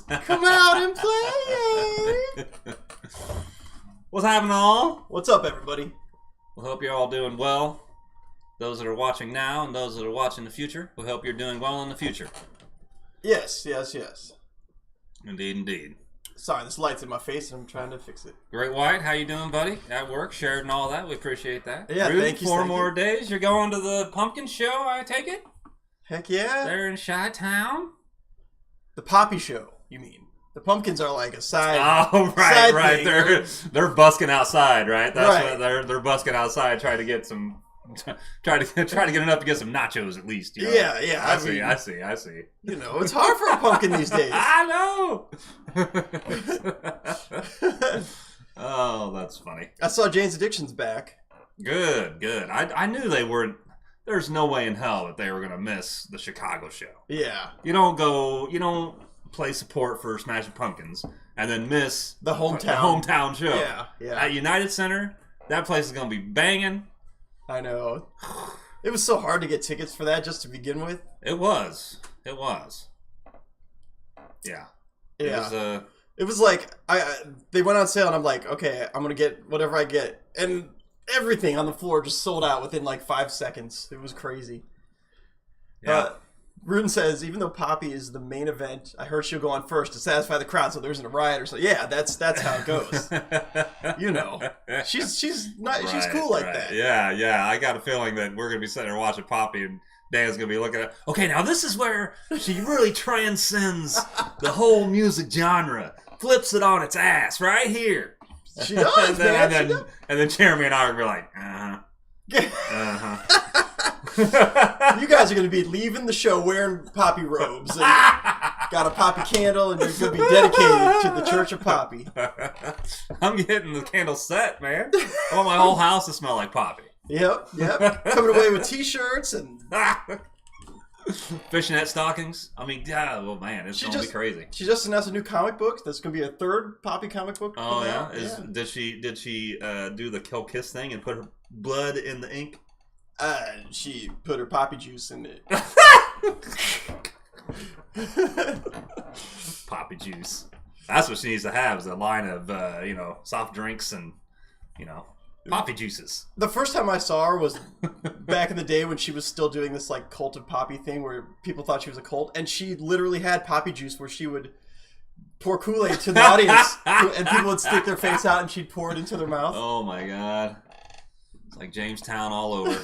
Come out and play. What's happening, all? What's up, everybody? We hope you're all doing well. Those that are watching now and those that are watching in the future, we hope you're doing well in the future. Yes. Indeed, indeed. Sorry, this light's in my face and I'm trying to fix it. Great White, how you doing, buddy? At work, shared and all that. We appreciate that. Yeah, Rude, thank you. 4 more days. You're going to the pumpkin show, I take it? Heck yeah. They're in Chi-Town? The Poppy Show, you mean? The pumpkins are like a side. Oh, right. Thing. They're busking outside, right? That's right. What they're busking outside, trying to get some. Try to get enough to get some nachos at least. You know? Yeah. I see. You know, it's hard for a pumpkin these days. I know. Oh, that's funny. I saw Jane's Addiction's back. Good. I knew they weren't. There's no way in hell that they were gonna miss the Chicago show. Yeah. You don't play support for Smashing Pumpkins and then miss the hometown show. Yeah. At United Center, that place is gonna be banging. I know. It was so hard to get tickets for that just to begin with. It was. Yeah. It was like they went on sale and I'm like, okay, I'm gonna get whatever I get, and everything on the floor just sold out within like 5 seconds. It was crazy. Yeah. Rune says, even though Poppy is the main event, I heard she'll go on first to satisfy the crowd so there isn't a riot or so. Yeah, that's how it goes. You know, she's cool like that. Yeah. I got a feeling that we're gonna be sitting there watching Poppy, and Dan's gonna be looking at. Okay, now this is where she really transcends the whole music genre, flips it on its ass right here. She does, and then Jeremy and I are gonna be like, You guys are going to be leaving the show wearing Poppy robes. And got a Poppy candle, and you're going to be dedicated to the Church of Poppy. I'm getting the candle set, man. I want my whole house to smell like Poppy. Yep. Coming away with T-shirts and fishnet stockings. I mean, yeah, well, man, it's going to be crazy. She just announced a new comic book. There's going to be a third Poppy comic book. Oh, yeah? Did she do the kill kiss thing and put her blood in the ink? She put her poppy juice in it. Poppy juice. That's what she needs to have, is a line of, soft drinks and, poppy juices. The first time I saw her was back in the day when she was still doing this, like, cult of Poppy thing where people thought she was a cult. And she literally had poppy juice where she would pour Kool-Aid to the audience and people would stick their face out and she'd pour it into their mouth. Oh, my God. It's like Jamestown all over.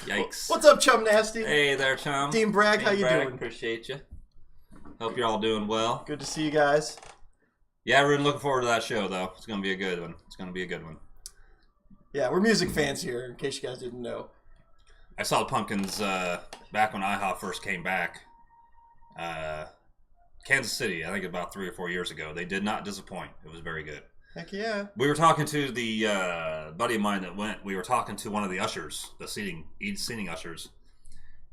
Yikes. What's up, Chum Nasty? Hey there, Chum. Dean Bragg, how you doing? Appreciate you. Hope you're all doing well. Good to see you guys. Yeah, we're looking forward to that show, though. It's going to be a good one. Yeah, we're music fans here, in case you guys didn't know. I saw the Pumpkins back when IHOP first came back. Kansas City, I think about 3 or 4 years ago. They did not disappoint. It was very good. Heck yeah. We were talking to the buddy of mine that went. We were talking to one of the ushers, the seating ushers.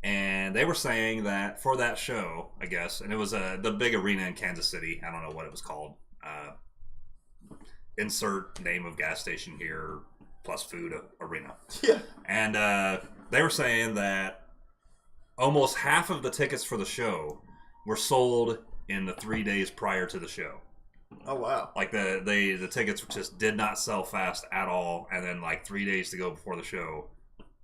And they were saying that for that show, I guess, and it was the big arena in Kansas City. I don't know what it was called. Insert name of gas station here, plus food arena. Yeah. And they were saying that almost half of the tickets for the show were sold in the 3 days prior to the show. Oh wow! Like the tickets just did not sell fast at all, and then like 3 days to go before the show,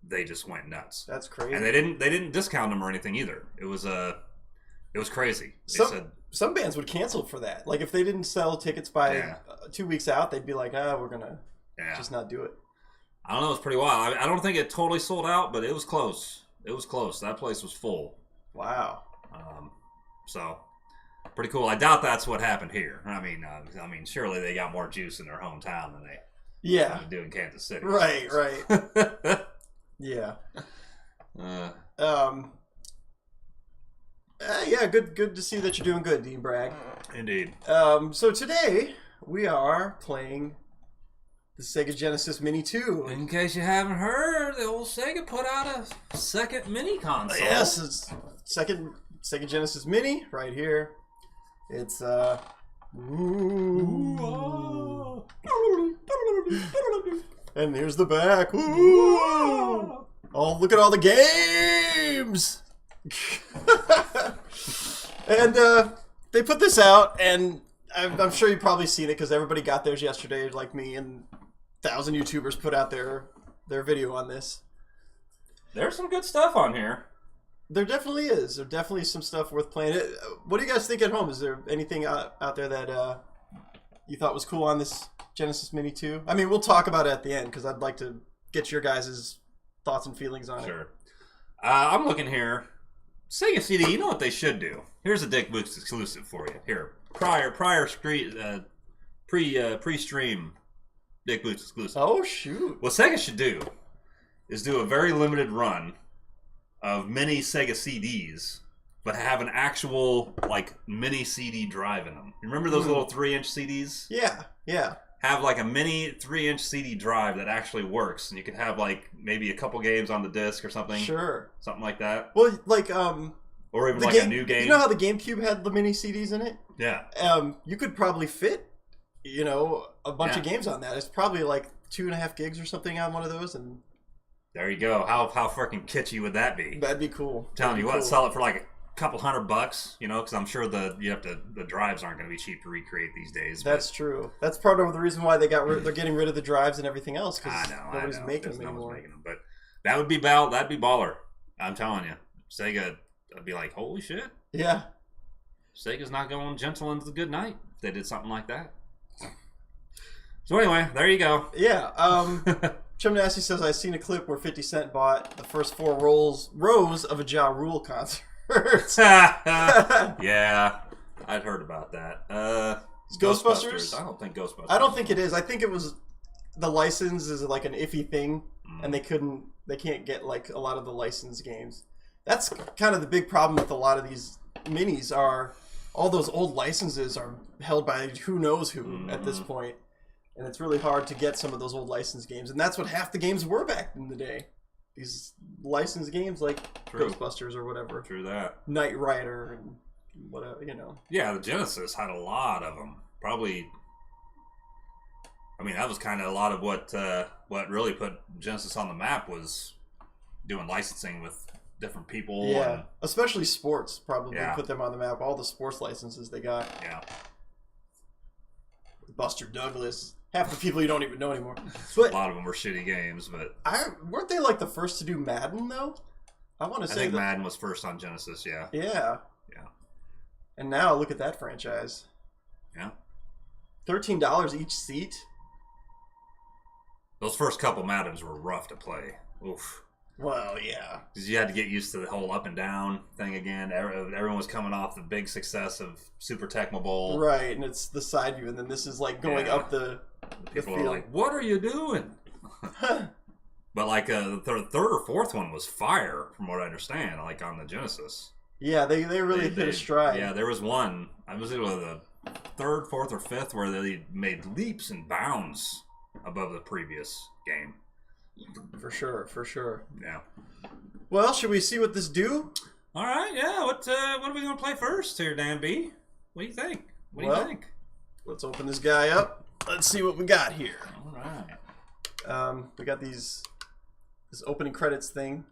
they just went nuts. That's crazy. And they didn't discount them or anything either. It was crazy. Some bands would cancel for that. Like if they didn't sell tickets by 2 weeks out, they'd be like, we're gonna just not do it. I don't know. It was pretty wild. I don't think it totally sold out, but it was close. That place was full. Wow. So. Pretty cool. I doubt that's what happened here. I mean, surely they got more juice in their hometown than they do in Kansas City. Right. Yeah. Yeah. Good to see that you're doing good, Dean Bragg. Indeed. So today we are playing the Sega Genesis Mini 2. In case you haven't heard, the old Sega put out a second mini console. Yes, it's second Sega Genesis Mini right here. It's and here's the back. Ooh. Oh, look at all the games. And they put this out, and I'm sure you've probably seen it because everybody got theirs yesterday, like me, and 1,000 YouTubers put out their video on this. There's some good stuff on here. There definitely is. There's definitely some stuff worth playing. What do you guys think at home? Is there anything out there that you thought was cool on this Genesis Mini 2? I mean, we'll talk about it at the end because I'd like to get your guys' thoughts and feelings on it. Sure. I'm looking here. Sega CD, you know what they should do? Here's a Dick Boots exclusive for you. Here, pre-stream Dick Boots exclusive. Oh, shoot. What Sega should do is do a very limited run of mini Sega CDs, but have an actual, like, mini CD drive in them. You remember those little 3-inch CDs? Yeah, yeah. Have, like, a mini 3-inch CD drive that actually works, and you could have, like, maybe a couple games on the disc or something. Sure. Something like that. Well, like, or even, like, a new game. You know how the GameCube had the mini CDs in it? Yeah. You could probably fit, a bunch of games on that. It's probably, like, 2.5 gigs or something on one of those, and... There you go. How freaking kitschy would that be? That'd be cool. Telling you what, sell it for like a couple $100, because I'm sure the drives aren't going to be cheap to recreate these days. That's true. That's part of the reason why they're getting rid of the drives and everything else, because nobody's making them anymore. But that would be that'd be baller. I'm telling you, Sega would be like, holy shit. Yeah. Sega's not going gentle into the good night if they did something like that. So anyway, there you go. Yeah. Chum Nasty says, I seen a clip where 50 Cent bought the first 4 rows of a Ja Rule concert. Yeah, I'd heard about that. Ghostbusters? I don't think Ghostbusters. I don't think it is. I think it was the license is like an iffy thing, and they can't get like a lot of the licensed games. That's kind of the big problem with a lot of these minis are all those old licenses are held by who knows who at this point. And it's really hard to get some of those old licensed games. And that's what half the games were back in the day. These licensed games like Ghostbusters or whatever. True that. Knight Rider and whatever, Yeah, the Genesis had a lot of them. Probably, I mean, that was kind of a lot of what really put Genesis on the map was doing licensing with different people. Yeah, and, especially sports probably put them on the map. All the sports licenses they got. Yeah. Buster Douglas. Half the people you don't even know anymore. But a lot of them were shitty games, but weren't they like the first to do Madden though? I think Madden was first on Genesis. Yeah. Yeah. And now look at that franchise. Yeah. $13 each seat. Those first couple Maddens were rough to play. Oof. Well, yeah. Because you had to get used to the whole up and down thing again. Everyone was coming off the big success of Super Tecmo Bowl. Right, and it's the side view, and then this is like going up the People are like, what are you doing? But like the third or fourth one was fire, from what I understand, like on the Genesis. Yeah, they really hit a stride. Yeah, there was one. I was either the third, fourth, or fifth where they made leaps and bounds above the previous game. For sure. Yeah. Well, should we see what this do? All right, yeah. What are we going to play first here, Dan B? What do you think? What do you think? Let's open this guy up. Let's see what we got here. All right. We got this opening credits thing,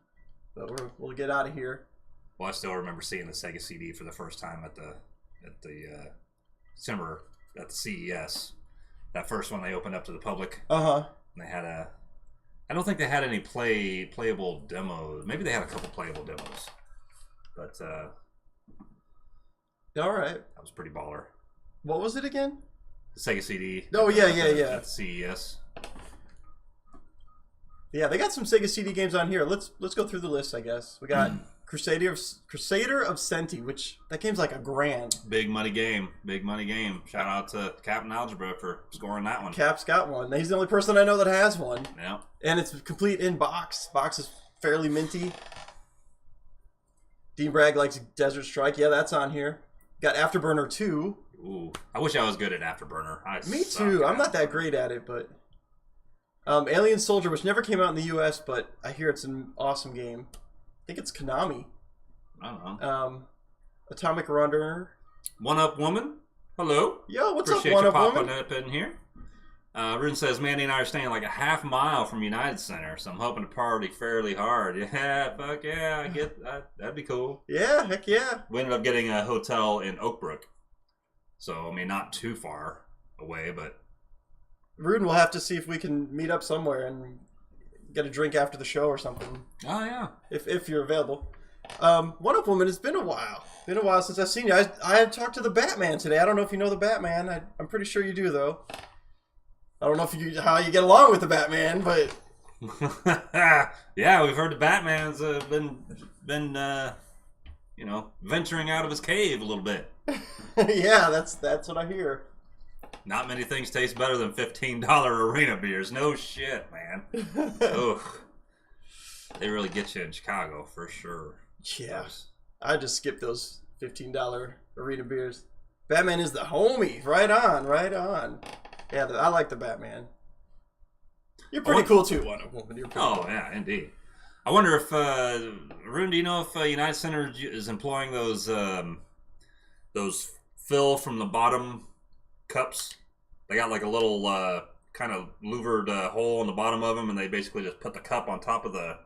but we'll get out of here. Well, I still remember seeing the Sega CD for the first time at the December at the CES. That first one they opened up to the public. And they had I don't think they had any playable demos. Maybe they had a couple playable demos, but all right. That was pretty baller. What was it again? The Sega CD. Oh yeah. At the CES. Yeah, they got some Sega CD games on here. Let's go through the list, I guess. We got Crusader of Senti, which that game's like $1,000. Big money game. Shout out to Captain Algebra for scoring that one. Cap's got one. He's the only person I know that has one. Yeah. And it's complete in box. Box is fairly minty. Dean Bragg likes Desert Strike. Yeah, that's on here. Got Afterburner 2. Ooh, I wish I was good at Afterburner. Me too. I'm not that great at it, but Alien Soldier, which never came out in the U.S., but I hear it's an awesome game. I think it's Konami. I don't know. Atomic Runner. One Up Woman. Hello. Yo, what's Appreciate up, One you Up popping Woman? up in here. Rune says, Mandy and I are staying like a half mile from United Center, so I'm hoping to party fairly hard. Yeah, fuck yeah, I get that. That'd be cool. Yeah, heck yeah. We ended up getting a hotel in Oak Brook. So, I mean, not too far away, but... Rune, we'll have to see if we can meet up somewhere and get a drink after the show or something. Oh, yeah. If you're available. One Up Woman, it's been a while. Been a while since I've seen you. I talked to the Batman today. I don't know if you know the Batman. I'm pretty sure you do, though. I don't know how you get along with the Batman, but... Yeah, we've heard the Batman's been venturing out of his cave a little bit. Yeah, that's what I hear. Not many things taste better than $15 arena beers. No shit, man. Ugh. They really get you in Chicago, for sure. Yeah. I just skipped those $15 arena beers. Batman is the homie. Right on, right on. Yeah, I like the Batman. You're pretty cool too, Wonder Woman. You're pretty cool. Yeah, indeed. I wonder if Rune, do you know if United Center is employing those fill from the bottom cups? They got like a little kind of louvered hole in the bottom of them, and they basically just put the cup on top of the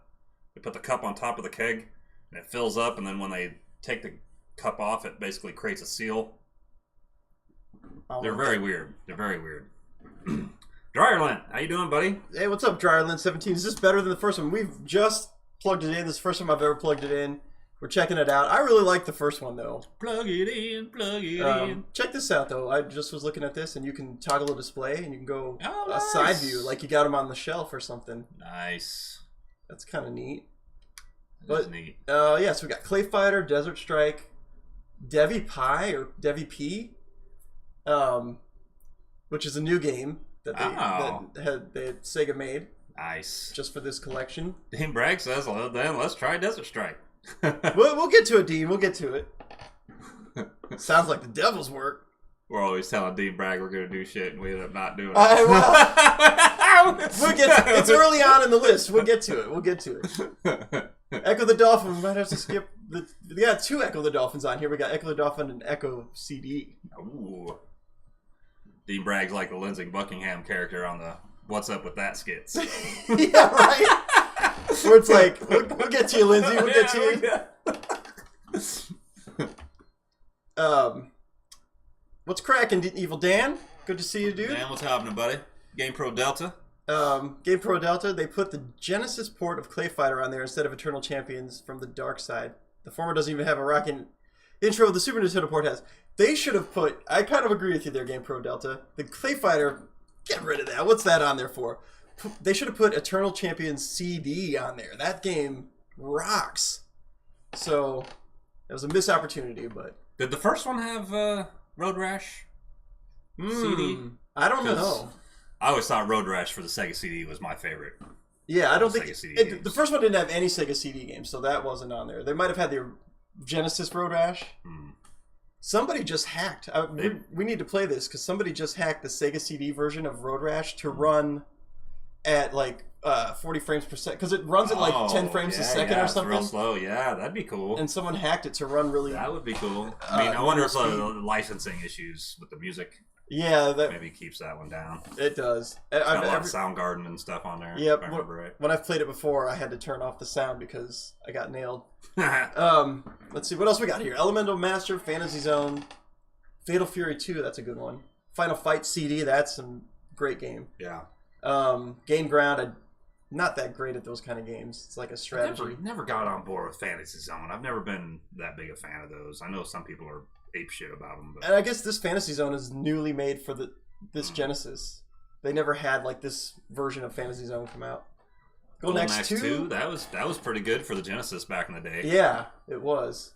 keg, and it fills up, and then when they take the cup off, it basically creates a seal. They're very weird. They're very weird. Dryerland, how you doing, buddy? Hey, what's up, Dryerland 17? Is this better than the first one? We've just plugged it in. This is the first time I've ever plugged it in. We're checking it out. I really like the first one, though. Plug it in. Check this out, though. I just was looking at this, and you can toggle a display, and you can go nice. A side view, like you got them on the shelf or something. Nice. That's kind of neat. That's neat. Yeah, so we got Clay Fighter, Desert Strike, Devi Pie, or Devi P, which is a new game that Sega made. Nice. Just for this collection. Dean Bragg says, well, then let's try Desert Strike. We'll get to it, Dean. We'll get to it. Sounds like the devil's work. We're always telling Dean Bragg we're going to do shit, and we end up not doing it. We'll get to it. It's early on in the list. We'll get to it. We'll get to it. Echo the Dolphin. We might have to skip. We got two Echo the Dolphins on here. We got Echo the Dolphin and Echo CD. Ooh. Dean Bragg's like the Lindsey Buckingham character on the What's Up With That skits. Yeah, right? Where it's like, we'll get to you, Lindsay. We'll get to you. What's cracking, Evil Dan? Good to see you, dude. Dan, what's happening, buddy? Game Pro Delta. Game Pro Delta, they put the Genesis port of Clay Fighter on there instead of Eternal Champions from the Dark Side. The former doesn't even have a rocking intro. The Super Nintendo port has. They should have put, I kind of agree with you there, Game Pro Delta. The Clay Fighter, get rid of that. What's that on there for? They should have put Eternal Champions CD on there. That game rocks. So, it was a missed opportunity, but... Did the first one have Road Rash CD? I don't know. I always thought Road Rash for the Sega CD was my favorite. Yeah, I don't think... CD the first one didn't have any Sega CD games, so that wasn't on there. They might have had the Genesis Road Rash. Somebody just hacked. We need to play this, because somebody just hacked the Sega CD version of Road Rash to run at like 40 frames per second, because it runs at like 10 frames a second or something. It's real slow. Yeah, that'd be cool. And someone hacked it to run really... That would be cool. I mean, I wonder if licensing issues with the music... Yeah, that maybe keets that one down. It does. Got a lot of Soundgarden and stuff on there. Yeah, right. When I've played it before, I had to turn off the sound because I got nailed. Let's see, what else we got here? Elemental Master, Fantasy Zone, Fatal Fury 2, that's a good one. Final Fight CD, that's a great game. Yeah. Gain Ground, I'm not that great at those kind of games. It's like a strategy. I never got on board with Fantasy Zone. I've never been that big a fan of those. I know some people are ape shit about them. But... And I guess this Fantasy Zone is newly made for this Genesis. They never had like this version of Fantasy Zone come out. Golden Axe 2? That was pretty good for the Genesis back in the day. Yeah, it was.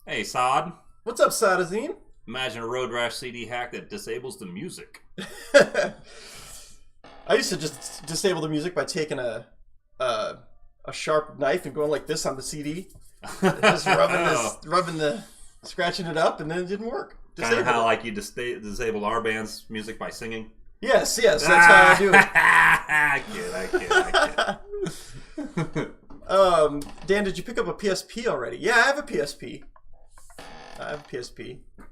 Hey, Sod. What's up, Sadazine? Imagine a Road Rash CD hack that disables the music. I used to just disable the music by taking a sharp knife and going like this on the CD. Just scratching it up, and then it didn't work. Kind of how like you disabled our band's music by singing. Yes, that's how I do it. I kid. Dan, did you pick up a PSP already? Yeah, I have a PSP.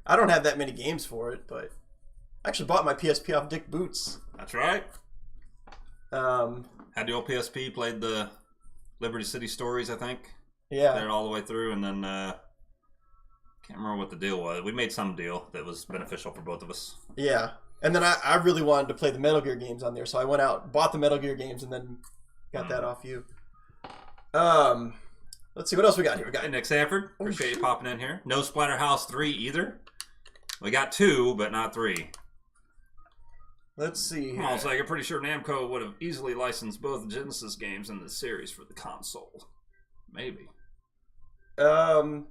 I don't have that many games for it, but I actually bought my PSP off Dick Boots. That's right. Had the old PSP, played the Liberty City Stories, I think. Yeah. Played it all the way through, and then Can't remember what the deal was. We made some deal that was beneficial for both of us. Yeah. And then I really wanted to play the Metal Gear games on there, so I went out, bought the Metal Gear games, and then got that off you. Let's see, what else we got here? We got Nick Sanford. Appreciate you popping in here. No Splatterhouse 3 either. We got 2, but not 3. Let's see. I was like, I'm pretty sure Namco would have easily licensed both Genesis games in the series for the console. Maybe. We got.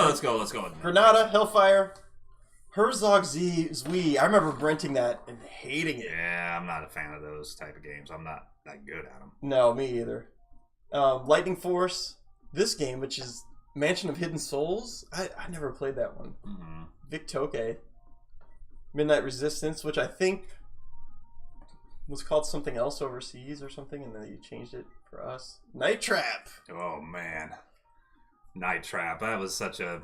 Let's go. Granada, Hellfire, Herzog Zwie. I remember renting that and hating it. Yeah, I'm not a fan of those type of games. I'm not that good at them. No, me either. Lightning Force. This game, which is Mansion of Hidden Souls. I never played that one. Mm-hmm. Vic Toke. Midnight Resistance, which I think was called something else overseas or something, and then you changed it for us. Night Trap. Oh man, Night Trap. That was a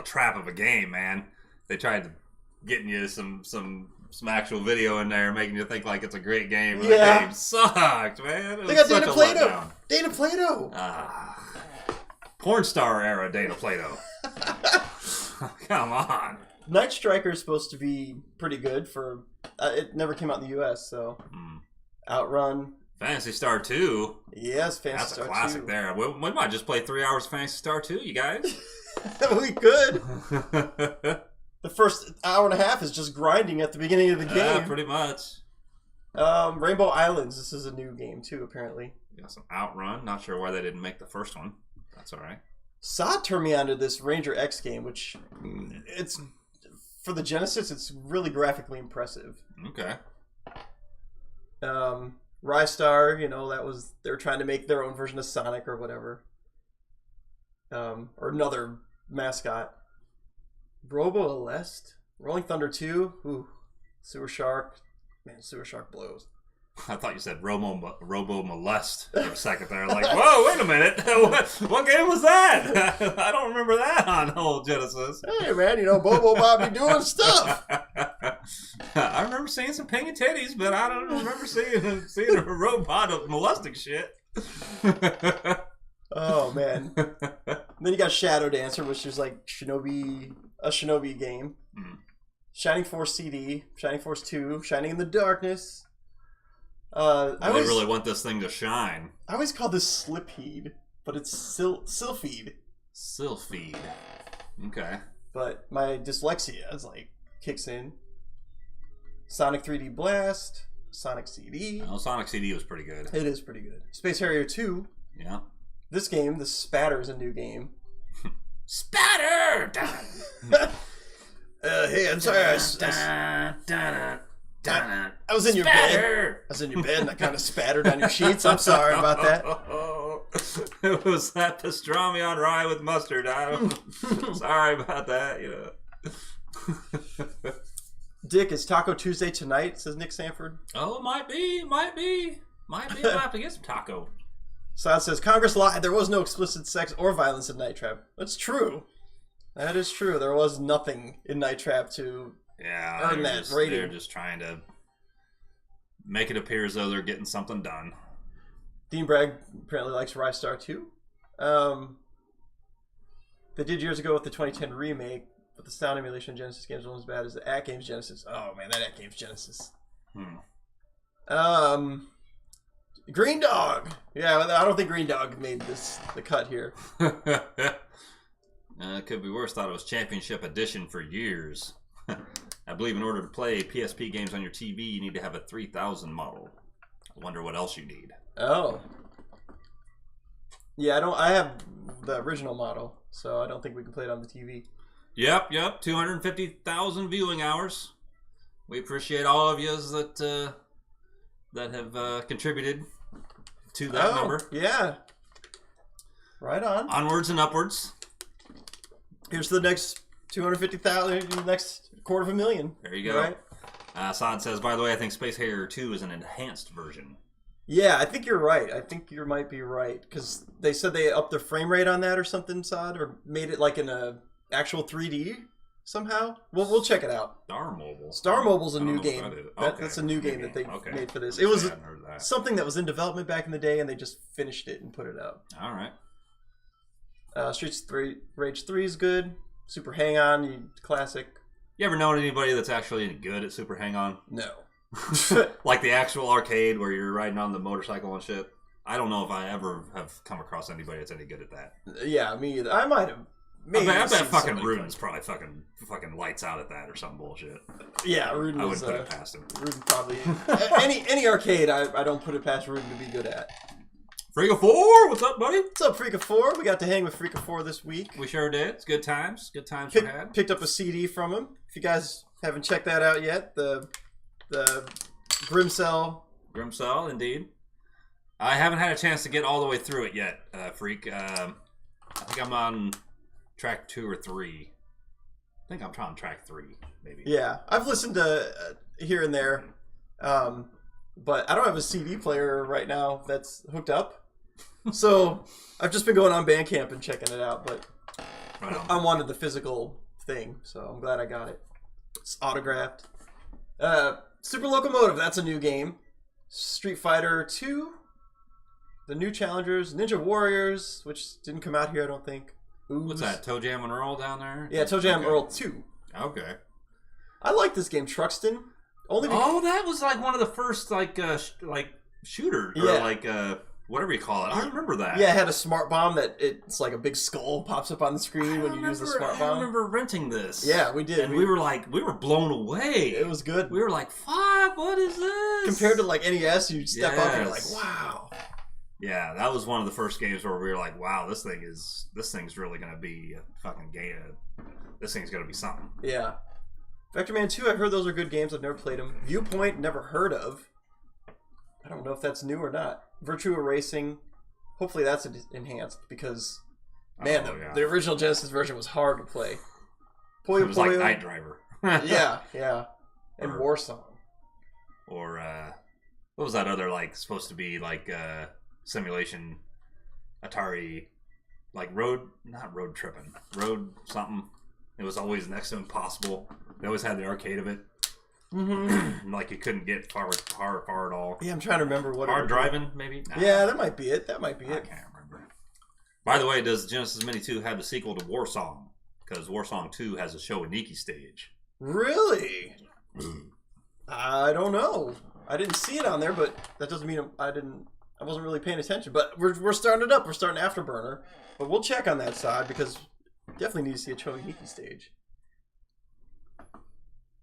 trap of a game, man. They tried to getting you some actual video in there, making you think like it's a great game. Yeah. That game sucked, man. They got Dana Plato. Dana Plato. Porn star era Dana Plato. Come on. Night Striker is supposed to be pretty good for. It never came out in the U.S., so. Outrun. Phantasy Star 2. Yes, Phantasy Star 2. That's a classic there. We might just play 3 hours of Phantasy Star 2, you guys. We could. The first hour and a half is just grinding at the beginning of the game. Yeah, pretty much. Rainbow Islands. This is a new game, too, apparently. We got some Outrun. Not sure why they didn't make the first one. That's all right. Saw turned me onto this Ranger X game, which it's for the Genesis. It's really graphically impressive. Okay. Rystar, they were trying to make their own version of Sonic or whatever. Or another mascot. Robo Alest, Rolling Thunder 2. Ooh, Sewer Shark. Man, Sewer Shark blows. I thought you said Robo Molest for a second there. Like, whoa, wait a minute. What game was that? I don't remember that on old Genesis. Hey, man, Bobo Bobby doing stuff. I remember seeing some pink titties, but I don't remember seeing a robot molesting shit. Oh, man. Then you got Shadow Dancer, which is like a Shinobi game. Shining Force CD, Shining Force 2, Shining in the Darkness. I really want this thing to shine. I always call this Slipheed, but it's Sylpheed. Sylpheed. Okay. But my dyslexia is kicks in. Sonic 3D Blast, Sonic CD. Oh, Sonic CD was pretty good. It is pretty good. Space Harrier 2. Yeah. This game, the Spatter, is a new game. Spatter! Hey, I'm sorry. I was in your bed. And I kind of spattered on your sheets. I'm sorry about that. It was that pastrami on rye with mustard. I'm sorry about that. Dick, is Taco Tuesday tonight? Says Nick Sanford. Oh, might be. I'll have to get some taco. Sod says Congress lied. There was no explicit sex or violence in Night Trap. That's true. That is true. There was nothing in Night Trap to earn that rating. They're just trying to make it appear as though they're getting something done. Dean Bragg apparently likes Rystar 2. They did years ago with the 2010 remake, but the sound emulation of Genesis games wasn't as bad as the At Games Genesis. Oh man, that At Games Genesis. Green Dog. Yeah, I don't think Green Dog made the cut here. It could be worse. Thought it was Championship Edition for years. I believe in order to play PSP games on your TV, you need to have a 3000 model. I wonder what else you need. Oh. Yeah, I have the original model, so I don't think we can play it on the TV. Yep. 250,000 viewing hours. We appreciate all of you that have contributed to that number. Yeah. Right on. Onwards and upwards. Here's the next 250,000, next 250,000. There you go. Right? Sod says, by the way, I think Space Harrier 2 is an enhanced version. Yeah, I think you're right. I think you might be right. Because they said they upped the frame rate on that or something, Sod, or made it like in a actual 3D somehow. We'll check it out. Star Mobile's a new game. That's a new game that they made for this. It was something that was in development back in the day, and they just finished it and put it out. All right. Rage 3 is good. Super Hang On, classic. You ever known anybody that's actually any good at Super Hang On? No. Like the actual arcade where you're riding on the motorcycle and shit? I don't know if I ever have come across anybody that's any good at that. Yeah, me either. I might have. Maybe I bet fucking Ruden's probably fucking lights out at that or some bullshit. Yeah, Ruden. I wouldn't put it past him. Ruden probably. any arcade, I don't put it past Ruden to be good at. Freaka 4, what's up, buddy? What's up, Freaka 4? We got to hang with Freaka 4 this week. We sure did. It's good times. Good times we had. Picked up a CD from him. If you guys haven't checked that out yet, the Grimcell. Grimcell, indeed. I haven't had a chance to get all the way through it yet, Freak. I think I'm on track 2 or 3. I think I'm trying track 3, maybe. Yeah, I've listened to here and there, but I don't have a CD player right now that's hooked up. So I've just been going on Bandcamp and checking it out, but I wanted the physical thing, so I'm glad I got it. It's autographed. Super Locomotive, that's a new game. Street Fighter 2, the new challengers, Ninja Warriors, which didn't come out here, I don't think. Ooze. What's that, Toe Jam and Earl down there? Yeah, Toe Jam Earl 2. Okay. I like this game, Truxton. Only because... that was like one of the first shooters, or whatever you call it. I remember that. Yeah, it had a smart bomb that it's like a big skull pops up on the screen when you use the smart bomb. I remember renting this. Yeah, we did. And we were blown away. It was good. We were like, fuck, what is this? Compared to like NES, you step up and you're like, wow. Yeah, that was one of the first games where we were like, wow, this thing's really gonna be a fucking game. This thing's gonna be something. Yeah. Vector Man 2, I've heard those are good games. I've never played them. Viewpoint, never heard of. I don't know if that's new or not. Virtua Racing, hopefully that's enhanced because, man, the original Genesis version was hard to play. Puyo it was like Night Driver. Yeah. And Warsong. Or, what was that other, supposed to be, simulation Atari, not Road Tripping, Road something. It was always next to impossible. They always had the arcade of it. Mm-hmm. You couldn't get far at all. Yeah, I'm trying to remember what. Hard driving, maybe. Nah. Yeah, that might be it. I can't remember. By the way, does Genesis Mini 2 have the sequel to Warsong? Because Warsong 2 has a Showa-Nikki stage. Really? I don't know. I didn't see it on there, but that doesn't mean I wasn't really paying attention. But we're starting it up. We're starting Afterburner, but we'll check on that side because definitely need to see a Showa-Nikki stage.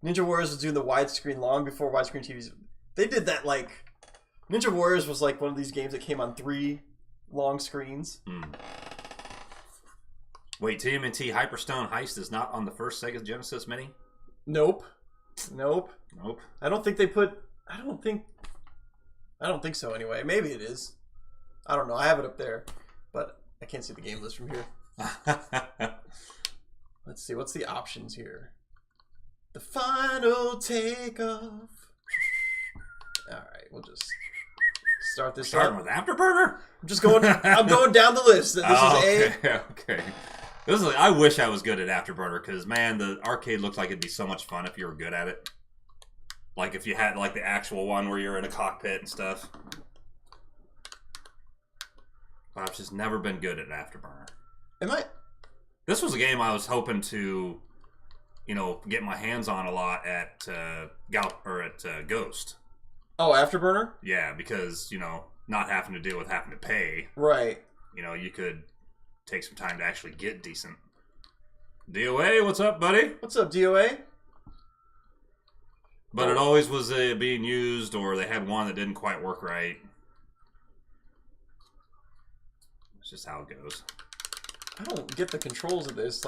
Ninja Warriors was doing the widescreen long before widescreen TVs. They did that Ninja Warriors was one of these games that came on 3 long screens. Wait, TMNT Hyperstone Heist is not on the first Sega Genesis Mini? Nope. I don't think they put. I don't think so. Anyway, maybe it is. I don't know. I have it up there, but I can't see the game list from here. Let's see. What's the options here? The final takeoff. All right, we'll just start this. Starting with Afterburner. I'm just going. I'm going down the list. This is okay. I wish I was good at Afterburner because man, the arcade looks like it'd be so much fun if you were good at it. Like if you had the actual one where you're in a cockpit and stuff. But I've just never been good at Afterburner. This was a game I was hoping to, get my hands on a lot at Ghost. Oh, Afterburner? Yeah, because, not having to deal with having to pay. Right. You could take some time to actually get decent. DOA, what's up, buddy? What's up, DOA? But it always was being used, or they had one that didn't quite work right. It's just how it goes. I don't get the controls of this.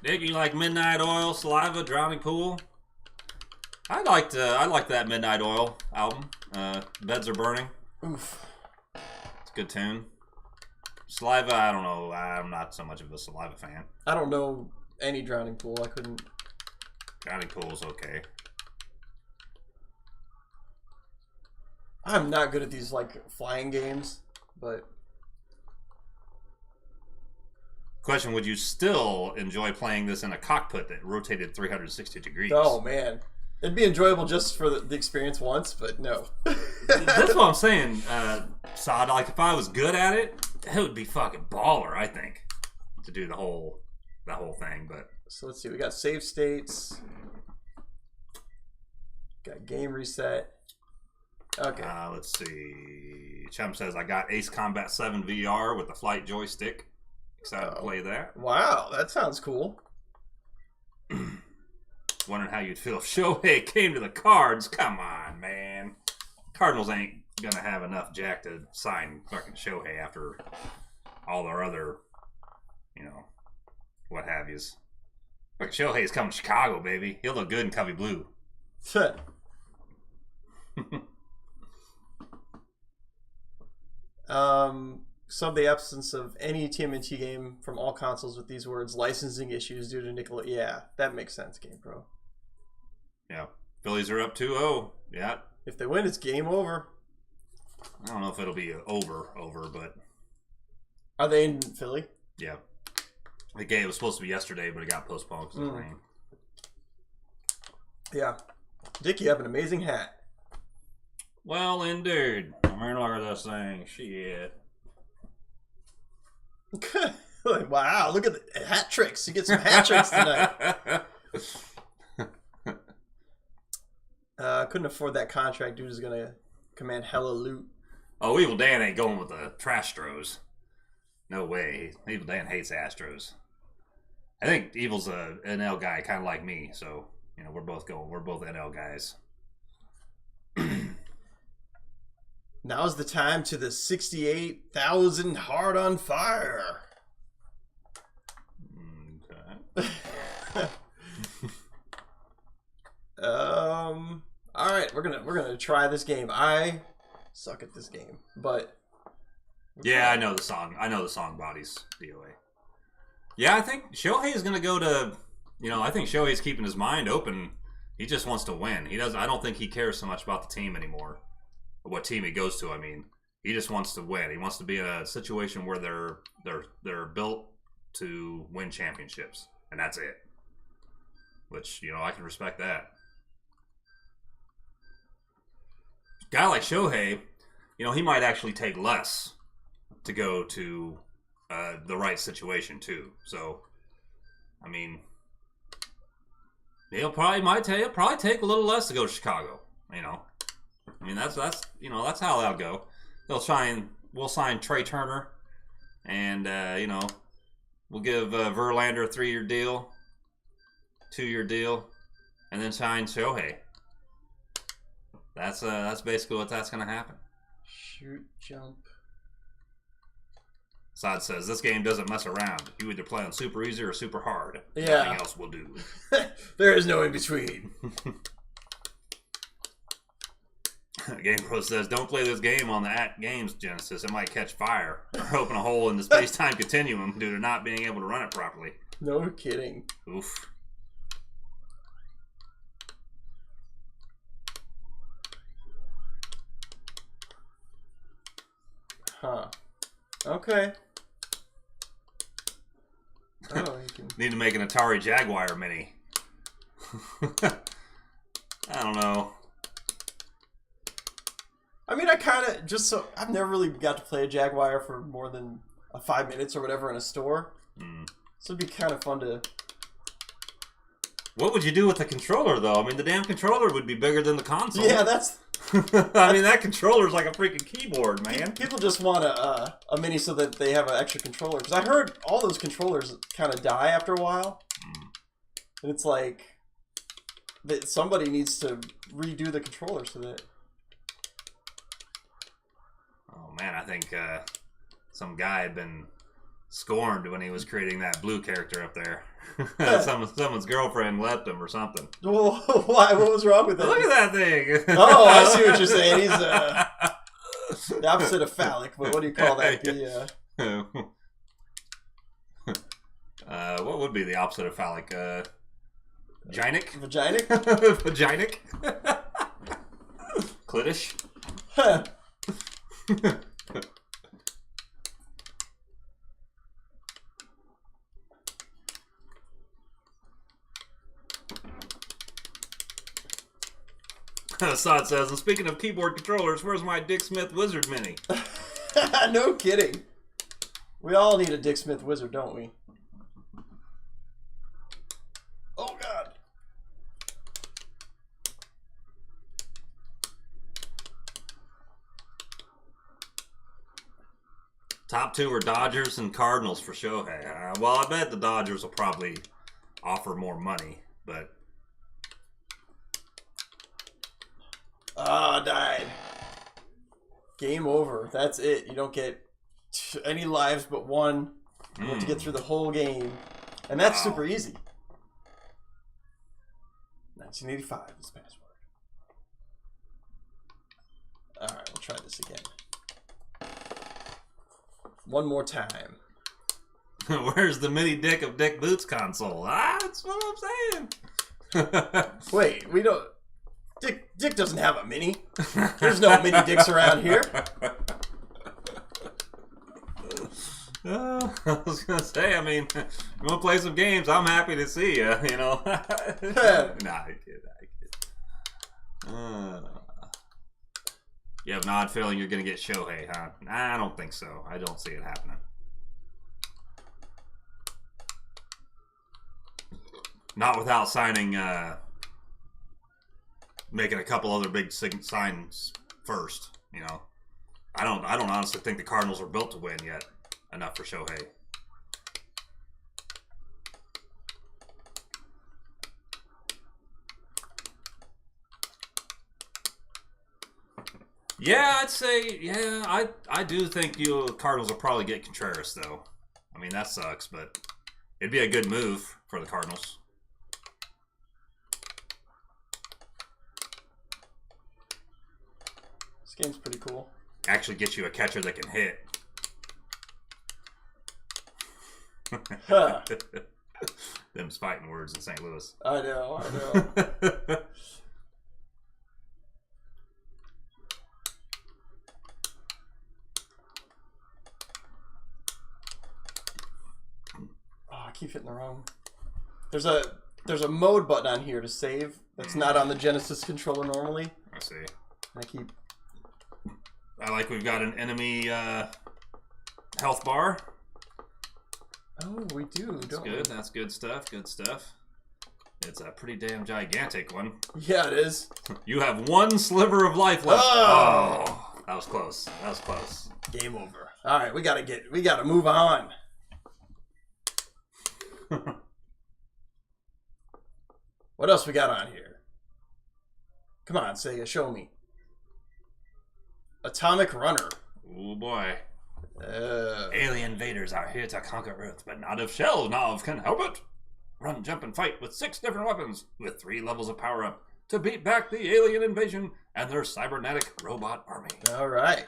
Nick, you like Midnight Oil, Saliva, Drowning Pool? I liked that Midnight Oil album. Beds Are Burning. Oof. It's a good tune. Saliva, I don't know. I'm not so much of a Saliva fan. I don't know any Drowning Pool. I couldn't. Drowning Pool's okay. I'm not good at these flying games, but. Question: would you still enjoy playing this in a cockpit that rotated 360 degrees? Oh man, It'd be enjoyable just for the experience once, but no. That's what I'm saying, Sod. Like, if I was good at it, it would be fucking baller, I think, to do the whole thing. But so let's see. We got save states. Got game reset. Okay. Let's see. Chum says, I got Ace Combat 7 VR with the flight joystick. Excited to play that. Wow, that sounds cool. Wondering how you'd feel if Shohei came to the Cards. Come on, man. Cardinals ain't gonna have enough jack to sign fucking Shohei after all their other, what have yous. Fucking Shohei's coming to Chicago, baby. He'll look good in Covey Blue. Sub the absence of any TMNT game from all consoles with these words: licensing issues due to Nickelodeon. Yeah, that makes sense, GamePro. Yeah. Phillies are up 2-0. Yeah. If they win, it's game over. I don't know if it'll be over, but... Are they in Philly? Yeah. The game was supposed to be yesterday, but it got postponed because of the rain. Yeah. Dick, you have an amazing hat. Well, indeed. I'm here to look at this thing. Shit. Wow, look at the hat tricks. You get some hat tricks tonight. Couldn't afford that contract. Dude is going to command hella loot. Oh, Evil Dan ain't going with the Trastros. No way. Evil Dan hates Astros. I think Evil's a NL guy, kind of like me. So, we're both NL guys. Now's the time to the 68,000 Heart on Fire. Okay. All right, we're gonna try this game. I suck at this game, but yeah, I know the song. I know the song bodies. DOA. Yeah, I think Shohei is gonna go to. I think Shohei's keeping his mind open. He just wants to win. He doesn't. I don't think he cares so much about the team anymore. What team he goes to, I mean. He just wants to win. He wants to be in a situation where they're built to win championships, and that's it. Which, I can respect that. A guy like Shohei, he might actually take less to go to the right situation too. So, I mean, he'll probably take a little less to go to Chicago. I mean, that's how that'll go. We'll sign Trey Turner, and we'll give Verlander a 3-year deal, 2-year deal, and then sign Shohei. That's basically that's gonna happen. Shoot, jump. Sod says this game doesn't mess around. You either play on super easy or super hard. Yeah. Nothing else will do. There is no in between. GamePro says, don't play this game on the Games Genesis. It might catch fire or open a hole in the space-time continuum due to not being able to run it properly. No kidding. Oof. Huh. Okay. Oh, you can... Need to make an Atari Jaguar Mini. I don't know. I mean, I've never really got to play a Jaguar for more than 5 minutes or whatever in a store. So it'd be kind of fun to... What would you do with the controller, though? I mean, the damn controller would be bigger than the console. Yeah, that's... I mean, that controller's like a freaking keyboard, man. People just want a Mini so that they have an extra controller. Because I heard all those controllers kind of die after a while. And it's like... that somebody needs to redo the controller so that... Oh, man, I think some guy had been scorned when he was creating that blue character up there. Someone's girlfriend left him or something. Why? What was wrong with it? Look at that thing. Oh, I see what you're saying. He's the opposite of phallic, but what do you call that? What would be the opposite of phallic? Ginic? Vaginic? Vaginic? Clitish? Assad says, and speaking of keyboard controllers, where's my Dick Smith Wizard Mini? No kidding. We all need a Dick Smith Wizard, don't we? Oh, God. Top 2 are Dodgers and Cardinals for Shohei. Well, I bet the Dodgers will probably offer more money, but... Ah, died. Game over. That's it. You don't get any lives but one. You have to get through the whole game. And that's super easy. 1985 is the password. Alright, we'll try this again. One more time. Where's the mini dick of Dick Boots console? That's what I'm saying. Wait, we don't... Dick doesn't have a mini. There's no mini dicks around here. I was gonna say, I mean, you want to play some games? I'm happy to see you. You know. Nah, I kid. You have an odd feeling you're gonna get Shohei, huh? Nah, I don't think so. I don't see it happening. Not without signing, making a couple other big signs first. You know, I don't honestly think the Cardinals are built to win yet. Enough for Shohei. Yeah, I'd say, yeah, I do think you Cardinals will probably get Contreras, though. I mean, that sucks, but it'd be a good move for the Cardinals. This game's pretty cool. Actually get you a catcher that can hit. Huh. Them's fighting words in St. Louis. I know. Oh, I keep hitting the wrong. There's a mode button on here to save that's not on the Genesis controller normally. I see. I like we've got an enemy health bar. Oh, we do. That's good. That's good stuff. Good stuff. It's a pretty damn gigantic one. Yeah, it is. You have one sliver of life left. Oh, that was close. That was close. Game over. All right, we gotta move on. What else we got on here? Come on, Sega, show me. Atomic Runner. Oh boy. Alien invaders are here to conquer Earth, but not if Shell Nav can help it. Run, jump, and fight with 6 different weapons with 3 levels of power-up to beat back the alien invasion and their cybernetic robot army. All right.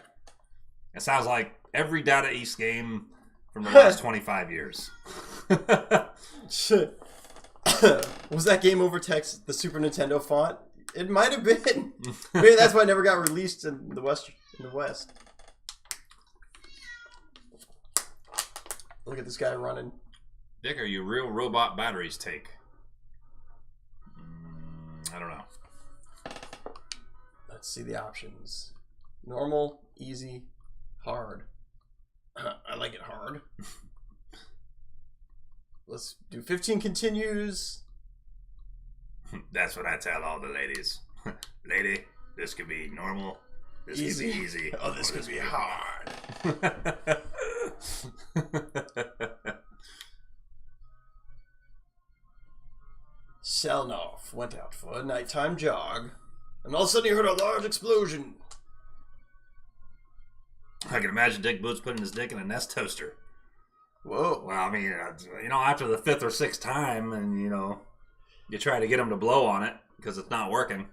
It sounds like every Data East game from the last 25 years. Was that Game Over text the Super Nintendo font? It might have been. Maybe that's why it never got released in the West. Look at this guy running. Dick, are you real robot batteries take? I don't know. Let's see the options. Normal, easy, hard. I like it hard. Let's do 15 continues. That's what I tell all the ladies. Lady, this could be normal. This could be easy. Oh, this could be hard. Selnoff went out for a nighttime jog, and all of a sudden he heard a large explosion. I can imagine Dick Boots putting his dick in a Nest toaster. Whoa. Well, I mean, after the 5th or 6th time, and, you try to get him to blow on it because it's not working.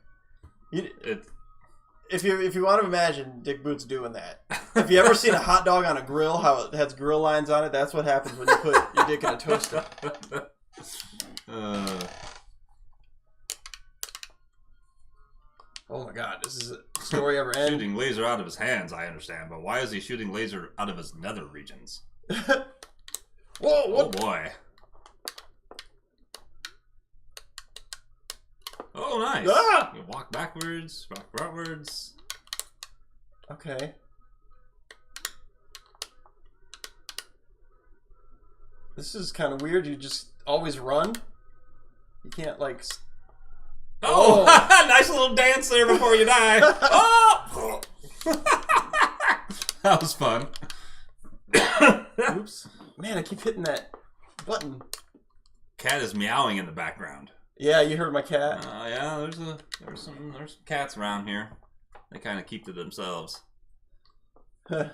If you want to imagine Dick Boots doing that, have you ever seen a hot dog on a grill, how it has grill lines on it? That's what happens when you put your dick in a toaster. Oh my god, does this story ever end? Shooting laser out of his hands, I understand, but why is he shooting laser out of his nether regions? Whoa, what? Oh boy. Oh, nice. Ah! You walk backwards, walk frontwards. Okay. This is kind of weird. You just always run. You can't like. Oh, nice little dance there before you die. Oh, that was fun. Oops, man! I keep hitting that button. Cat is meowing in the background. Yeah, you heard my cat. Yeah, there's some cats around here. They kind of keep to themselves. Got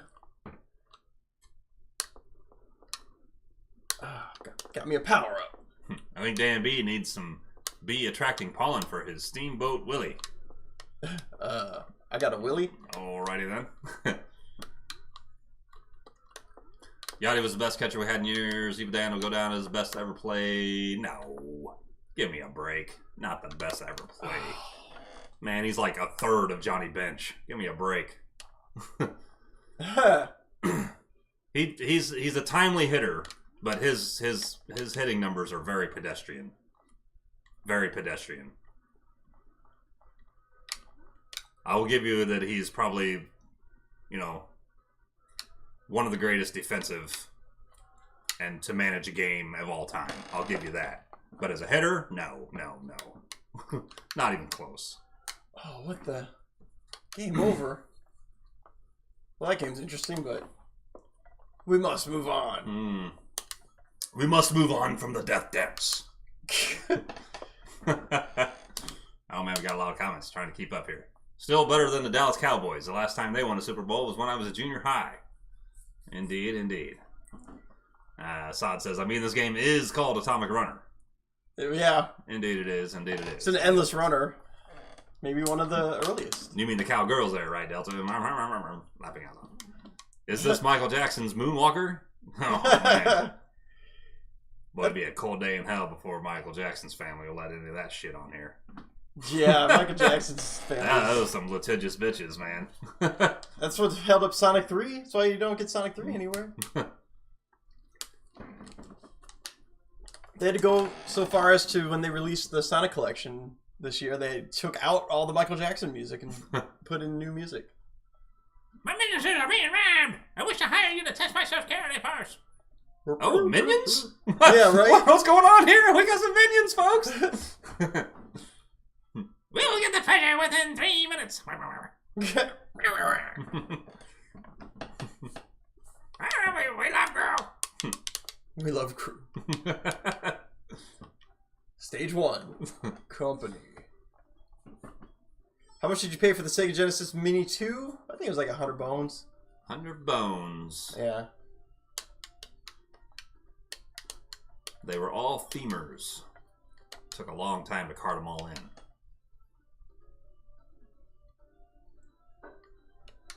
me a power up. I think Dan B needs some bee attracting pollen for his steamboat Willie. I got a willy. Alrighty then. Yachty was the best catcher we had in years. Even Dan will go down as the best ever played. No. Give me a break. Not the best ever played. Man, he's like a third of Johnny Bench. Give me a break. He's a timely hitter, but his hitting numbers are very pedestrian. Very pedestrian. I will give you that he's probably, you know, one of the greatest defensive and to manage a game of all time. I'll give you that. But as a hitter, no. Not even close. Oh, what the? Game over. Well, that game's interesting, but we must move on. We must move on from the death depths. Oh man, we got a lot of comments trying to keep up here. Still better than the Dallas Cowboys. The last time they won a Super Bowl was when I was a junior high. Indeed. Sod says, I mean, this game is called Atomic Runner. Yeah. Indeed it is. It's an endless runner. Maybe one of the earliest. You mean the cowgirls there, right, Delta? Lapping out on. Is this Michael Jackson's Moonwalker? Oh, man. Boy, it'd be a cold day in hell before Michael Jackson's family will let any of that shit on here. Yeah, Michael Jackson's family. Those some litigious bitches, man. That's what held up Sonic 3. That's why you don't get Sonic 3 anywhere. They had to go so far as to, when they released the Sonic Collection this year, they took out all the Michael Jackson music and put in new music. My minions are being rammed. I wish to hire you to test my security first. Oh, minions? Yeah, right? What's going on here? We got some minions, folks. We'll get the treasure within 3 minutes. We love girl. We love crew. Stage 1. Company. How much did you pay for the Sega Genesis Mini 2? I think it was like 100 bones. 100 bones. Yeah. They were all themers. Took a long time to cart them all in.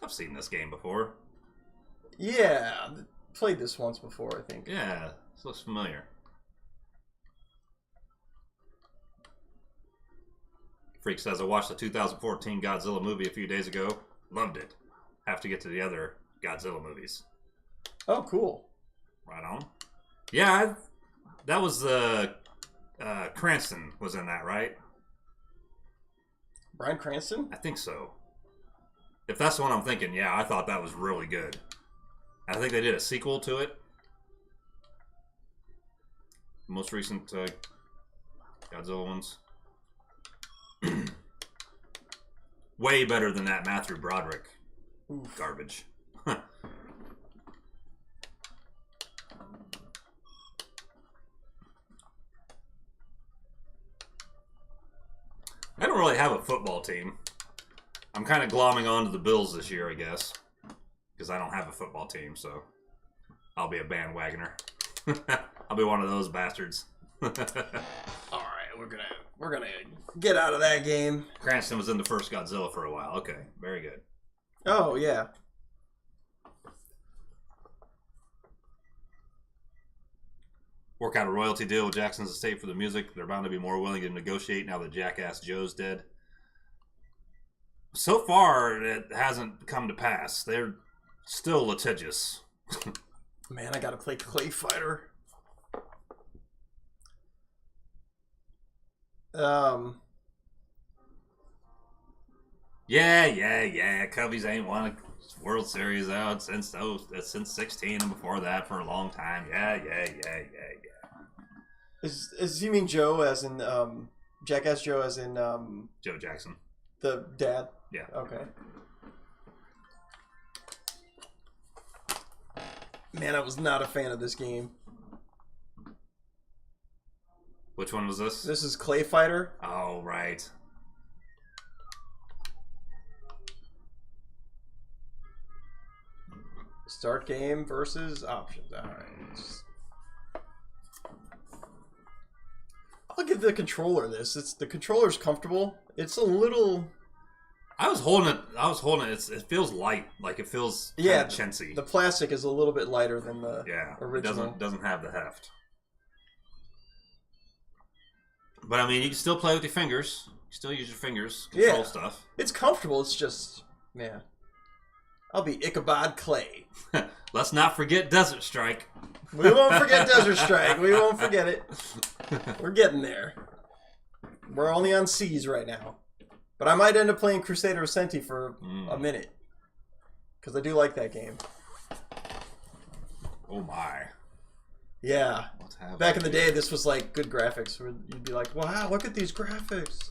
I've seen this game before. Yeah. Played this once before, I think. Yeah, this looks familiar. Freak says, I watched the 2014 Godzilla movie a few days ago. Loved it. Have to get to the other Godzilla movies. Oh, cool. Right on. Yeah, that was Cranston was in that, right? Bryan Cranston? I think so. If that's the one I'm thinking, yeah, I thought that was really good. I think they did a sequel to it. Most recent Godzilla ones. Way better than that Matthew Broderick garbage. I don't really have a football team. I'm kind of glomming onto the Bills this year, I guess. Because I don't have a football team, so I'll be a bandwagoner. I'll be one of those bastards. All right, we're gonna get out of that game. Cranston was in the first Godzilla for a while. Okay, very good. Oh yeah. Work out a royalty deal with Jackson's estate for the music. They're bound to be more willing to negotiate now that Jackass Joe's dead. So far, it hasn't come to pass. They're still litigious. Man, I gotta play Clay Fighter. Yeah. Cubbies ain't won a World Series out since 16 and before that for a long time. Yeah. Is you mean Joe as in Jackass Joe as in Joe Jackson, the dad? Yeah. Okay. Man, I was not a fan of this game. Which one was this? This is Clay Fighter. Oh, right. Start game versus options. All right. I'll give the controller this. The controller's comfortable. It's a little. I was holding it. It feels light. Like it feels kind of chintzy. The plastic is a little bit lighter than the original. It doesn't have the heft. But I mean, you can still play with your fingers. You still use your fingers. Control stuff. It's comfortable. It's just, man. I'll be Ichabod Clay. Let's not forget Desert Strike. We won't forget Desert Strike. We won't forget it. We're getting there. We're only on C's right now. But I might end up playing Crusader Ascenti for a minute. Because I do like that game. Oh my. Yeah. Back in the day, this was like good graphics. Where you'd be like, wow, look at these graphics.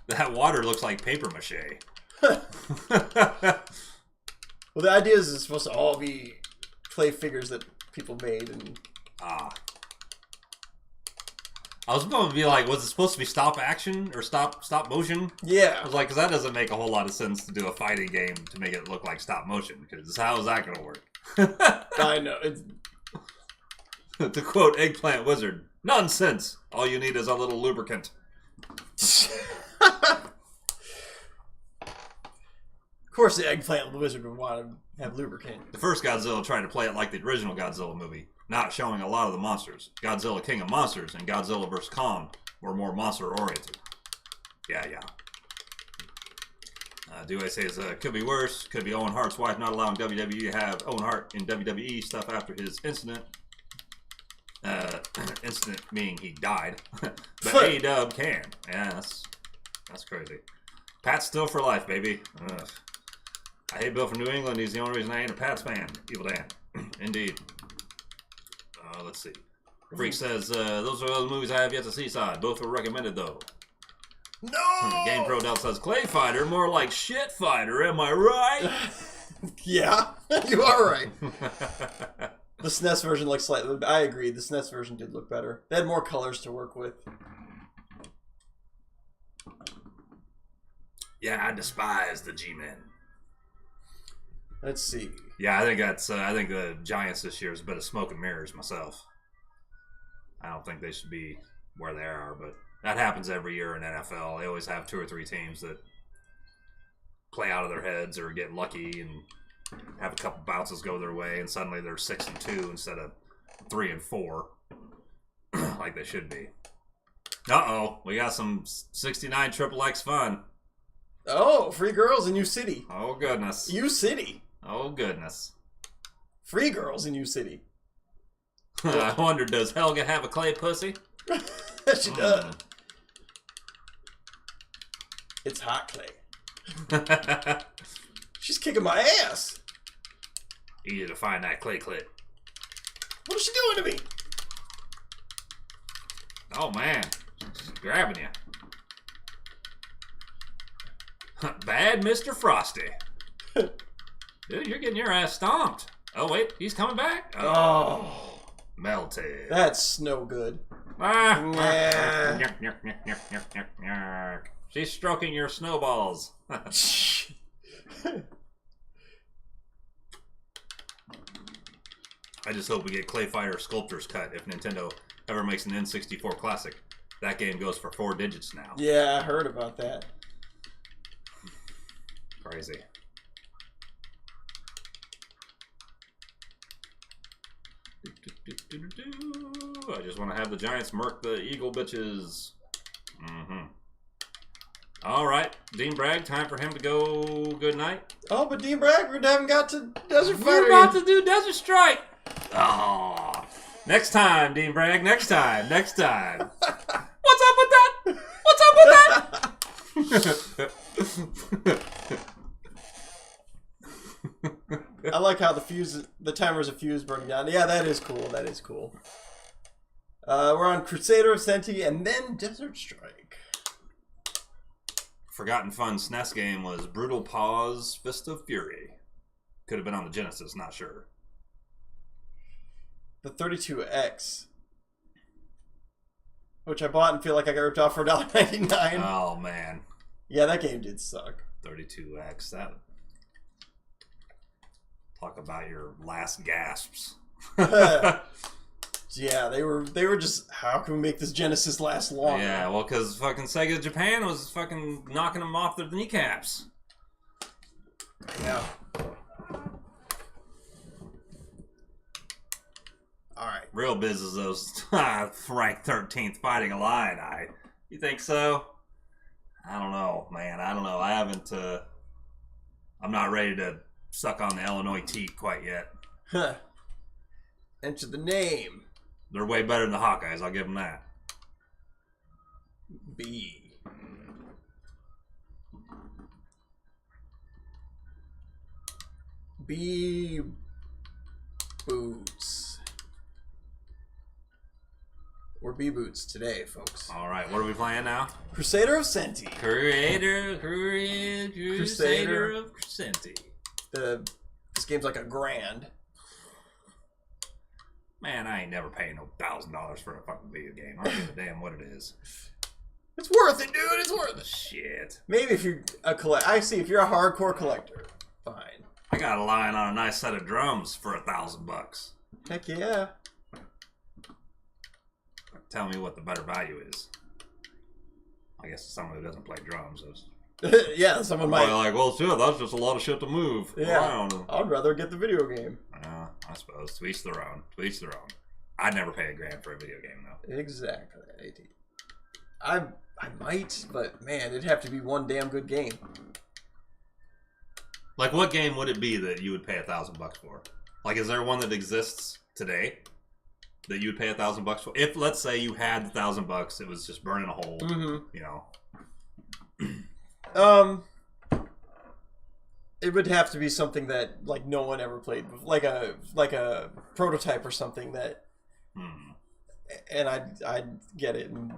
That water looks like paper mache. Well, the idea is it's supposed to all be clay figures that people made. I was going to be like, was it supposed to be stop action or stop motion? Yeah. I was like, because that doesn't make a whole lot of sense to do a fighting game to make it look like stop motion. Because how is that going to work? I know. To quote Eggplant Wizard, nonsense. All you need is a little lubricant. Of course the Eggplant Wizard would want to have lubricant. The first Godzilla tried to play it like the original Godzilla movie, not showing a lot of the monsters. Godzilla King of Monsters and Godzilla vs. Kong were more monster-oriented. Yeah. Do I say could be worse? Could be Owen Hart's wife not allowing WWE to have Owen Hart in WWE stuff after his incident. Incident meaning he died. But A-Dub can. Yeah, that's crazy. Pat's still for life, baby. Ugh. I hate Bill from New England. He's the only reason I ain't a Pats fan. Evil Dan. Indeed. Let's see. Freak says, those are the movies I have yet to see, side. Both were recommended, though. No! Game Pro Del says, Clay Fighter, more like Shit Fighter, am I right? Yeah, you are right. The SNES version looks slightly... I agree, the SNES version did look better. They had more colors to work with. Yeah, I despise the G-Men. Let's see. Yeah, I think I think the Giants this year is a bit of smoke and mirrors myself. I don't think they should be where they are, but that happens every year in NFL. They always have 2 or 3 teams that play out of their heads or get lucky and have a couple bounces go their way, and suddenly they're 6-2 instead of 3-4, like they should be. We got some 69 XXX fun. Oh, free girls in U City. Oh goodness. U City. Oh goodness. Free girls in U City. I wonder, does Helga have a clay pussy? She does. It's hot clay. She's kicking my ass. Easy to find that clay clit. What is she doing to me? Oh man, she's grabbing you. Bad Mr. Frosty. Dude, you're getting your ass stomped. Oh wait, he's coming back? Oh. Melted. That's no good. She's stroking your snowballs. I just hope we get Clay Fighter Sculptor's Cut if Nintendo ever makes an N64 classic. That game goes for 4 digits now. Yeah, I heard about that. Crazy. I just want to have the Giants murk the Eagle bitches. All right, Dean Bragg, time for him to go good night. Oh, but Dean Bragg, we haven't got to Desert Fighter. We're about to do Desert Strike. Oh, next time, Dean Bragg. Next time. What's up with that? I like how the timer's a fuse burning down. Yeah, that is cool. That is cool. We're on Crusader of Senti and then Desert Strike. Forgotten Fun SNES game was Brutal Paws Fist of Fury. Could have been on the Genesis, not sure. The 32X. Which I bought and feel like I got ripped off for $1.99. Oh, man. Yeah, that game did suck. 32X. That. Talk about your last gasps. Yeah, they were just, how can we make this Genesis last longer? Yeah, well, because fucking Sega Japan was fucking knocking them off their kneecaps. Yeah. Alright. Real biz is those Frank 13th fighting a lion eye. You think so? I don't know, man. I don't know. I haven't, I'm not ready to suck on the Illinois teat quite yet. Huh. Enter the name. They're way better than the Hawkeyes, I'll give them that. B. B. Boots. Or B Boots today, folks. Alright, what are we playing now? Crusader of Senti. Crusader of Senti. This game's like $1,000. Man, I ain't never paying no $1,000 for a fucking video game. I don't give a damn what it is. It's worth it, dude. It's worth it. Shit. Maybe if you're I see. If you're a hardcore collector, fine. I got a line on a nice set of drums for $1,000. Heck yeah. Tell me what the better value is. I guess someone who doesn't play drums is. Yeah, someone might. Like, well, shit, that's just a lot of shit to move around. I'd rather get the video game. I suppose. To each their own. To each their own. I'd never pay $1,000 for a video game, though. Exactly. I might, but man, it'd have to be one damn good game. Like, what game would it be that you would pay $1,000 for? Like, is there one that exists today that you would pay $1,000 for? If, let's say, you had $1,000, it was just burning a hole, you know. It would have to be something that like no one ever played, like a prototype or something that, and I'd get it. And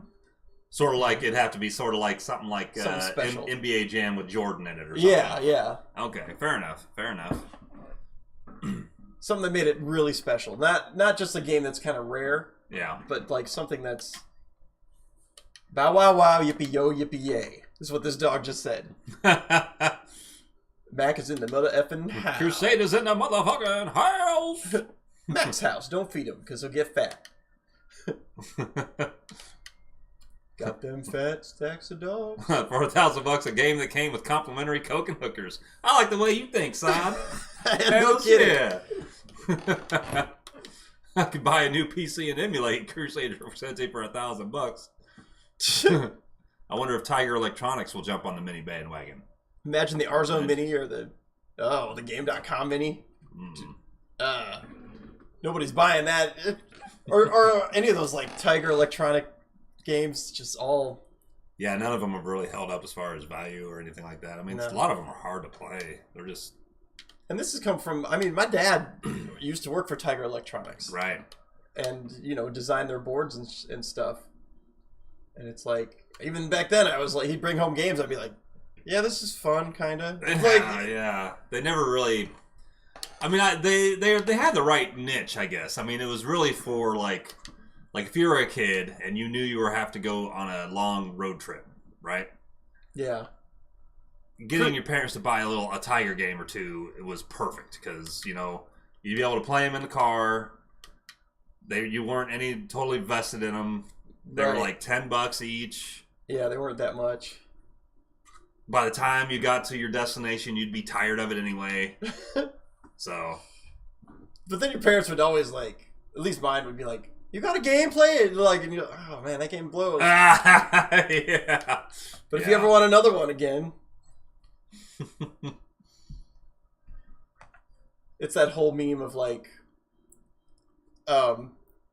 sort of like it'd have to be sort of like something like special. NBA Jam with Jordan in it or something. Yeah. Okay, fair enough. Something that made it really special. Not just a game that's kind of rare. Yeah. But like something that's bow wow wow yippee yo yippee yay. This is what this dog just said. Mac is in the mother effing house. Crusaders in the motherfucking house. Mac's house. Don't feed him because he'll get fat. Got them fat stacks of dogs. For $1,000 a game that came with complimentary Coke and hookers. I like the way you think, son. No kidding. Yeah. I could buy a new PC and emulate Crusader of Senti for $1,000. I wonder if Tiger Electronics will jump on the mini bandwagon. Imagine the Arzone Mini or the Game.com Mini. Nobody's buying that. Or any of those like Tiger Electronic games, just all. Yeah, none of them have really held up as far as value or anything like that. I mean, a lot of them are hard to play. They're just. And this has come from. I mean, my dad used to work for Tiger Electronics, right? And design their boards and stuff. And it's like, even back then, I was like, he'd bring home games. I'd be like, yeah, this is fun, kind of. Yeah. They never really. I mean, they had the right niche, I guess. I mean, it was really for like if you were a kid and you knew you were have to go on a long road trip, right? Yeah. Getting your parents to buy a Tiger game or two, it was perfect because you'd be able to play them in the car. You weren't totally vested in them. They were like $10 each. Yeah, they weren't that much. By the time you got to your destination, you'd be tired of it anyway. So. But then your parents would always like, at least mine would be like, you got a game, play it. And you're like, oh man, that game blows. Yeah. But if you ever want another one again. It's that whole meme of like,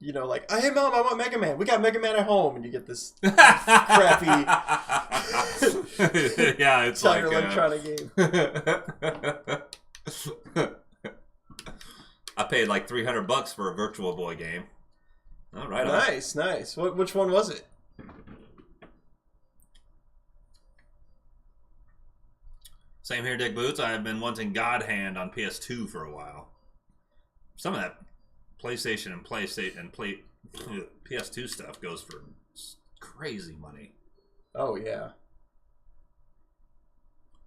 you know, like, hey mom, I want Mega Man. We got Mega Man at home, and you get this crappy yeah, it's like electronic game. I paid like $300 for a Virtual Boy game. All right, nice. Which one was it? Same here, Dick Boots. I have been wanting God Hand on PS2 for a while. Some of that PlayStation and PS2 stuff goes for crazy money. Oh yeah.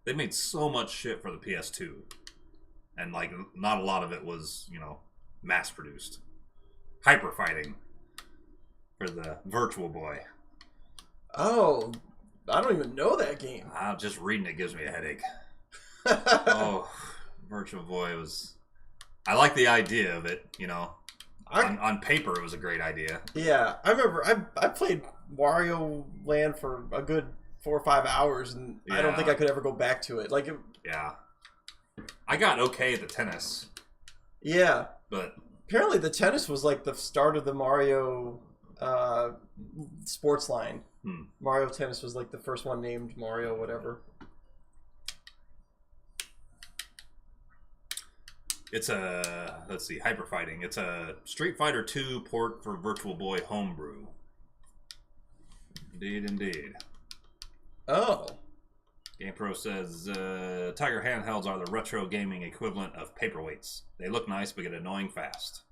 They made so much shit for the PS2, and like not a lot of it was, you know, mass produced. Hyper Fighting for the Virtual Boy. Oh, I don't even know that game. Just reading it gives me a headache. Oh, Virtual Boy was... I like the idea of it, you know. On paper, it was a great idea. Yeah, I remember I played Wario Land for a good 4 or 5 hours, and I don't think I could ever go back to it. Yeah. I got okay at the tennis. Yeah. But... apparently the tennis was like the start of the Mario sports line. Mario Tennis was like the first one named Mario whatever. It's a, let's see, Hyper Fighting. It's a Street Fighter 2 port for Virtual Boy homebrew. Indeed. Oh. GamePro says, Tiger handhelds are the retro gaming equivalent of paperweights. They look nice, but get annoying fast.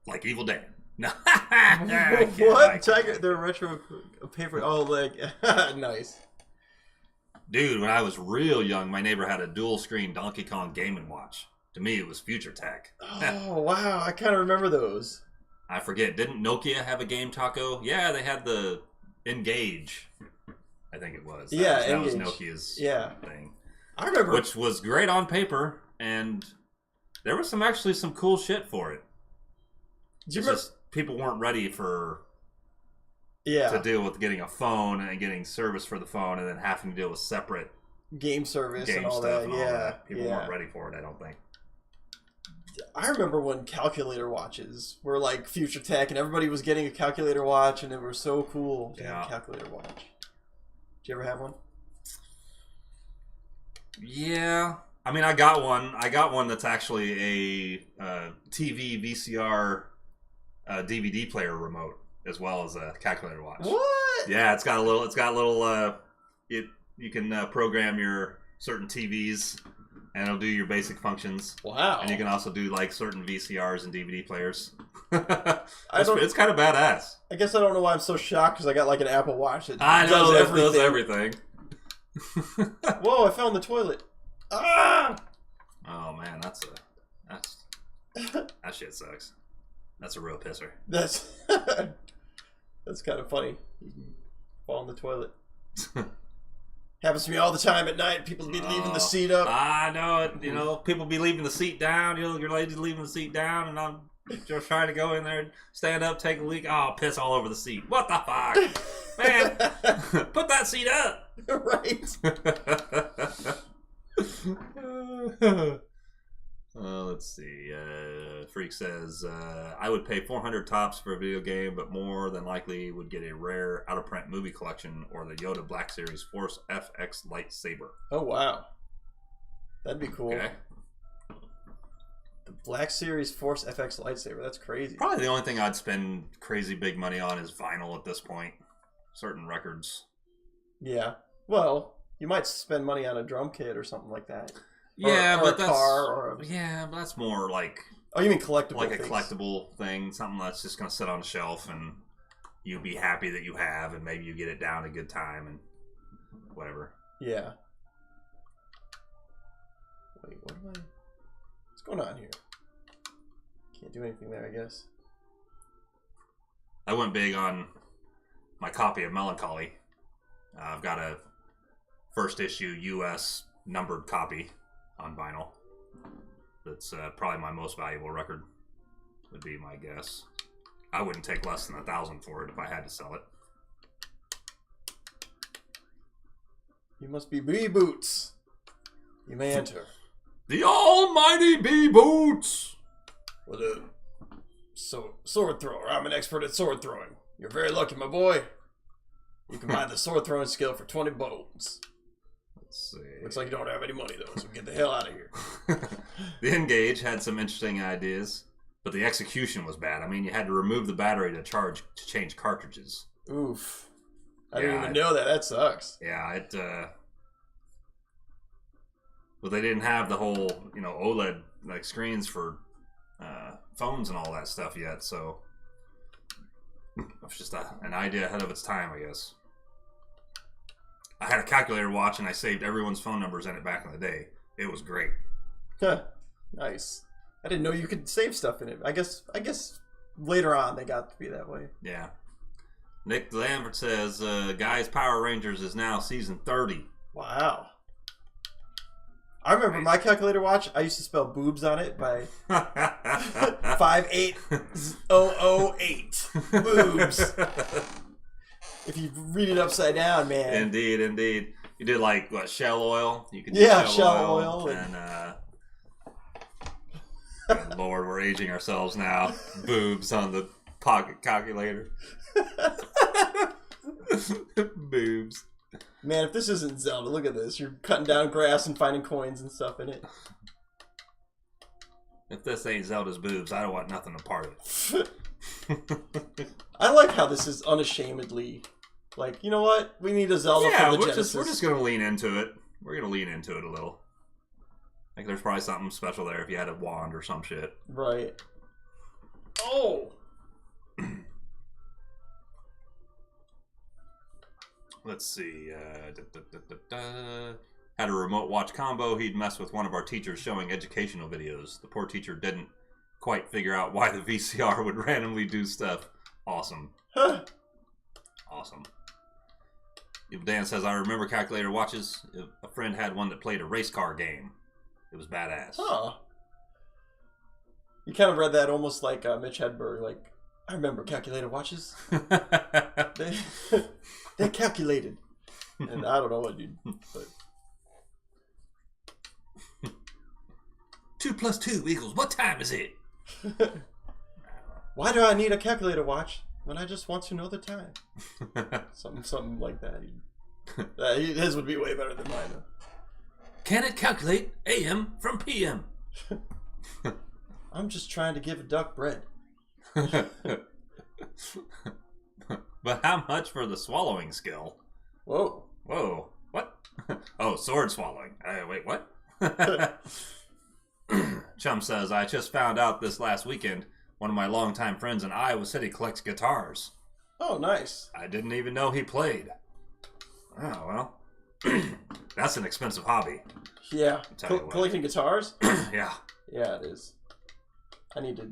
Like Evil Dead. No. What? Tiger, they're retro paper. Oh, like, nice. Dude, when I was real young, my neighbor had a dual screen Donkey Kong Game & Watch. To me, it was future tech. Oh, wow. I kind of remember those. I forget. Didn't Nokia have a game taco? Yeah, they had the Engage. I think it was. That was Nokia's thing. I remember. Which was great on paper, and there was actually some cool shit for it. Just people weren't ready to deal with getting a phone and getting service for the phone, and then having to deal with separate game service game and all stuff that. and all that. People weren't ready for it, I don't think. I remember when calculator watches were like future tech, and everybody was getting a calculator watch, and it was so cool to have a calculator watch. Did you ever have one? Yeah. I mean, I got one. I got one that's actually a TV VCR DVD player remote, as well as a calculator watch. What? Yeah, it's got a little. You can program your certain TVs, and it'll do your basic functions. Wow! And you can also do like certain VCRs and DVD players. It's kind of badass. I guess I don't know why I'm so shocked, because I got like an Apple Watch that does everything. Whoa! I found the toilet. Ah! Oh man, that shit sucks. That's a real pisser. That's kind of funny. You can fall in the toilet. Happens to me all the time at night. People be leaving the seat up. I know it. You know, people be leaving the seat down. You know, your lady's leaving the seat down, and I'm just trying to go in there and stand up, take a leak. Oh, piss all over the seat. What the fuck? Man, put that seat up. Right. Let's see. Freak says, I would pay $400 tops for a video game, but more than likely would get a rare out-of-print movie collection or the Yoda Black Series Force FX lightsaber. Oh, wow. That'd be cool. Okay. The Black Series Force FX lightsaber. That's crazy. Probably the only thing I'd spend crazy big money on is vinyl at this point. Certain records. Yeah. Well, you might spend money on a drum kit or something like that. Yeah, or but a that's car or but that's more like. Oh, you mean collectible? Like a collectible thing, something that's just going to sit on the shelf, and you'll be happy that you have, and maybe you get it down a good time and whatever. Yeah. Wait, what am I? What's going on here? Can't do anything there, I guess. I went big on my copy of Melancholy. I've got a first issue U.S. numbered copy on vinyl. That's probably my most valuable record, would be my guess. I wouldn't take less than $1,000 for it if I had to sell it. You must be Bee Boots. You may enter. The almighty Bee Boots! the sword thrower. I'm an expert at sword throwing. You're very lucky, my boy. You can buy the sword throwing skill for 20 bones. Let's see. Looks like you don't have any money, though, so get the hell out of here. The Engage had some interesting ideas, but the execution was bad. I mean, you had to remove the battery to change cartridges. Oof. I didn't even know that. That sucks. Yeah, but they didn't have the whole, OLED like screens for phones and all that stuff yet, so it was just an idea ahead of its time, I guess. I had a calculator watch and I saved everyone's phone numbers in it back in the day. It was great. Nice. I didn't know you could save stuff in it. I guess later on they got to be that way. Yeah. Nick Lambert says, Guys Power Rangers is now season 30. Wow. I remember my calculator watch, I used to spell boobs on it by 58008. Boobs. If you read it upside down, man. Indeed. You did like, what, shell oil? You could do shell oil. And, good Lord, we're aging ourselves now. Boobs on the pocket calculator. Boobs. Man, if this isn't Zelda, look at this. You're cutting down grass and finding coins and stuff in it. If this ain't Zelda's boobs, I don't want nothing a part of it. I like how this is unashamedly like, you know what? We need a Zelda for the Genesis. We're just going to lean into it. We're going to lean into it a little. I think there's probably something special there if you had a wand or some shit. Right. Oh! Let's see. Had a remote watch combo. He'd mess with one of our teachers showing educational videos. The poor teacher didn't quite figure out why the VCR would randomly do stuff. Awesome. Awesome. Dan says, I remember calculator watches. A friend had one that played a race car game. It was badass. Huh. You kind of read that almost like Mitch Hedberg, like, I remember calculator watches. They're calculated. And I don't know what dude. But 2 + 2 = what time is it? Why do I need a calculator watch when I just want to know the time? Something like that. His would be way better than mine, though. Can it calculate AM from PM? I'm just trying to give a duck bread. But how much for the swallowing skill? Whoa. What? Oh, sword swallowing. Wait, what? Chum says, I just found out this last weekend one of my longtime friends in Iowa City collects guitars. Oh, nice. I didn't even know he played. Oh, well. That's an expensive hobby. Yeah. Collecting guitars? Yeah. Yeah, it is. I need to...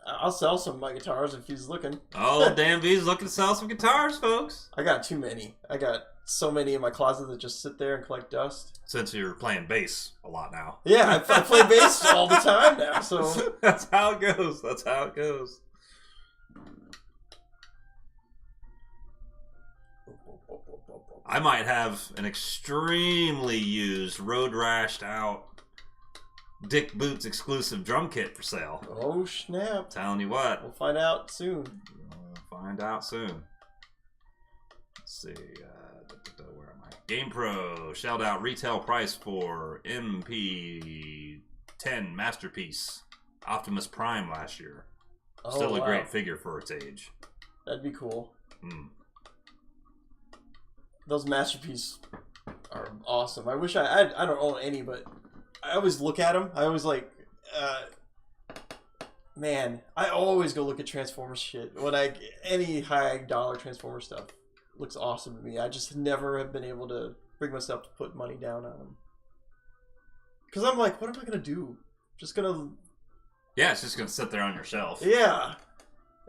I'll sell some of my guitars if he's looking. Oh, Dan V's looking to sell some guitars, folks. I got too many. I got so many in my closet that just sit there and collect dust. Since you're playing bass a lot now. Yeah, I play bass all the time now, so... That's how it goes. That's how it goes. I might have an extremely used, road rashed out Dick Boots exclusive drum kit for sale. Oh, snap. Telling you what. We'll find out soon. Find out soon. Let's see. Where am I? GamePro shelled out retail price for MP10 Masterpiece Optimus Prime last year. Still a great figure for its age. That'd be cool. Mm. Those Masterpiece are awesome. I wish I don't own any, but I always look at them. I always like, man, I always go look at Transformers shit. Any high dollar Transformer stuff looks awesome to me. I just never have been able to bring myself to put money down on them. Because I'm like, what am I going to do? Just going to... Yeah, it's just going to sit there on your shelf. Yeah.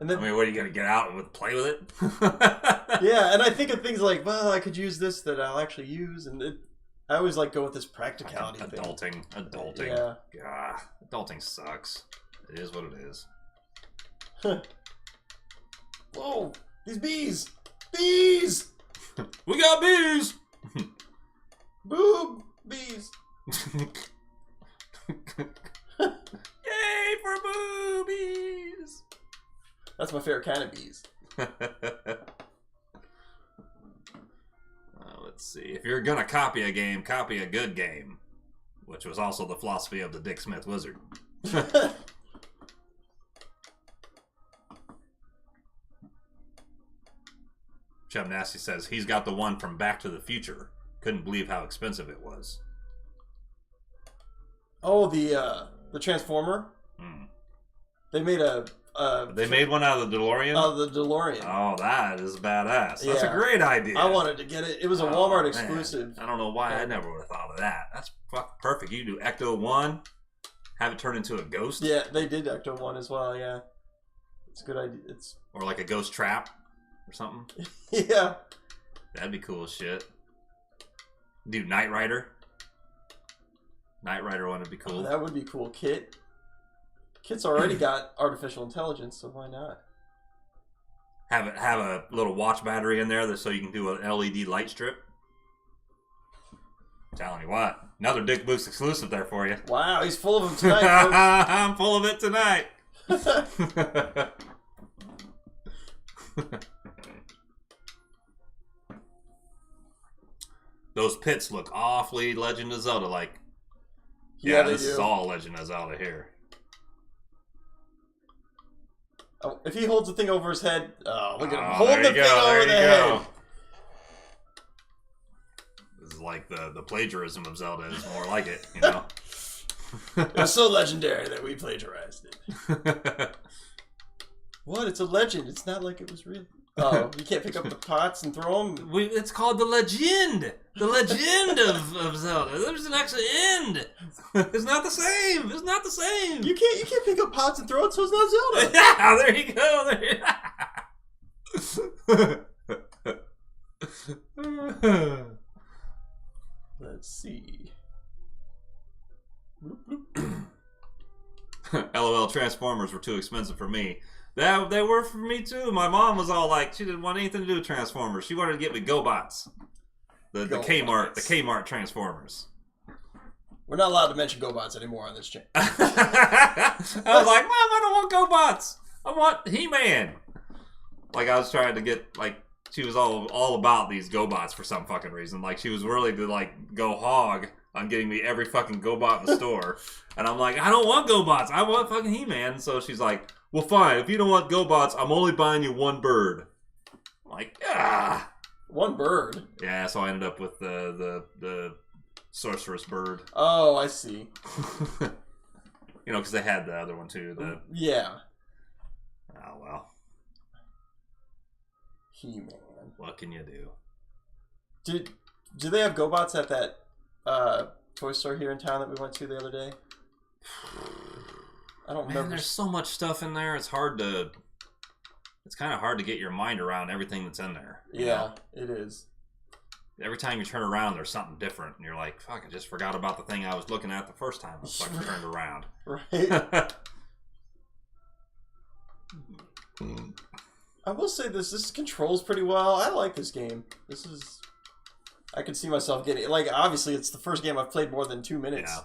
And then, I mean, what are you going to get out and play with it? Yeah, and I think of things like, well, I could use this that I'll actually use, and I always like go with this practicality thing. Adulting. Yeah. God, adulting sucks. It is what it is. Whoa, these bees! Bees! We got bees! Boob! Bees! Yay for boobs! That's my favorite kind of bees. Let's see. If you're gonna copy a game, copy a good game, which was also the philosophy of the Dick Smith Wizard. Chub Nasty says he's got the one from Back to the Future. Couldn't believe how expensive it was. Oh, the Transformer. They made They made one out of the DeLorean? The DeLorean. Oh, that is badass. That's a great idea. I wanted to get it. It was a Walmart exclusive. Man. I don't know why I never would have thought of that. That's perfect. You do Ecto 1, have it turn into a ghost. Yeah, they did Ecto 1 as well, yeah. It's a good idea. Or like a ghost trap or something. Yeah. That'd be cool as shit. Do Knight Rider. Knight Rider one would be cool. Oh, that would be cool. Kit's already got artificial intelligence, so why not? Have a little watch battery in there so you can do an LED light strip. I'm telling you what, another Dick Boost exclusive there for you. Wow, he's full of them tonight, folks. I'm full of it tonight. Those pits look awfully Legend of Zelda like. Yeah, this is all Legend of Zelda here. Oh, if he holds the thing over his head, look at him hold the thing over the head. This is like the plagiarism of Zelda is more like it, you know. It's so legendary that we plagiarized it. What? It's a legend. It's not like it was real. Oh, you can't pick up the pots and throw them? It's called the legend. The legend of Zelda. There's an extra end. It's not the same. It's not the same. You can't pick up pots and throw it, so it's not Zelda. Yeah, there you go. Let's see. LOL, Transformers were too expensive for me. They were for me too. My mom was all like, she didn't want anything to do with Transformers. She wanted to get me GoBots. The Kmart Transformers. We're not allowed to mention GoBots anymore on this channel. I was like, Mom, I don't want GoBots. I want He-Man. Like, I was trying to get, like, she was all about these GoBots for some fucking reason. Like, she was really to, like, go hog on getting me every fucking GoBot in the store. And I'm like, I don't want GoBots. I want fucking He-Man. So she's like, well, fine. If you don't want GoBots, I'm only buying you one bird. I'm like, ah. One bird? Yeah, so I ended up with the sorceress bird. Oh, I see. You know, because they had the other one too. Yeah. Oh, well. He-Man. What can you do? Do they have GoBots at that toy store here in town that we went to the other day? I don't remember. Man, there's so much stuff in there. It's kind of hard to get your mind around everything that's in there. Yeah, it is. Every time you turn around, there's something different. And you're like, fuck, I just forgot about the thing I was looking at the first time I fucking turned around. Right. I will say this controls pretty well. I like this game. I could see myself getting, like, obviously it's the first game I've played more than 2 minutes. Yeah.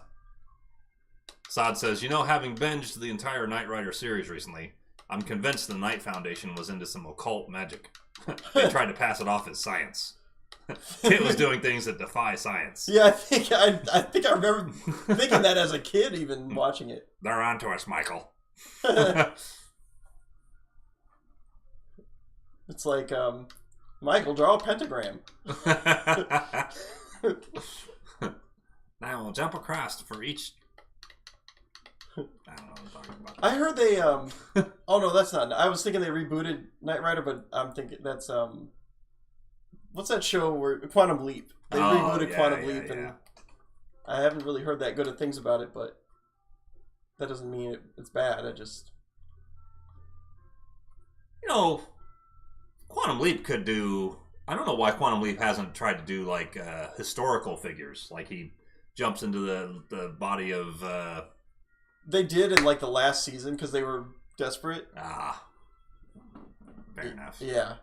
Sod says, having binged the entire Knight Rider series recently, I'm convinced the Knight Foundation was into some occult magic. They tried to pass it off as science. Kit was doing things that defy science. Yeah, I think I remember thinking that as a kid, even watching it. They're on to us, Michael. It's like, Michael, draw a pentagram. Now we'll jump across for each. I don't know what I'm talking about. I heard they oh no, that's not. I was thinking they rebooted Knight Rider, but I'm thinking that's what's that show where Quantum Leap? They rebooted Quantum Leap, and I haven't really heard that good of things about it, but that doesn't mean it's bad. Quantum Leap could do. I don't know why Quantum Leap hasn't tried to do like historical figures, like he jumps into the body of. They did in like the last season because they were desperate. Fair enough. Yeah.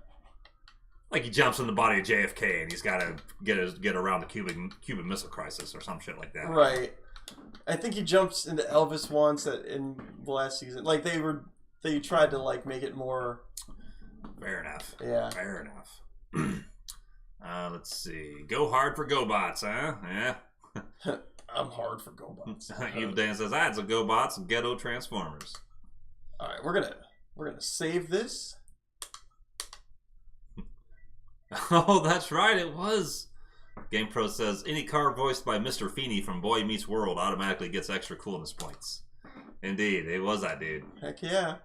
Like he jumps in the body of JFK and he's got to get around the Cuban Missile Crisis or some shit like that. Right. I think he jumps into Elvis once in the last season. Like they were They tried to like make it more. Fair enough. Yeah. Fair enough. Let's see. Go hard for GoBots, huh? Yeah. I'm hard for GoBots. Evil Dan says, "I had some GoBots and ghetto Transformers." All right, we're gonna save this. Oh, that's right. It was. GamePro says any car voiced by Mr. Feeney from Boy Meets World automatically gets extra coolness points. Indeed, it was that dude. Heck yeah.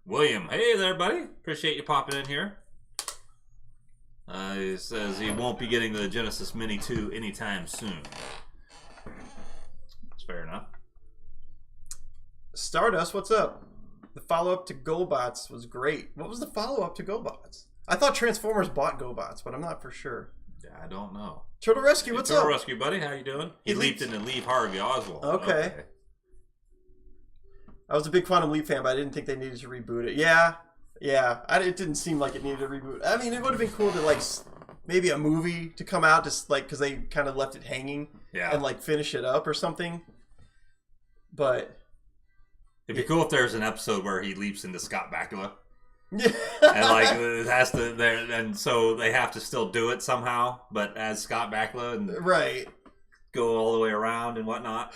William, hey there, buddy. Appreciate you popping in here. He says he won't be getting the Genesis Mini 2 anytime soon. That's fair enough. Stardust, what's up? The follow-up to GoBots was great. What was the follow-up to GoBots? I thought Transformers bought GoBots, but I'm not for sure. Yeah, I don't know. Turtle Rescue, what's up? Turtle Rescue, buddy. How you doing? He leaped into Leave Harvey Oswald. Okay. I was a big Quantum Leap fan, but I didn't think they needed to reboot it. Yeah. It didn't seem like it needed a reboot. I mean, it would have been cool to like maybe a movie to come out, just like because they kind of left it hanging, and like finish it up or something. But it'd be cool if there's an episode where he leaps into Scott Bakula. Yeah. And like it has to there, and so they have to still do it somehow, but as Scott Bakula and right. Go all the way around and whatnot.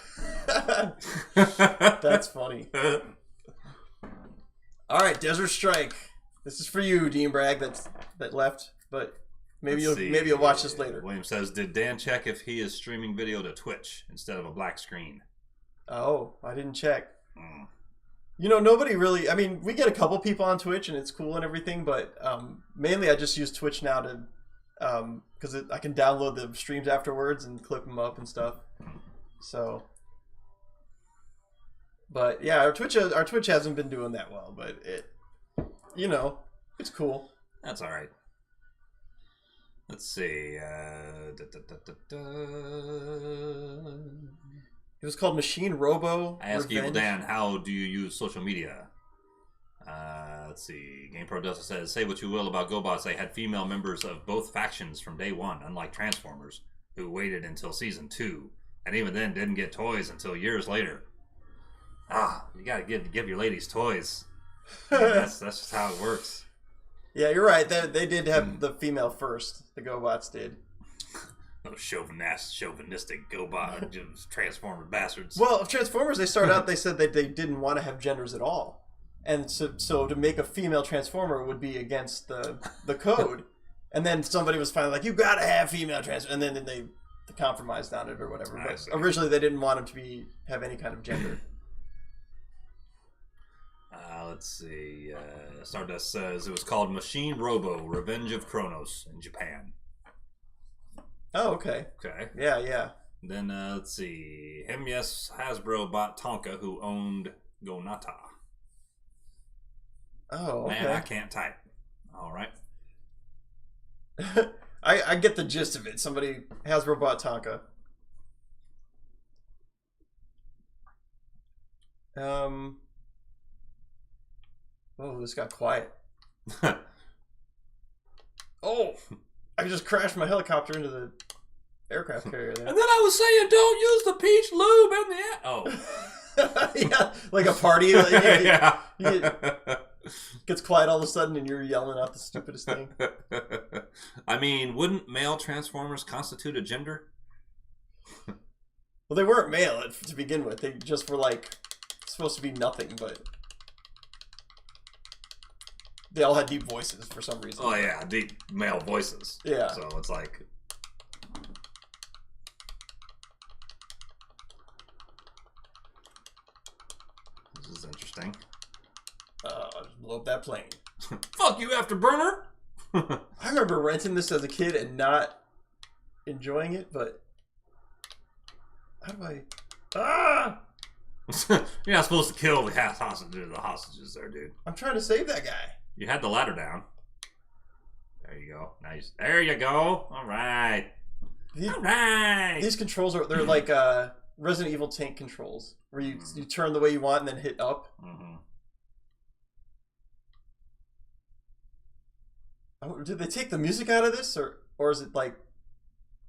That's funny. All right, Desert Strike. This is for you, Dean Bragg. That left, but maybe you'll watch this later. William says, "Did Dan check if he is streaming video to Twitch instead of a black screen?" Oh, I didn't check. You know, nobody really. I mean, we get a couple people on Twitch, and it's cool and everything, but mainly I just use Twitch now to. Because I can download the streams afterwards and clip them up and stuff. So, but yeah, our Twitch hasn't been doing that well, but it's cool. That's all right. Let's see. It was called Machine Robo. I ask Evil Revenge. Dan, how do you use social media? Let's see. GamePro Delta says, say what you will about GoBots, they had female members of both factions from day one, unlike Transformers, who waited until season 2, and even then didn't get toys until years later. You gotta give your ladies toys. That's just how it works. Yeah, you're right. They did have the female first. The GoBots did. Those chauvinistic GoBot Transformer bastards. Well, Transformers, they started out, they said that they didn't want to have genders at all. And so to make a female Transformer would be against the code. And then somebody was finally like, you gotta have female Transformers. And then they compromised on it or whatever. But originally they didn't want them to have any kind of gender. Let's see. Stardust says it was called Machine Robo, Revenge of Kronos in Japan. Oh, okay. Okay. Yeah. Then, let's see. Hasbro bought Tonka, who owned Gonata. Oh, okay. Man, I can't type. All right. I get the gist of it. Hasbro bought Tonka. Oh, this got quiet. Oh, I just crashed my helicopter into the aircraft carrier there. And then I was saying, don't use the peach lube in the yeah, like a party. Like, yeah. Gets quiet all of a sudden and you're yelling out the stupidest thing. I mean, wouldn't male Transformers constitute a gender? Well, they weren't male to begin with. They just were like supposed to be nothing, but they all had deep voices for some reason. Oh yeah, deep male voices. Yeah. So it's like, this is interesting. Just blow up that plane. Fuck you, Afterburner. I remember renting this as a kid and not enjoying it, but how do I? You're not supposed to kill the hostages there, dude. I'm trying to save that guy. You had the ladder down. There you go. Nice. There you go. All right. These controls they're like Resident Evil tank controls, where you turn the way you want and then hit up. Mm-hmm. Oh, did they take the music out of this, or is it like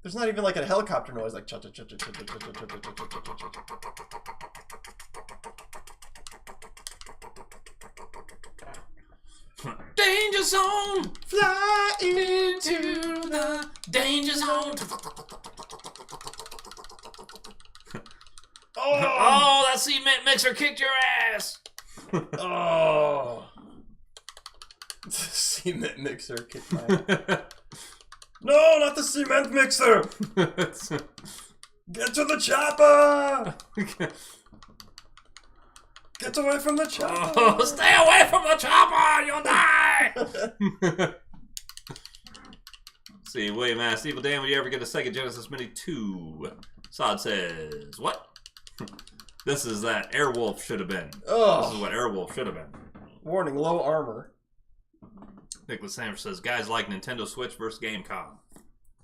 there's not even like a helicopter noise like cha cha cha cha cha cha cha cha cha cha cha cha. danger zone. Fly Into the danger zone. Oh, that cement mixer kicked your ass. Oh. Cement mixer kicked my ass. No, not the cement mixer! Get to the chopper! Get away from the chopper! Oh, stay away from the chopper! You'll die! See, William asked, Evil Dan, will you ever get a Sega Genesis Mini 2? Sod says, what? This is that Airwolf should have been. Oh. This is what Airwolf should have been. Warning, low armor. Nicholas Sanders says, guys like Nintendo Switch versus Gamecom.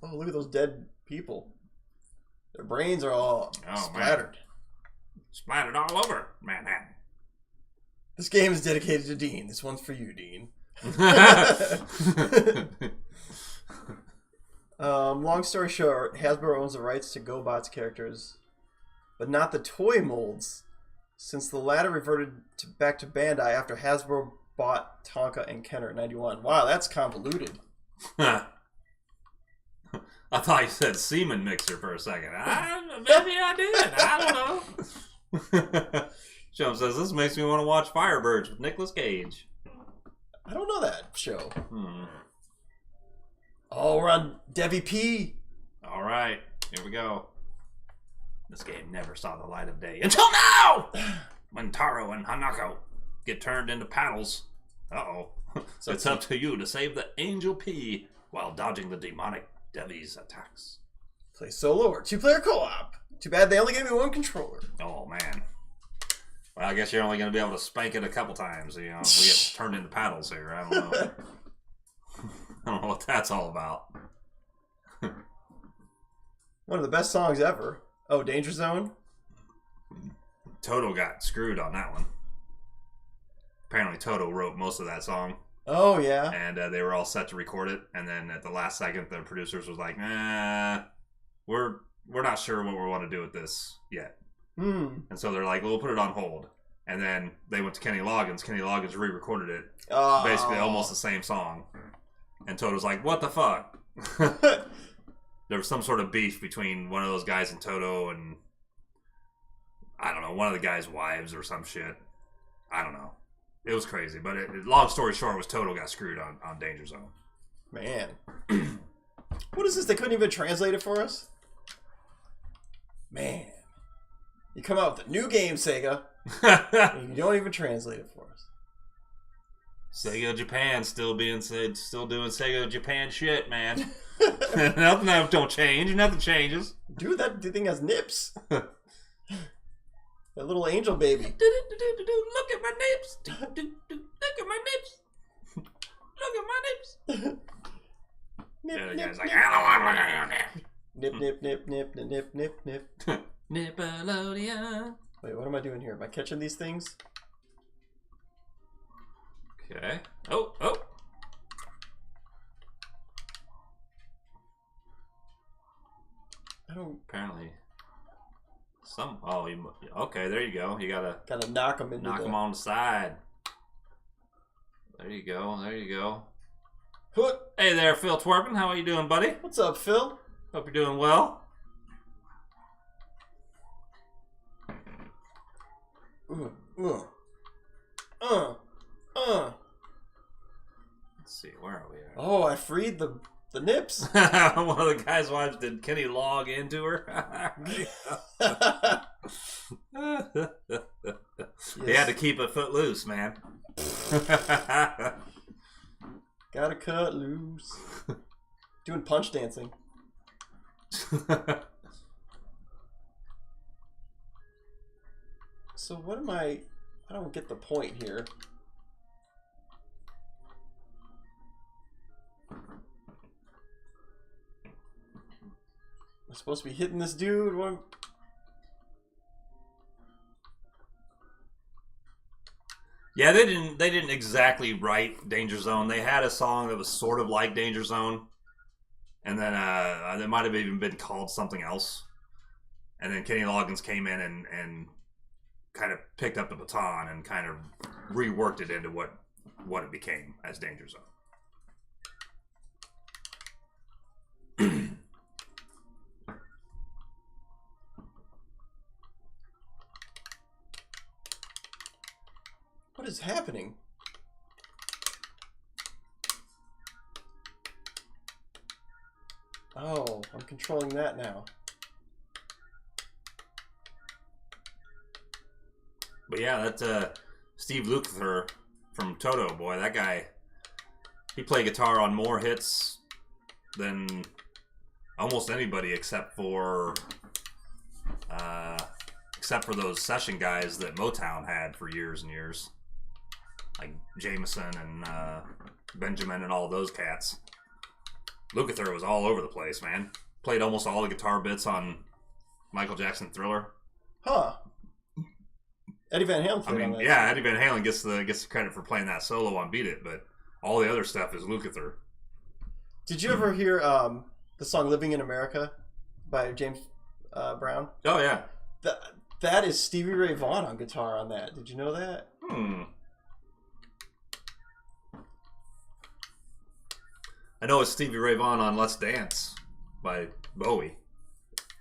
Oh, look at those dead people. Their brains are all splattered. Man. Splattered all over Manhattan. This game is dedicated to Dean. This one's for you, Dean. Long story short, Hasbro owns the rights to GoBot's characters, but not the toy molds, since the latter reverted back to Bandai after Hasbro bought Tonka and Kenner in 91. Wow, that's convoluted. I thought you said semen mixer for a second. Maybe I did. I don't know. Chum says, this makes me want to watch Firebirds with Nicolas Cage. I don't know that show. Oh, we're on Debbie P. All right, here we go. This game never saw the light of day until now! When Taro and Hanako get turned into paddles. Uh-oh. So it's up to you to save the Angel P while dodging the demonic Debbie's attacks. Play solo or two-player co-op. Too bad they only gave me one controller. Oh, man. Well, I guess you're only going to be able to spank it a couple times. You know, we get turned into paddles here. I don't know. I don't know what that's all about. One of the best songs ever. Oh, Danger Zone? Toto got screwed on that one. Apparently Toto wrote most of that song. Oh, yeah. And they were all set to record it. And then at the last second, the producers was like, we're not sure what we want to do with this yet. And so they're like, well, we'll put it on hold. And then they went to Kenny Loggins. Kenny Loggins re-recorded it. Basically almost the same song. And Toto's like, what the fuck? There was some sort of beef between one of those guys and Toto and, I don't know, one of the guy's wives or some shit. I don't know. It was crazy. But long story short was Toto got screwed on Danger Zone. Man. What is this? They couldn't even translate it for us? Man. You come out with a new game, Sega, and you don't even translate it for us. Sega Japan still doing Sega Japan shit, man. Nothing don't change. Nothing changes. Dude, that thing has nips. That little angel baby. Look at my nips. Look at my nips. Look at my nips. Nip, The nip, guy's like, nip. I don't want to look at your nip. Nip, nip, nip, nip, nip, nip, nip. Nickelodeon. Wait, what am I doing here? Am I catching these things? Okay. Oh. I don't... Apparently. Okay, there you go. You gotta knock them into knock them on the side. There you go. Hook. Hey there, Phil Twerpin. How are you doing, buddy? What's up, Phil? Hope you're doing well. Let's see, where are we at? Oh, I freed the nips. One of the guy's wives, did Kenny log into her? He had to keep a foot loose, man. Gotta cut loose. Doing punch dancing. So what am I don't get the point here. I'm supposed to be hitting this dude? What? Yeah, they didn't exactly write Danger Zone. They had a song that was sort of like Danger Zone, and then it might have even been called something else. And then Kenny Loggins came in and kind of picked up the baton and kind of reworked it into what it became as Danger Zone. What is happening? Oh, I'm controlling that now. But yeah, that Steve Lukather from Toto, boy, that guy, he played guitar on more hits than almost anybody except for those session guys that Motown had for years and years, like Jameson and Benjamin and all those cats. Lukather was all over the place, man. Played almost all the guitar bits on Michael Jackson Thriller. Huh. Eddie Van Halen. I mean, yeah, Eddie Van Halen gets the credit for playing that solo on Beat It, but all the other stuff is Lukather. Did you ever hear the song "Living in America" by James Brown? Oh yeah, that is Stevie Ray Vaughan on guitar on that. Did you know that? I know it's Stevie Ray Vaughan on "Let's Dance" by Bowie.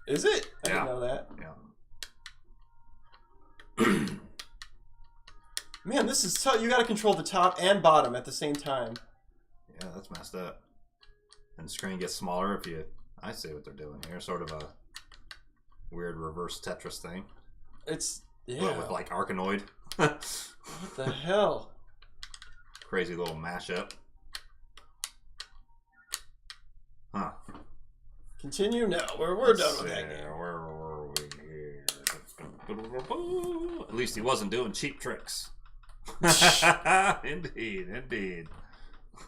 Is it? I Yeah. didn't know that. Yeah. Man, this is tough. You got to control the top and bottom at the same time. Yeah, that's messed up. And the screen gets smaller if you... I see what they're doing here. Sort of a weird reverse Tetris thing. It's... Yeah. But with like Arkanoid. What the hell? Crazy little mashup. Huh. Continue? No, we're done with that game. Where were we here? At least he wasn't doing cheap tricks. Indeed.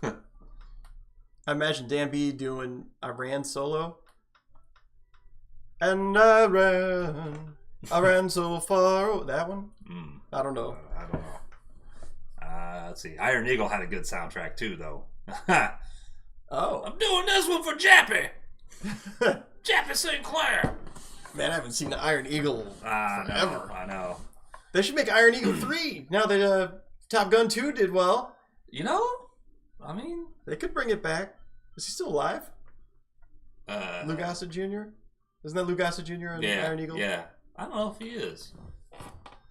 I imagine Dan B doing I ran solo. And I ran so far. That one? I don't know. I don't know. Let's see. Iron Eagle had a good soundtrack too, though. Oh. I'm doing this one for Jappy. Jappy Sinclair. Man, I haven't seen the Iron Eagle forever. I know. They should make Iron Eagle 3 now that Top Gun 2 did well. You know, I mean, They could bring it back. Is he still alive? Lou yeah, Gossett Jr.? Isn't that Lou Gossett Jr. in Iron Eagle? yeah. I don't know if he is.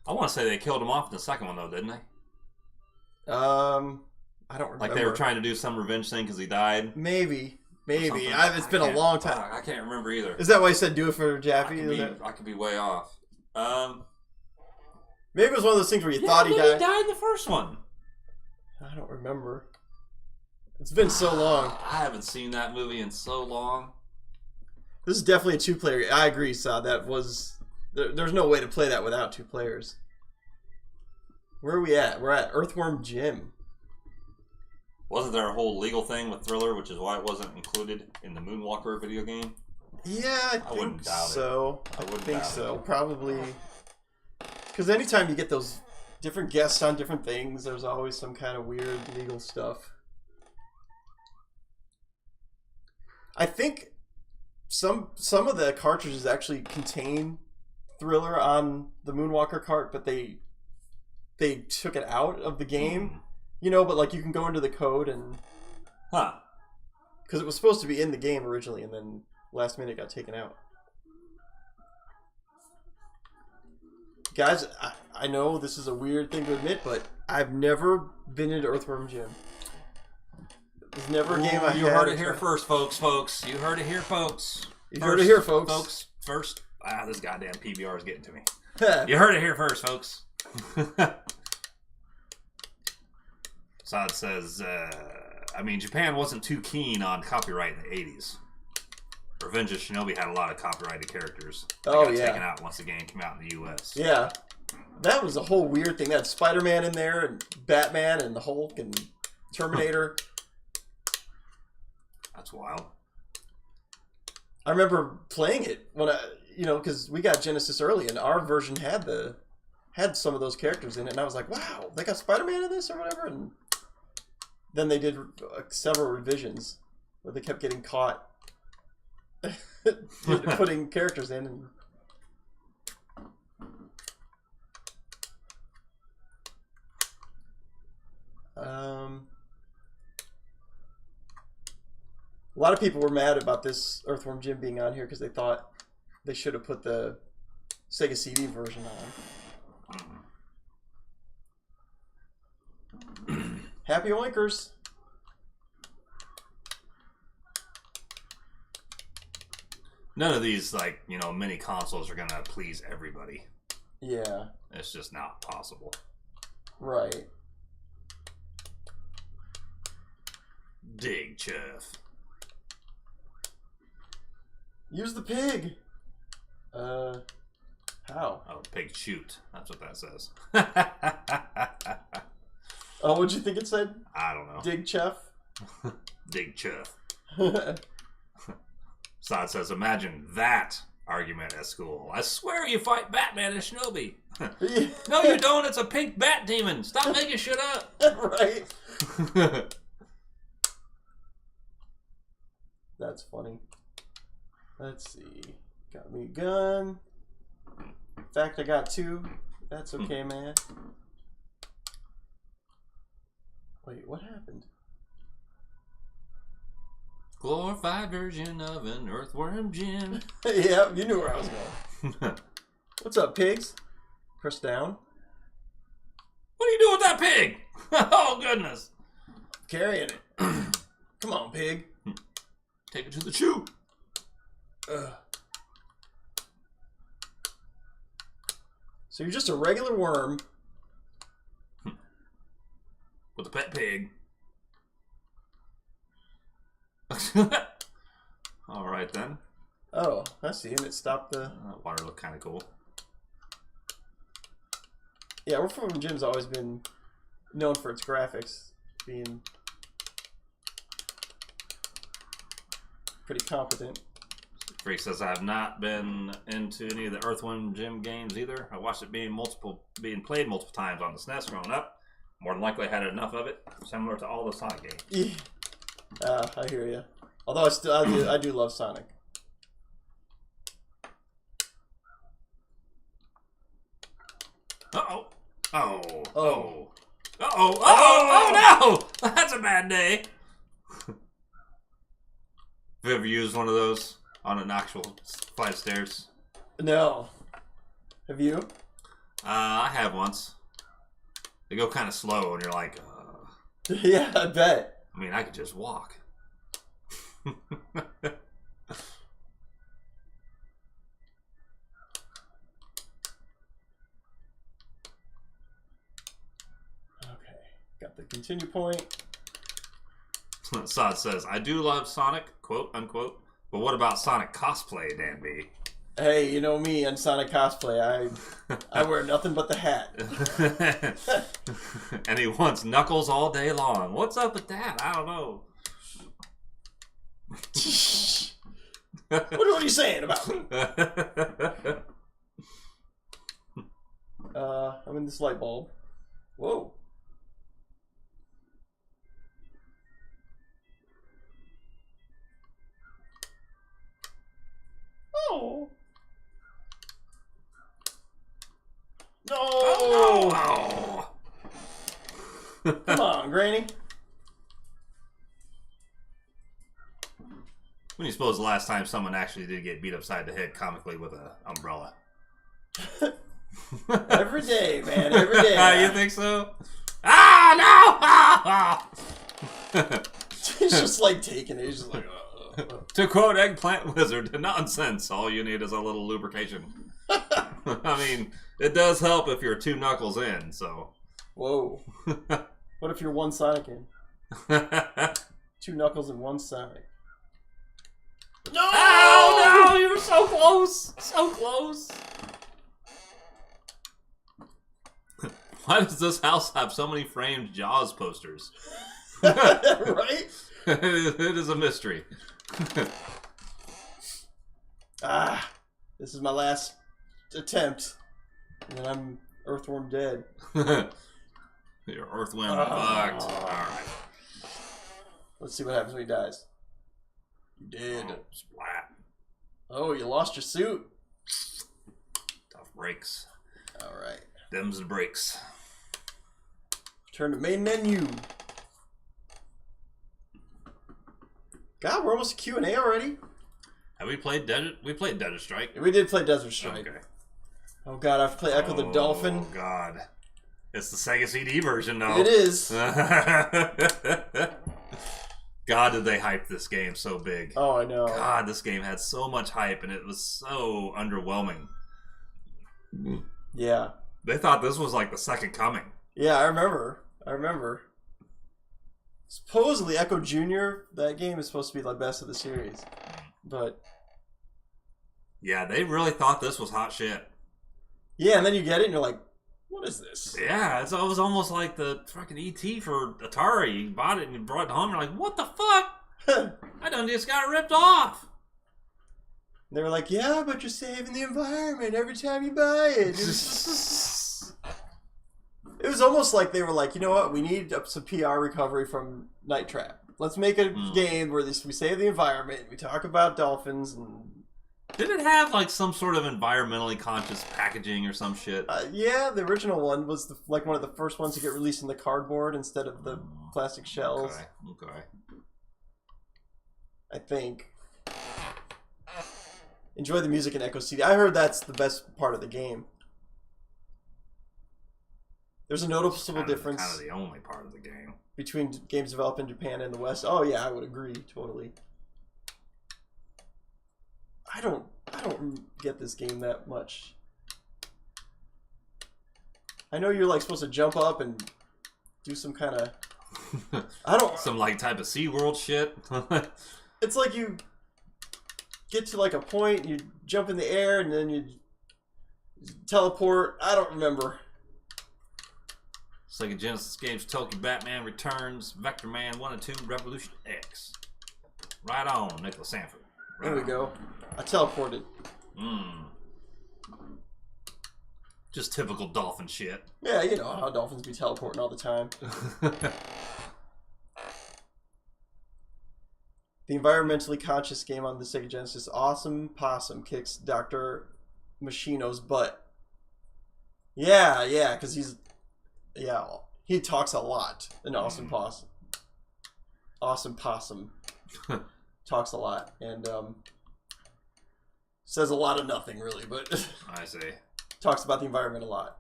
I want to say they killed him off in the second one, though, didn't they? I don't remember. Like they were trying to do some revenge thing because he died. Maybe. Something. It's been a long time. I can't remember either. Is that why he said do it for Jaffe? I could be way off. Maybe it was one of those things where you thought he died. He died in the first one. I don't remember. It's been so long. I haven't seen that movie in so long. This is definitely a 2-player. I agree, Saad. That was... There's no way to play that without 2 players. Where are we at? We're at Earthworm Jim. Wasn't there a whole legal thing with Thriller, which is why it wasn't included in the Moonwalker video game? Yeah, I wouldn't think doubt so. it. I wouldn't think doubt so. it. Probably. Because anytime you get those different guests on different things, there's always some kind of weird legal stuff. I think some of the cartridges actually contain Thriller on the Moonwalker cart, but they took it out of the game. You know, but like you can go into the code and... Huh. Because it was supposed to be in the game originally, and then last minute got taken out. Guys, I know this is a weird thing to admit, but I've never been into Earthworm Jim. There's never a game I You heard it here first, folks. You heard it here, folks. You heard it here, folks. First. This goddamn PBR is getting to me. You heard it here first, folks. Saad says, Japan wasn't too keen on copyright in the 80s. Revenge of Shinobi had a lot of copyrighted characters. They got taken out once the game came out in the U.S. Yeah. That was a whole weird thing. They had Spider-Man in there, and Batman, and the Hulk, and Terminator. That's wild. I remember playing it when because we got Genesis early, and our version had some of those characters in it, and I was like, wow, they got Spider-Man in this or whatever, and then they did several revisions where they kept getting caught putting characters in. And... a lot of people were mad about this Earthworm Jim being on here because they thought they should have put the Sega CD version on. Happy oinkers. None of these, like, mini consoles are going to please everybody. Yeah. It's just not possible. Right. Dig chuff. Use the pig. How? Oh, pig shoot. That's what that says. Oh, what'd you think it said? I don't know. Dig chef? Dig chuff. Sod says, imagine that argument at school. I swear you fight Batman and Shinobi. No, you don't. It's a pink bat demon. Stop making shit up. Right. That's funny. Let's see. Got me a gun. In fact, I got 2. That's okay, man. Wait, what happened? Glorified version of an earthworm gym. Yeah, you knew where I was going. What's up, pigs? Press down. What do you do with that pig? Oh, goodness. Carrying it. Come on, pig. Take it to the chew. So you're just a regular worm. With a pet pig. Alright then. Oh, I see. And it stopped the... Water looked kind of cool. Yeah, Earthworm Jim's always been known for its graphics being pretty competent. Freak says, I have not been into any of the Earthworm Jim games either. I watched it being played multiple times on the SNES growing up. More than likely I had enough of it, similar to all the Sonic games. Yeah. I hear you. Although I do love Sonic. Uh-oh. Oh. Oh. Uh-oh. Oh no! That's a bad day. Have you ever used one of those on an actual flight of stairs? No. Have you? I have once. They go kind of slow, and you're like, Yeah, I bet. I mean, I could just walk. Got the continue point. Sod says, I do love Sonic, quote unquote, but what about Sonic cosplay, Dan B? Hey, you know me and Sonic cosplay. I wear nothing but the hat. And he wants Knuckles all day long. What's up with that? I don't know. What are you saying about me? I'm in this light bulb. Whoa. Oh. No! Oh, no. Come on, Granny. When do you suppose the last time someone actually did get beat upside the head comically with an umbrella? Every day, man. Every day. You think so? Ah, no! He's just like taking it. He's just like, To quote Eggplant Wizard, nonsense. All you need is a little lubrication. I mean, it does help if you're 2 knuckles in, so. Whoa. What if you're 1 Sonic in? 2 knuckles and 1 Sonic. No! Oh, no! You were so close! So close! Why does this house have so many framed Jaws posters? Right? It is a mystery. This is my last attempt. And then I'm Earthworm dead. Your Earthworm fucked. Alright. Let's see what happens when he dies. You did. Oh, splat. Oh, you lost your suit. Tough breaks. Alright. Them's the breaks. Turn to main menu. God, we're almost Q&A already. Have we played Desert? We played Desert Strike. We did play Desert Strike. Okay. Oh God, I've played Echo the Dolphin. Oh God. It's the Sega CD version, though. It is. God, did they hype this game so big. Oh, I know. God, this game had so much hype, and it was so underwhelming. Yeah. They thought this was like the second coming. Yeah, I remember. Supposedly, Echo Jr., that game is supposed to be the best of the series. But... yeah, they really thought this was hot shit. yeah, and then you get it, and you're like, what is this? Yeah, it was almost like the fucking ET for Atari. You bought it and you brought it home, and you're like, what the fuck? I done just got ripped off. They were like, yeah, but you're saving the environment every time you buy it. It was almost like they were like, you know what? We need some PR recovery from Night Trap. Let's make a game where we save the environment. We talk about dolphins. And did it have like some sort of environmentally conscious packaging or some shit? Yeah, the original one was like one of the first ones to get released in the cardboard instead of the plastic shells. Okay. I think. Enjoy the music in Echo CD. I heard that's the best part of the game. There's a noticeable difference. Kind of the only part of the game between games developed in Japan and the West. Oh yeah, I would agree totally. I don't get this game that much. I know you're like supposed to jump up and do some kind of some like type of SeaWorld shit. It's like you get to like a point, you jump in the air, and then you teleport. I don't remember. Sega Genesis games: Tokyo Batman Returns, Vector Man 1 and 2, Revolution X. Right on, Nicholas Sanford. Right there we go. I teleported. Just typical dolphin shit. Yeah, you know how dolphins be teleporting all the time. The environmentally conscious game on the Sega Genesis, Awesome Possum kicks Dr. Machino's butt. Yeah, because he talks a lot in Awesome Possum. Awesome Possum talks a lot and says a lot of nothing really, but I see. Talks about the environment a lot.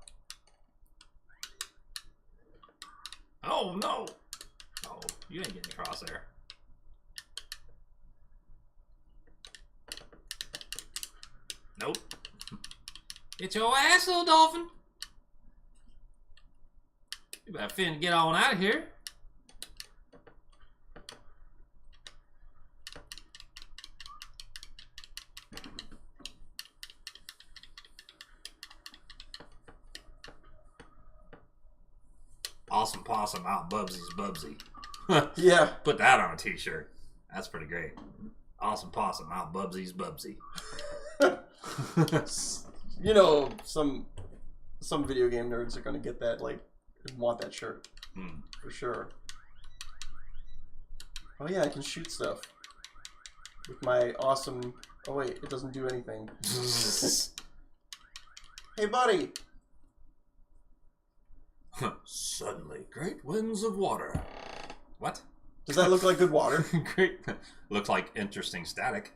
Oh no! Oh, you ain't getting across there. Nope. It's your ass, little dolphin. You better finna get on out of here. Awesome Possum out Bubsy's Bubsy. Yeah. Put that on a t-shirt. That's pretty great. Awesome Possum out Bubsy's Bubsy. You know, some video game nerds are gonna get that, like, want that shirt. For sure. Oh yeah, I can shoot stuff. With my awesome... oh wait, it doesn't do anything. Hey buddy! Suddenly, great winds of water. What? Does that look like good water? Great. Looks like interesting static.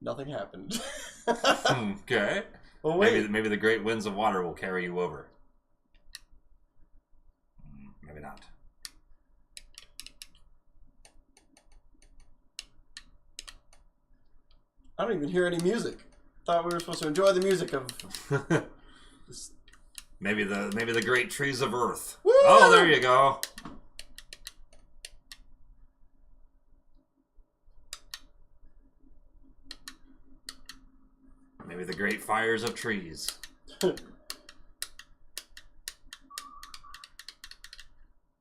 Nothing happened. Okay. Well, wait. Maybe the great winds of water will carry you over. Maybe not. I don't even hear any music. Thought we were supposed to enjoy the music of this. Maybe the great trees of earth. Woo! Oh, there you go. Maybe the great fires of trees.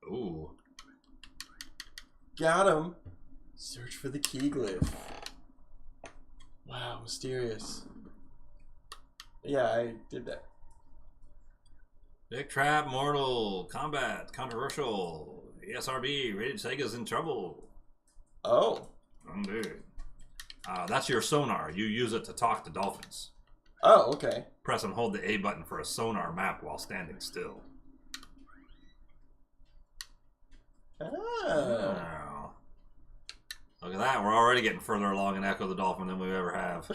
Ooh. Got him. Search for the key glyph. Wow, mysterious. Yeah, I did that. Big Trap, Mortal Kombat, controversial. ESRB, rated Sega's in trouble. Oh. Indeed. That's your sonar. You use it to talk to dolphins. Oh, okay. Press and hold the A button for a sonar map while standing still. Oh. Look at that. We're already getting further along in Echo the Dolphin than we ever have.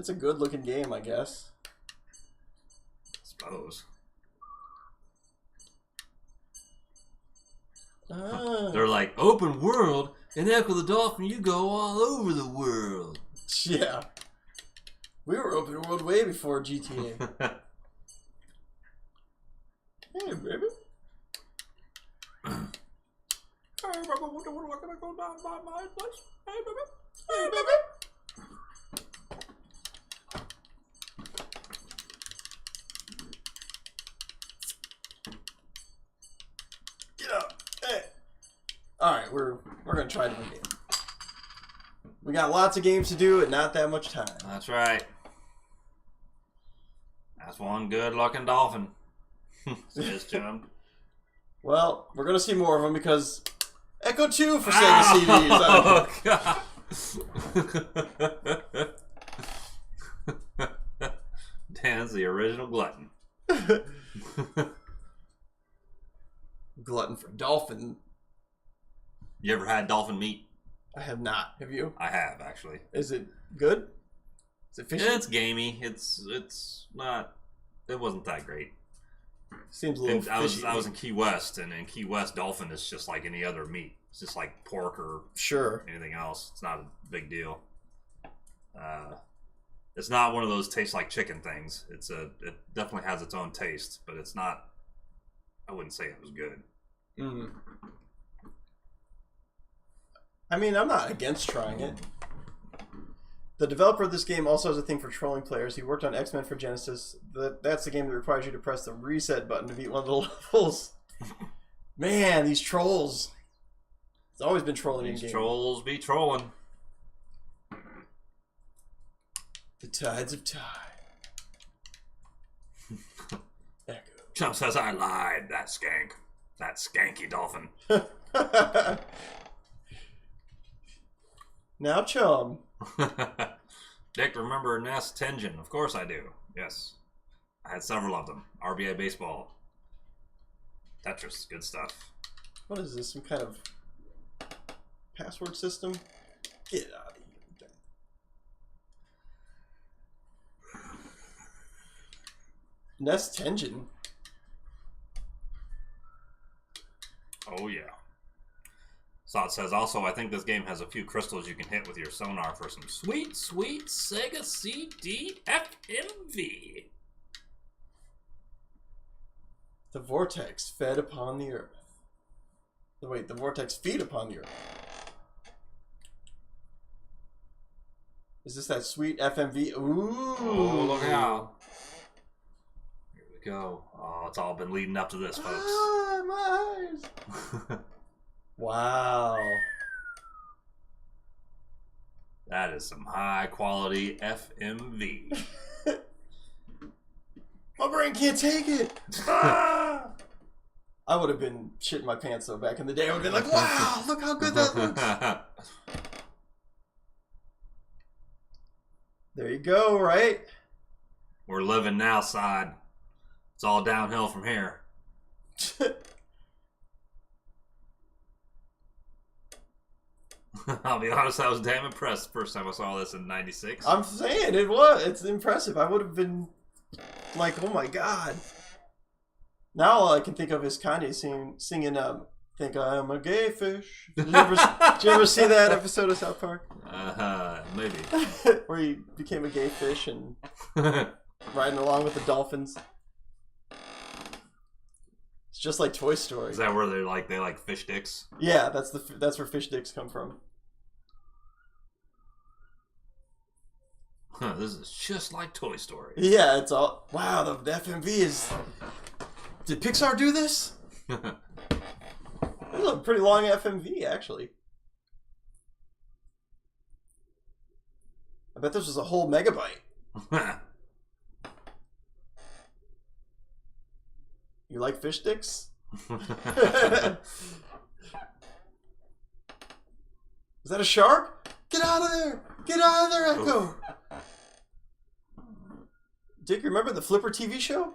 It's a good looking game, I guess. I suppose. They're like, open world, and Echo the Dolphin, you go all over the world. Yeah. We were open world way before GTA. Hey, baby. Hey, baby, what do I gotta go down by my place? Hey, baby. Hey, baby. Get up. Hey. Alright, we're gonna try to win game. We got lots of games to do and not that much time. That's right. That's one good looking dolphin. Says to him. Well, we're gonna see more of them because Echo 2 for Sega CDs. Oh, God. Dan's the original glutton. Glutton for dolphin. You ever had dolphin meat? I have not. Have you? I have, actually. Is it good? Is it fishy? It's gamey. It's not. It wasn't that great. Seems a little fishy. I was in Key West, and in Key West, dolphin is just like any other meat. It's just like pork or anything else. It's not a big deal. It's not one of those taste like chicken things. It definitely has its own taste, but it's not. I wouldn't say it was good. Mm. I mean, I'm not against trying it. The developer of this game also has a thing for trolling players. He worked on X-Men for Genesis. That's the game that requires you to press the reset button to beat one of the levels. Man, these trolls. It's always been trolling in games. These trolls be trolling. The tides of time. Echo. Chump says I lied. That skank. That skanky dolphin. Now, Chum. Dick, remember Nest Tengen? Of course I do. Yes. I had several of them. RBI Baseball. Tetris. Good stuff. What is this? Some kind of password system? Get out of here. Nest Tengen. Oh, yeah. Sot says, also, I think this game has a few crystals you can hit with your sonar for some sweet, sweet Sega CD FMV. The vortex fed upon the earth. Wait, the vortex feed upon the earth. Is this that sweet FMV? Ooh. Oh, look out. Here we go. Oh, it's all been leading up to this, folks. Ah, my eyes. Wow. That is some high quality FMV. My brain can't take it. Ah! I would have been shitting my pants though back in the day. I would have been like, wow, look how good that looks. There you go, right? We're living now, side. It's all downhill from here. I'll be honest, I was damn impressed the first time I saw this in '96. I'm saying it was. It's impressive. I would have been like, oh my god. Now all I can think of is Kanye singing Think I Am a Gay Fish. Did you ever see that episode of South Park? Maybe. Where he became a gay fish and riding along with the dolphins. It's just like Toy Story. Is that where they like fish dicks? Yeah, that's where fish dicks come from. Huh, this is just like Toy Story. Yeah, it's all wow. The FMV is. Did Pixar do this? This is a pretty long FMV, actually. I bet this was a whole megabyte. You like fish sticks? Is that a shark? Get out of there! Get out of there, Echo! Dick, remember the Flipper TV show?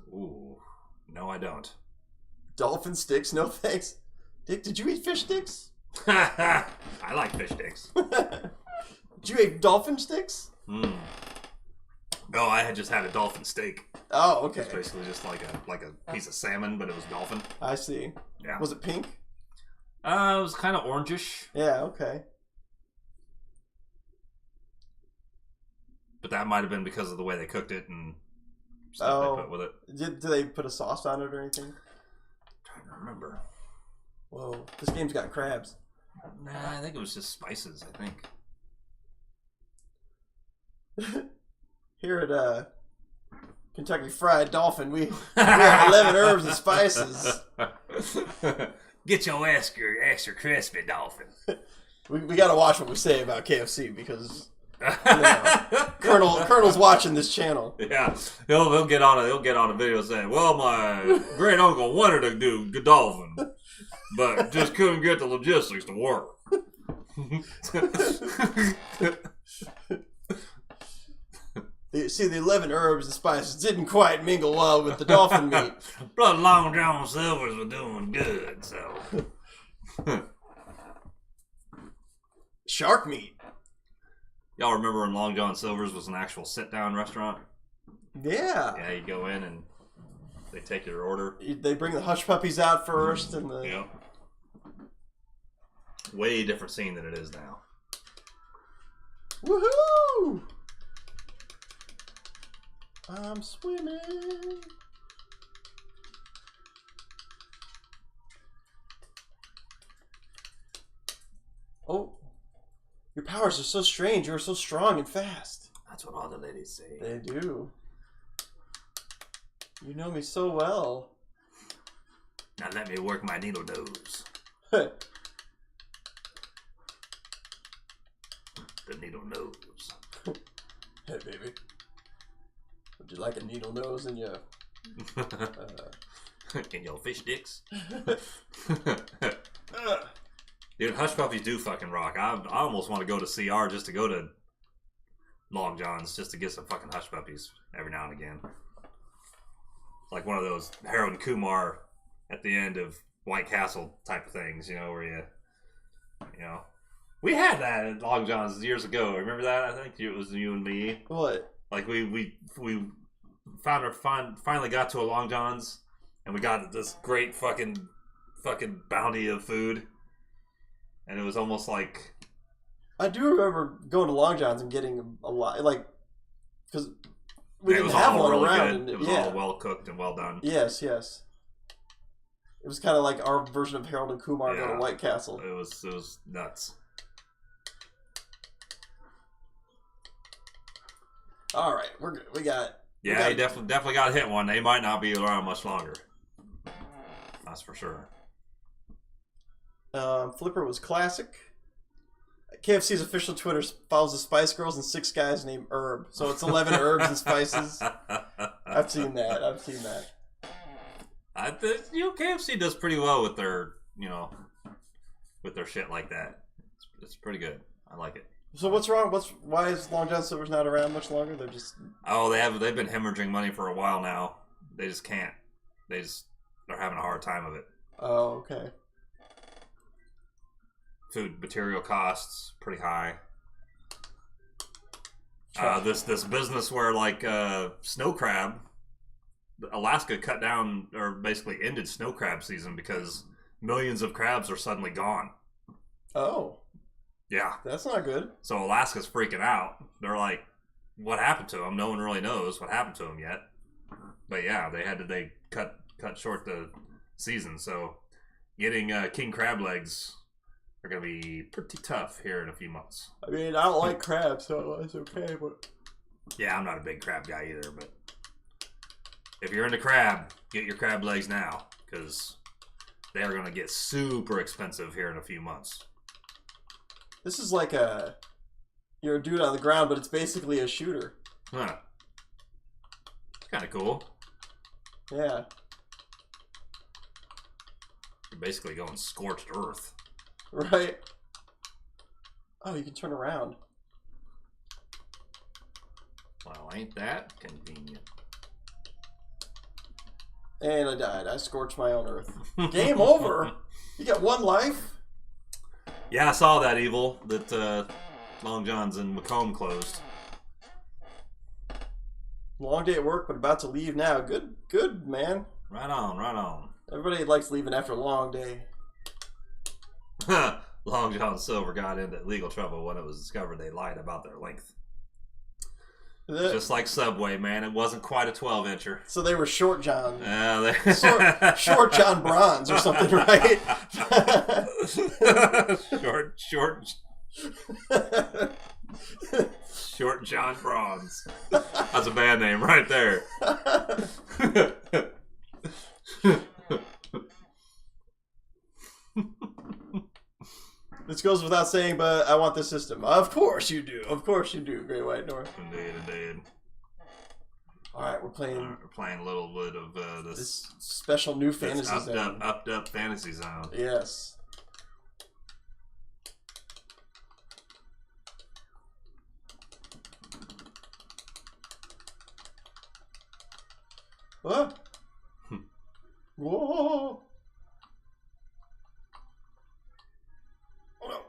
Ooh, no I don't. Dolphin sticks, no thanks. Dick, did you eat fish sticks? I like fish sticks. Did you eat dolphin sticks? Mm. No, I had just had a dolphin steak. Oh, okay. It's basically just like a piece of salmon, but it was dolphin. I see. Yeah. Was it pink? It was kind of orangish. Yeah, okay. But that might have been because of the way they cooked it and stuff they put with it. Did they put a sauce on it or anything? I'm trying to remember. Whoa, this game's got crabs. Nah, I think it was just spices, I think. Here at Kentucky Fried Dolphin, we have 11 herbs and spices. Get your extra crispy dolphin. We got to watch what we say about KFC because Colonel's watching this channel. Yeah, he'll get on a video saying, "Well, my great uncle wanted to do Godolphin, but just couldn't get the logistics to work." See, the 11 herbs and spices didn't quite mingle well with the dolphin meat. But Long John Silver's were doing good, so. Shark meat. Y'all remember when Long John Silver's was an actual sit-down restaurant? Yeah. Yeah, you go in and they take your order. They bring the hush puppies out first, and the Yep. Way different scene than it is now. Woohoo! I'm swimming. Oh, your powers are so strange. You're so strong and fast. That's what all the ladies say. They do. You know me so well. Now let me work my needle nose. The The needle nose. Hey, baby. Would you like a needle nose in your... In your fish dicks? Dude, Hush Puppies do fucking rock. I almost want to go to CR just to go to Long John's just to get some fucking Hush Puppies every now and again. Like one of those Harold and Kumar at the end of White Castle type of things, you know, where you know. We had that at Long John's years ago. Remember that? I think it was you and me. What? Like we finally got to a Long John's and we got this great fucking bounty of food. And it was almost like... I do remember going to Long John's and getting a lot, like, because we didn't have one around. Good. It was all well cooked and well done. Yes, yes. It was kind of like our version of Harold and Kumar go to White Castle. It was nuts. All right, we're good. We got. Yeah, he definitely got hit one. They might not be around much longer. That's for sure. Flipper was classic. KFC's official Twitter follows the Spice Girls and 6 guys named Herb. So it's 11 herbs and spices. I've seen that. I think KFC does pretty well with their shit like that. It's pretty good. I like it. So what's wrong? Why is Long John Silver's not around much longer? They're just... Oh, they've been hemorrhaging money for a while now. They just can't. They're having a hard time of it. Oh, okay. Food material costs pretty high. This business where like snow crab, Alaska cut down or basically ended snow crab season because millions of crabs are suddenly gone. Oh. Yeah. That's not good. So Alaska's freaking out. They're like, what happened to them? No one really knows what happened to them yet. But yeah, they cut short the season. So getting king crab legs are going to be pretty tough here in a few months. I mean, I don't like crab, so it's okay. But yeah, I'm not a big crab guy either. But if you're into crab, get your crab legs now because they are going to get super expensive here in a few months. This is like you're a dude on the ground, but it's basically a shooter. Huh. It's kind of cool. Yeah. You're basically going scorched earth. Right. Oh, you can turn around. Well, ain't that convenient? And I died. I scorched my own earth. Game over. You got one life. Yeah, I saw that, Evil, that Long John's and Macomb closed. Long day at work, but about to leave now. Good, man. Right on. Everybody likes leaving after a long day. Long John Silver got into legal trouble when it was discovered they lied about their length. Just like Subway, man. It wasn't quite a 12-incher. So they were Short John. Short John Bronze or something, right? Short John Bronze. That's a band name right there. This goes without saying, but I want this system. Of course you do. Of course you do, Great White North. Indeed. Alright, we're playing a little bit of this special new fantasy zone. Upped up fantasy zone. Yes. What? Whoa! Oh no!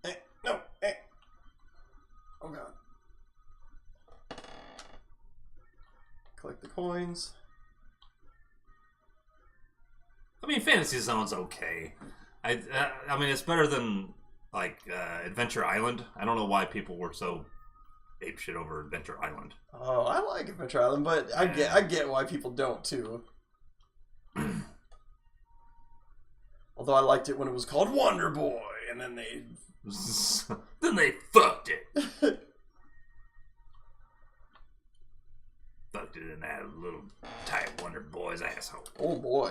Hey, no! Hey! Oh god! Collect the coins. I mean, Fantasy Zone's okay. I mean, it's better than like Adventure Island. I don't know why people were so apeshit over Adventure Island. Oh, I like Adventure Island, but I get why people don't too. Although I liked it when it was called Wonder Boy, and then they fucked it. Fucked it in that little tight Wonder Boy's asshole. Oh boy.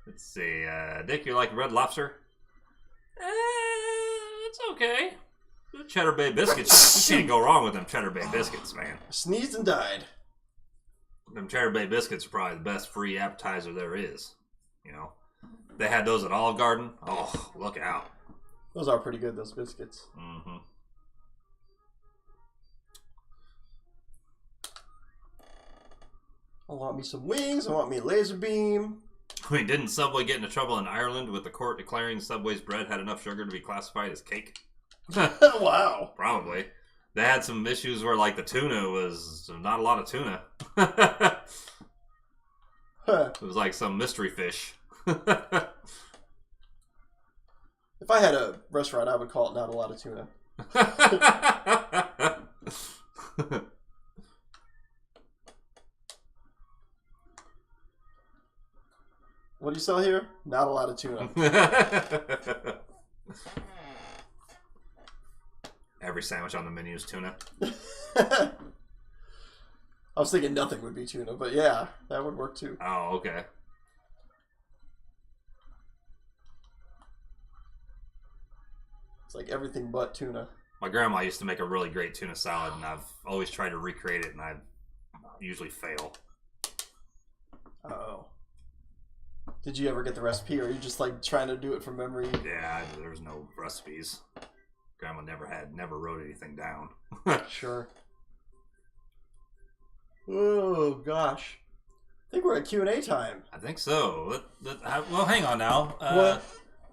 Let's see, Dick, you like Red Lobster? It's okay. The Cheddar Bay biscuits. You can't go wrong with them Cheddar Bay biscuits, man. Sneezed and died. Them Cheddar Bay biscuits are probably the best free appetizer there is. You know, they had those at Olive Garden. Oh, look out! Those are pretty good. Those biscuits. Mm-hmm. I want me some wings. I want me a laser beam. I mean, didn't Subway get into trouble in Ireland with the court declaring Subway's bread had enough sugar to be classified as cake? Wow. Probably. They had some issues where, like, the tuna was not a lot of tuna. It was like some mystery fish. If I had a restaurant, I would call it not a lot of tuna. What do you sell here? Not a lot of tuna. Every sandwich on the menu is tuna. I was thinking nothing would be tuna, but yeah, that would work too. Oh, okay. It's like everything but tuna. My grandma used to make a really great tuna salad, and I've always tried to recreate it, and I usually fail. Uh-oh. Did you ever get the recipe, or are you just like trying to do it from memory? Yeah, there's no recipes. Grandma never wrote anything down. Sure. Oh gosh, I think we're at Q&A time. I think so. Well, hang on now. What?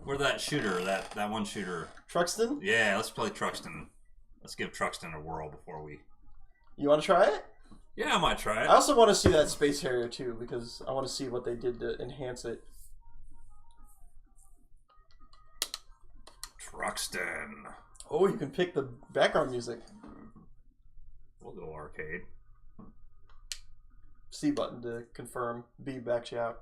Where's that shooter? That one shooter. Truxton? Yeah, let's play Truxton. Let's give Truxton a whirl before we. You want to try it? Yeah, I might try it. I also want to see that Space Harrier too, because I want to see what they did to enhance it. Truxton. Oh, you can pick the background music. We'll go arcade. C button to confirm. B backs you out.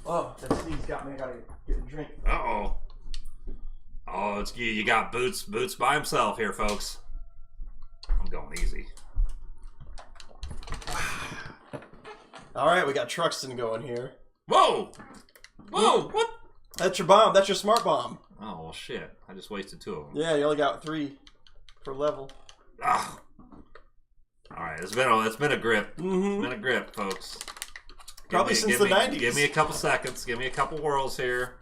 Oh, that sneeze got me. I gotta get a drink. Uh-oh. Oh, it's you. You got Boots by himself here, folks. I'm going easy. All right, we got Truxton going here. Whoa! Whoa! What? That's your bomb. That's your smart bomb. Oh, well, shit. I just wasted 2 of them. Yeah, you only got 3 per level. Ah. All right, it's been a grip. Mm-hmm. It's been a grip, folks. Probably since the 90s. Give me a couple seconds. Give me a couple whirls here.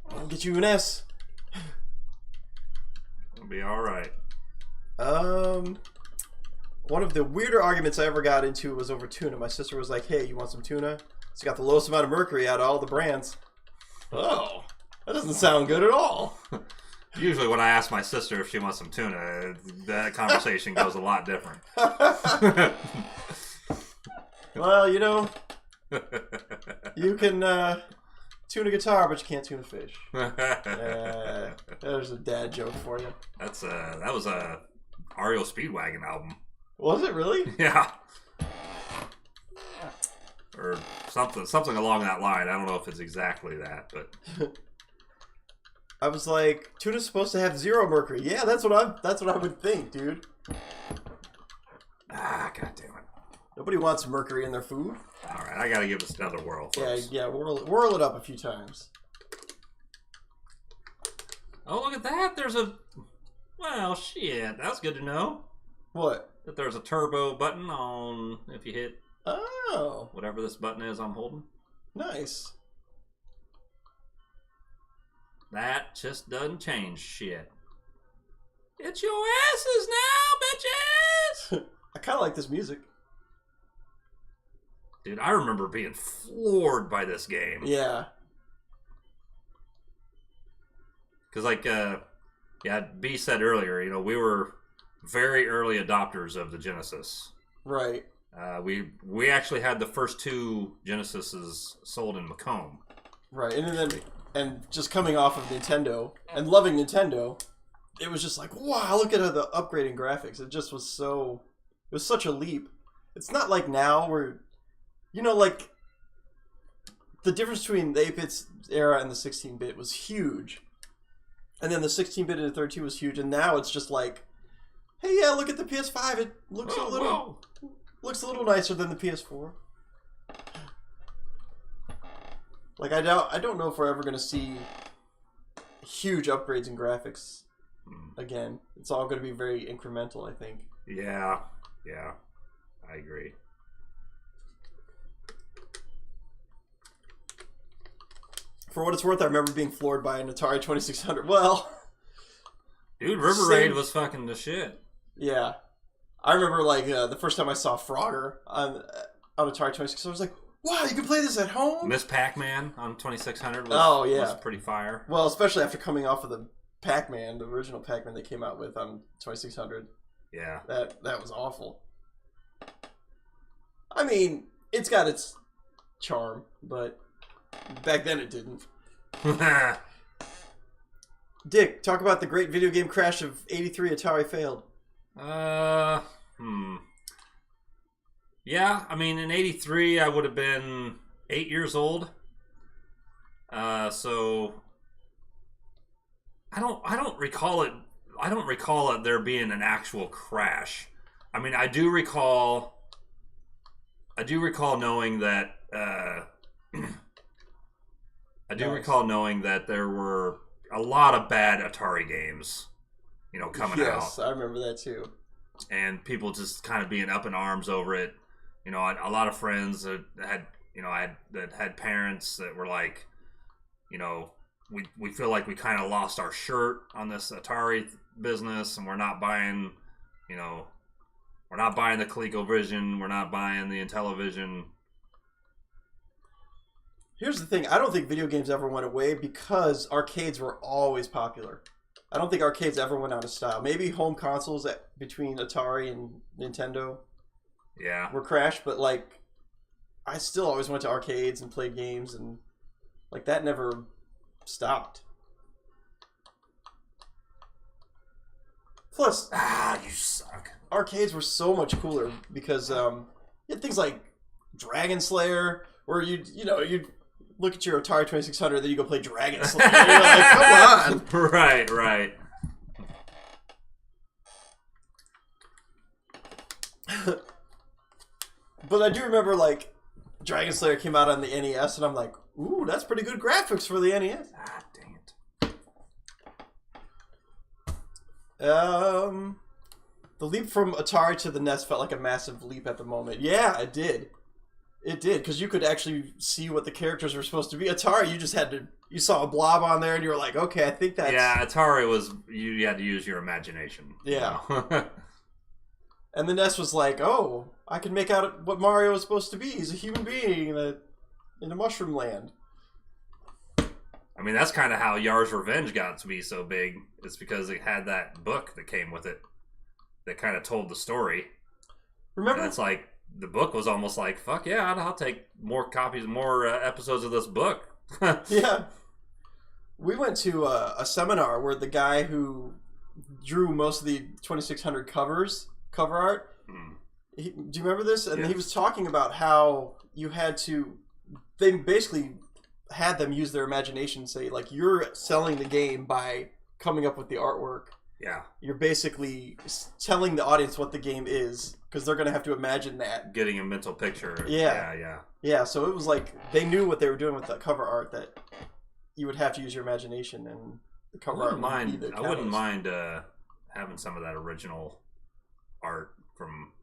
I'll get you an S. It'll be all right. One of the weirder arguments I ever got into was over tuna. My sister was like, "Hey, you want some tuna?" It's got the lowest amount of mercury out of all the brands. Oh, that doesn't sound good at all. Usually when I ask my sister if she wants some tuna, that conversation goes a lot different. Well, you know, you can tune a guitar, but you can't tune a fish. There's a dad joke for you. That was a REO Speedwagon album. Was it really? Yeah. Or something along that line. I don't know if it's exactly that, but I was like, tuna's supposed to have 0 mercury. Yeah, that's what I would think, dude. God damn it. Nobody wants mercury in their food. All right, I gotta give this another whirl, folks. Yeah, whirl it up a few times. Oh, look at that! Well, shit. That's good to know. What? That there's a turbo button on if you hit. Oh. Whatever this button is I'm holding. Nice. That just doesn't change shit. It's your asses now, bitches! I kind of like this music. Dude, I remember being floored by this game. Yeah. Because, like, B said earlier, we were very early adopters of the Genesis. Right. We actually had the first 2 Genesises sold in Macomb. Right, and just coming off of Nintendo and loving Nintendo, it was just like, wow, look at the upgrading graphics. It just was it was such a leap. It's not like now where, like the difference between the 8-bit era and the 16-bit was huge. And then the 16-bit into 32 was huge, and now it's just like, hey, yeah, look at the PS5. It looks looks a little nicer than the PS4. Like I don't know if we're ever going to see huge upgrades in graphics again. It's all going to be very incremental, I think. Yeah, I agree. For what it's worth, I remember being floored by an Atari 2600. Well, dude, River Raid was fucking the shit. Yeah, I remember like the first time I saw Frogger on Atari 2600, I was like, wow, you can play this at home? Miss Pac-Man on 2600 was pretty fire. Well, especially after coming off of the Pac-Man, the original Pac-Man they came out with on 2600. Yeah. That was awful. I mean, it's got its charm, but back then it didn't. Dick, talk about the great video game crash of 83 Atari failed. Yeah, I mean, in 83, I would have been 8 years old. So I don't recall it. I don't recall it there being an actual crash. I mean, I do recall knowing that. I do recall knowing that there were a lot of bad Atari games, coming out. Yes, I remember that too. And people just kind of being up in arms over it. A lot of friends that had parents that were like, we feel like we kind of lost our shirt on this Atari business, and we're not buying the ColecoVision, we're not buying the Intellivision. Here's the thing, I don't think video games ever went away because arcades were always popular. I don't think arcades ever went out of style. Maybe home consoles between Atari and Nintendo were crashed, but like I still always went to arcades and played games, and like that never stopped. Plus, you suck. Arcades were so much cooler because you had things like Dragon Slayer, where you'd look at your Atari 2600, then you go play Dragon Slayer. You're like, come on. Right. But I do remember, like, Dragon Slayer came out on the NES, and I'm like, ooh, that's pretty good graphics for the NES. Dang it. The leap from Atari to the NES felt like a massive leap at the moment. Yeah, it did. It did, because you could actually see what the characters were supposed to be. Atari, you saw a blob on there, and you were like, okay, I think that's... Yeah, Atari you had to use your imagination. Yeah. And the NES was like, oh, I can make out what Mario is supposed to be. He's a human being that into Mushroom Land. I mean, that's kind of how Yar's Revenge got to be so big. It's because it had that book that came with it that kind of told the story. Remember? And it's like, the book was almost like, fuck yeah, I'll take more copies, more episodes of this book. Yeah. We went to a seminar where the guy who drew most of the 2600 cover art, do you remember this? And he was talking about how you had to, they basically had them use their imagination, say, like, you're selling the game by coming up with the artwork. Yeah. You're basically telling the audience what the game is, because they're going to have to imagine that. Getting a mental picture. Yeah. Yeah, so it was like, they knew what they were doing with the cover art, that you would have to use your imagination, and the cover art would be the I wouldn't mind having some of that original art from,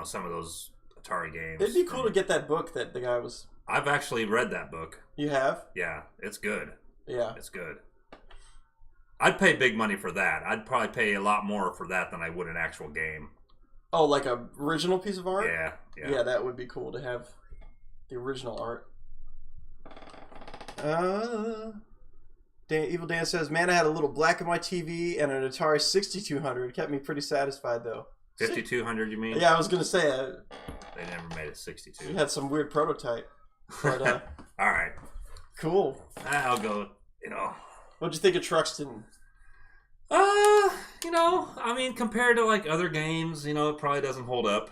some of those Atari games. It'd be cool to get that book that the guy was... I've actually read that book. You have? Yeah, it's good. Yeah. It's good. I'd pay big money for that. I'd probably pay a lot more for that than I would an actual game. Oh, like a original piece of art? Yeah. Yeah, that would be cool to have the original art. Evil Dan says, man, I had a little black and white TV and an Atari 6200. Kept me pretty satisfied, though. 5200, you mean? Yeah, I was going to say. They never made it 62. You had some weird prototype. But, all right. Cool. I'll go, What'd you think of Truxton? I mean, compared to, like, other games, it probably doesn't hold up.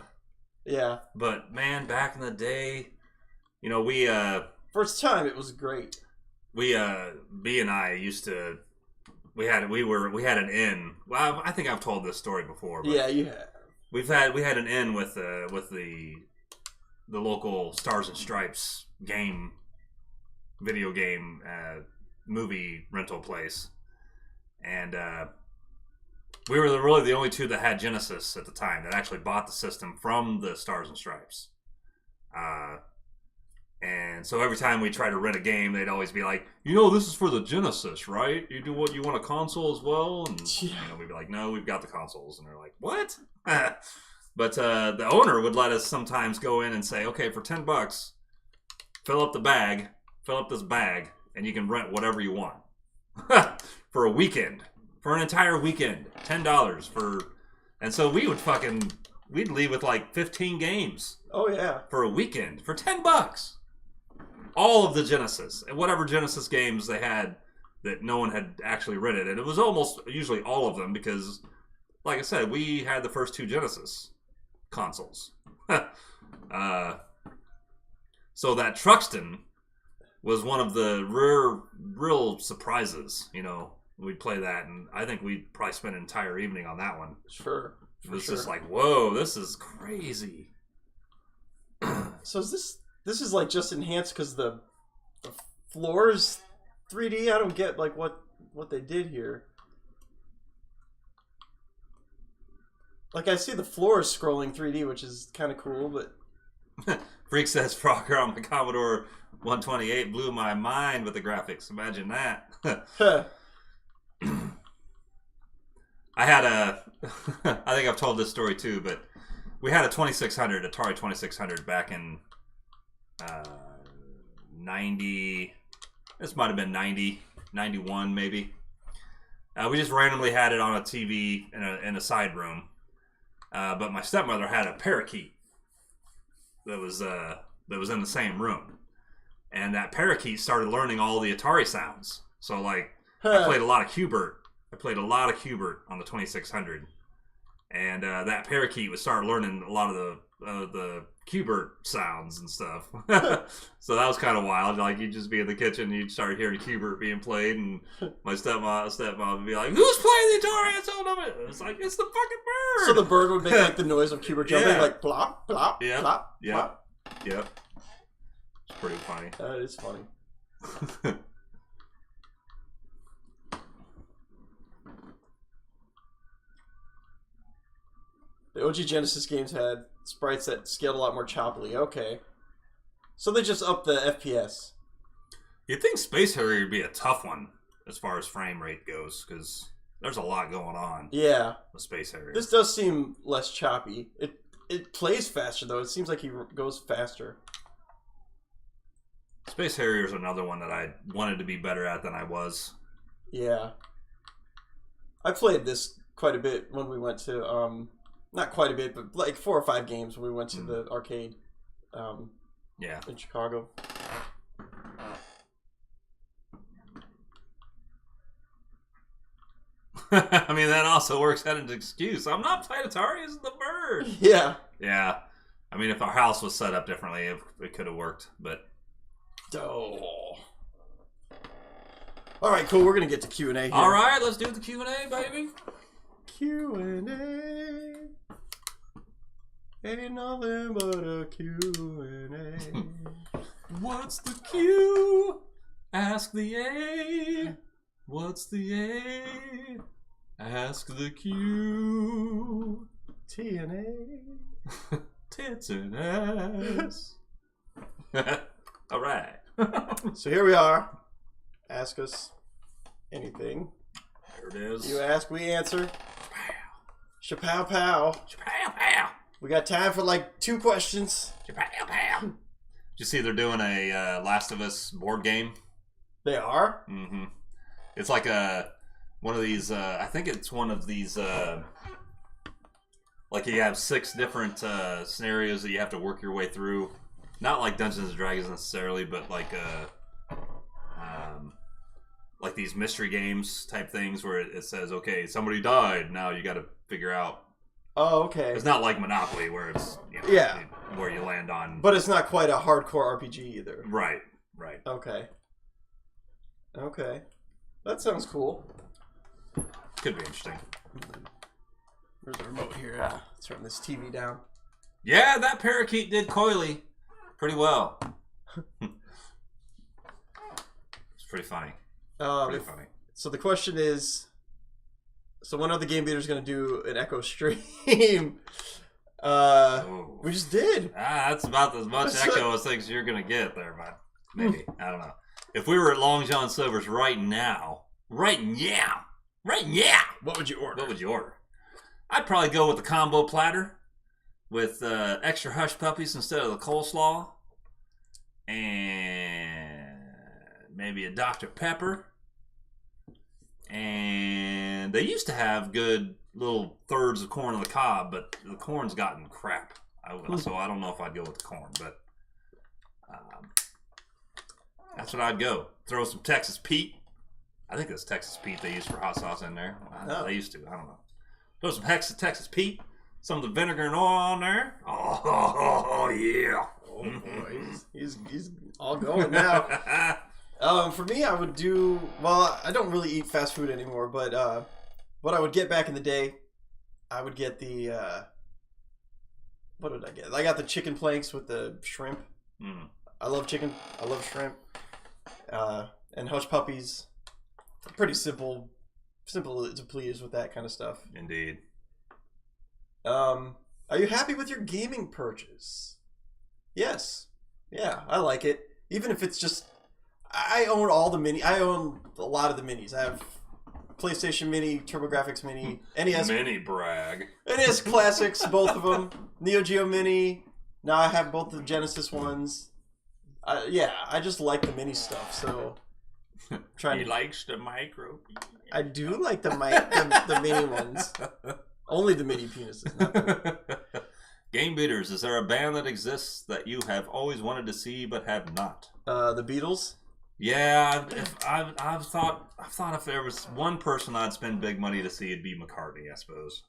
Yeah. But, man, back in the day, we, for its time, it was great. B and I used to, we had an inn. Well, I think I've told this story before. But yeah, you have. We had an inn with the local Stars and Stripes video game, movie rental place, and we were really the only two that had Genesis at the time that actually bought the system from the Stars and Stripes. And so every time we try to rent a game, they'd always be like, this is for the Genesis, right? You want a console as well? And we'd be like, no, we've got the consoles. And they're like, what? But the owner would let us sometimes go in and say, okay, for $10, fill up this bag, and you can rent whatever you want. For a weekend. For an entire weekend. $10 for... And so we'd leave with like 15 games. Oh, yeah. For a weekend. For $10. All of the Genesis. And whatever Genesis games they had that no one had actually rented. And it was almost usually all of them because, like I said, we had the first two Genesis consoles. So that Truxton was one of the real surprises. We'd play that, and I think we'd probably spend an entire evening on that one. Sure. It was just like, whoa, this is crazy. So is this is like just enhanced because the floor's 3D? I don't get like what they did here. Like, I see the floor is scrolling 3D, which is kind of cool, but... Freak says Frogger on my Commodore 128 blew my mind with the graphics. Imagine that. I had I think I've told this story too, but we had a Atari 2600 back in 90, this might have been 90, 91 maybe. We just randomly had it on a TV in a side room. But my stepmother had a parakeet that was in the same room, and that parakeet started learning all the Atari sounds. So like, I played a lot of Hubert. I played a lot of Hubert on the 2600, and that parakeet would start learning a lot of the Hubert sounds and stuff. So that was kind of wild. Like, you'd just be in the kitchen, and you'd start hearing Hubert being played, and my stepmom would be like, "Who's playing the Atari?" I told him it was like, "It's the fucking bird." So the bird would make like the noise of Hubert jumping, like plop, plop, yep. plop, Yep. plop. Yep. It's pretty funny. That is funny. The OG Genesis games had sprites that scaled a lot more choppily. Okay. So they just upped the FPS. You'd think Space Harrier would be a tough one as far as frame rate goes, because there's a lot going on. Yeah. With Space Harrier. This does seem less choppy. It plays faster, though. It seems like he goes faster. Space Harrier is another one that I wanted to be better at than I was. Yeah. I played this quite a bit when we went to, not quite a bit, but like 4 or 5 games when we went to the arcade in Chicago. I mean, that also works out an excuse. I'm not playing Atari, it's the bird. Yeah. Yeah. I mean, if our house was set up differently, it could have worked, but... Oh. All right, cool. We're going to get to Q&A here. All right, let's do the Q&A, baby. Q&A. Ain't nothing but a Q&A. What's the Q? Ask the A. What's the A? Ask the Q. T and A. Tits and ass. All right. So here we are. Ask us anything. There it is. You ask, we answer. Chapow pow. Chapow pow. We got time for like 2 questions. Chapow pow. Did you see they're doing a Last of Us board game? They are? Mm-hmm. It's like one of these. I think it's one of these. Like you have 6 different scenarios that you have to work your way through. Not like Dungeons and Dragons necessarily, but like these mystery games type things where it says, okay, somebody died. Now you got to figure out. Oh, okay. It's not like Monopoly where it's where you land on. But it's not quite a hardcore RPG either. Right. Okay. That sounds cool. Could be interesting. Where's the remote here? Let's turn this TV down. Yeah, that parakeet did coily pretty well. It's pretty funny. Funny. So the question is, so when are the Game Beaters going to do an Echo stream? We just did. That's about as much echo as things you're going to get there, but maybe. I don't know. If we were at Long John Silver's right now, what would you order? I'd probably go with the combo platter with extra hush puppies instead of the coleslaw, and maybe a Dr. Pepper. And they used to have good little thirds of corn on the cob, but the corn's gotten crap. So I don't know if I'd go with the corn, but that's what I'd go. Throw some Texas Pete. I think that's Texas Pete they use for hot sauce in there. They used to. I don't know. Throw some Texas Pete. Some of the vinegar and oil on there. Oh yeah. Oh boy, he's all going now. For me, I would do, well, I don't really eat fast food anymore, but what I would get back in the day, I would get the, what did I get? I got the chicken planks with the shrimp. I love chicken. I love shrimp. And hush puppies. Pretty simple to please with that kind of stuff. Indeed. Are you happy with your gaming purchase? Yes. Yeah, I like it. Even if it's just, I own I own a lot of the minis. I have PlayStation Mini, TurboGrafx Mini, NES. Mini brag. NES Classics, both of them. Neo Geo Mini. Now I have both the Genesis ones. I just like the mini stuff, so... He likes the micro. I do like the mini ones. Only the mini penises, not the... Game Beaters, is there a band that exists that you have always wanted to see but have not? The Beatles? Yeah, I've thought if there was one person I'd spend big money to see, it'd be McCartney, I suppose.